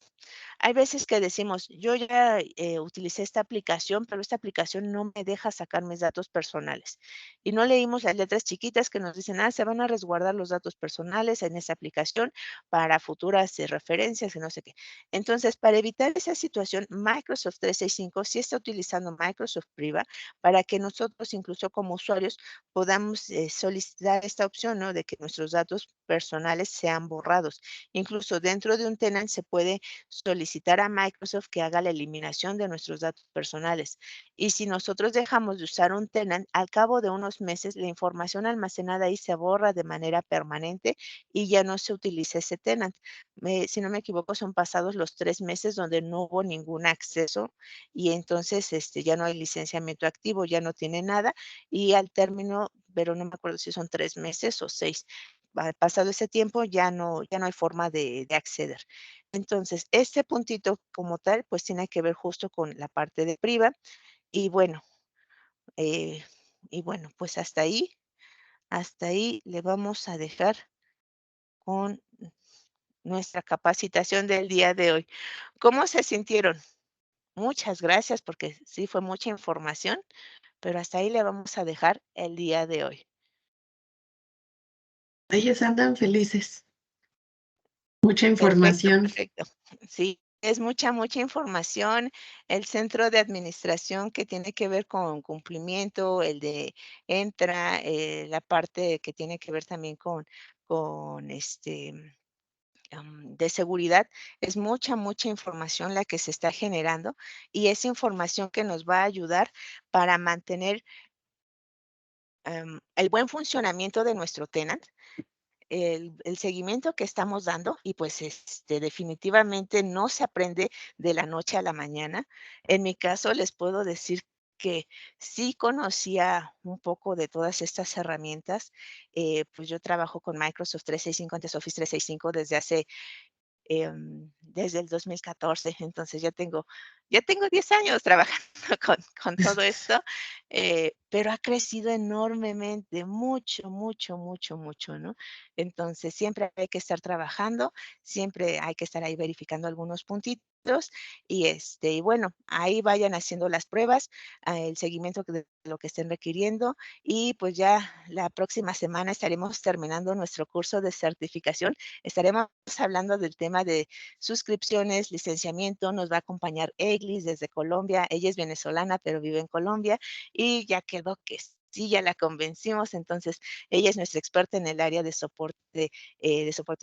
Hay veces que decimos, yo ya utilicé esta aplicación, pero esta aplicación no me deja sacar mis datos personales. Y no leímos las letras chiquitas que nos dicen, se van a resguardar los datos personales en esa aplicación para futuras referencias y no sé qué. Entonces, para evitar esa situación, Microsoft 365 sí está utilizando Microsoft Priva para que nosotros, incluso como usuarios, podamos solicitar esta opción, ¿no? De que nuestros datos personales sean borrados. Incluso dentro de un tenant se puede solicitar solicitar a Microsoft que haga la eliminación de nuestros datos personales. Y si nosotros dejamos de usar un tenant, al cabo de unos meses la información almacenada ahí se borra de manera permanente y ya no se utiliza ese tenant. Si no me equivoco, son pasados los 3 meses donde no hubo ningún acceso y entonces ya no hay licenciamiento activo, ya no tiene nada y al término, pero no me acuerdo si son 3 meses o 6, pasado ese tiempo ya no hay forma de acceder. Entonces, este puntito como tal, pues tiene que ver justo con la parte de priva y bueno, eh, pues hasta ahí le vamos a dejar con nuestra capacitación del día de hoy. ¿Cómo se sintieron? Muchas gracias porque sí fue mucha información, pero hasta ahí le vamos a dejar el día de hoy. Ellos andan felices. Mucha Perfecto, información. perfecto. Sí, es mucha, mucha información. El centro de administración que tiene que ver con cumplimiento, el de Entra, la parte que tiene que ver también con de seguridad, es mucha, mucha información la que se está generando y esa información que nos va a ayudar para mantener el buen funcionamiento de nuestro tenant, el seguimiento que estamos dando y pues definitivamente no se aprende de la noche a la mañana. En mi caso les puedo decir que sí conocía un poco de todas estas herramientas. Pues yo trabajo con Microsoft 365, antes Office 365 desde el 2014, entonces ya tengo 10 años trabajando con todo esto, pero ha crecido enormemente, mucho, mucho, mucho, mucho, ¿no? Entonces, siempre hay que estar trabajando, siempre hay que estar ahí verificando algunos puntitos y bueno, ahí vayan haciendo las pruebas, el seguimiento de lo que estén requiriendo y pues ya la próxima semana estaremos terminando nuestro curso de certificación. Estaremos hablando del tema de suscripciones, licenciamiento. Nos va a acompañar Eglis desde Colombia. Ella es venezolana, pero vive en Colombia y ya quedó que sí, ya la convencimos. Entonces, ella es nuestra experta en el área de soporte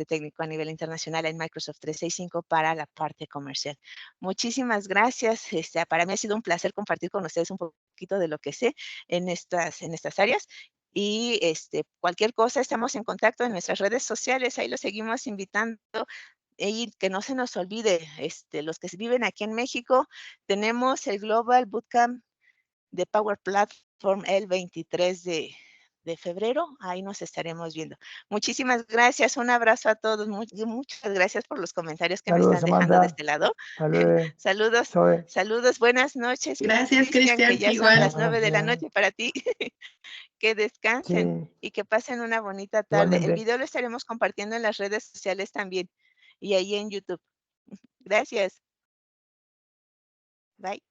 técnico a nivel internacional en Microsoft 365 para la parte comercial. Muchísimas gracias. Para mí ha sido un placer compartir con ustedes un poquito de lo que sé en estas áreas. Y cualquier cosa, estamos en contacto en nuestras redes sociales, ahí los seguimos invitando. Y que no se nos olvide, los que viven aquí en México, tenemos el Global Bootcamp de Power Platform el 23 de febrero, ahí nos estaremos viendo. Muchísimas gracias, un abrazo a todos, muchas gracias por los comentarios que me Saludos, están dejando de Samantha. este lado. Hasta luego. Saludos, Zoe. saludos, buenas noches, Gracias, Cristian, que Cristian. ya son las Igual. 9 de la Gracias. noche para ti. Que descansen Sí, y que pasen una bonita tarde. El igualmente. video lo estaremos compartiendo en las redes sociales también y ahí en YouTube. Gracias. Bye.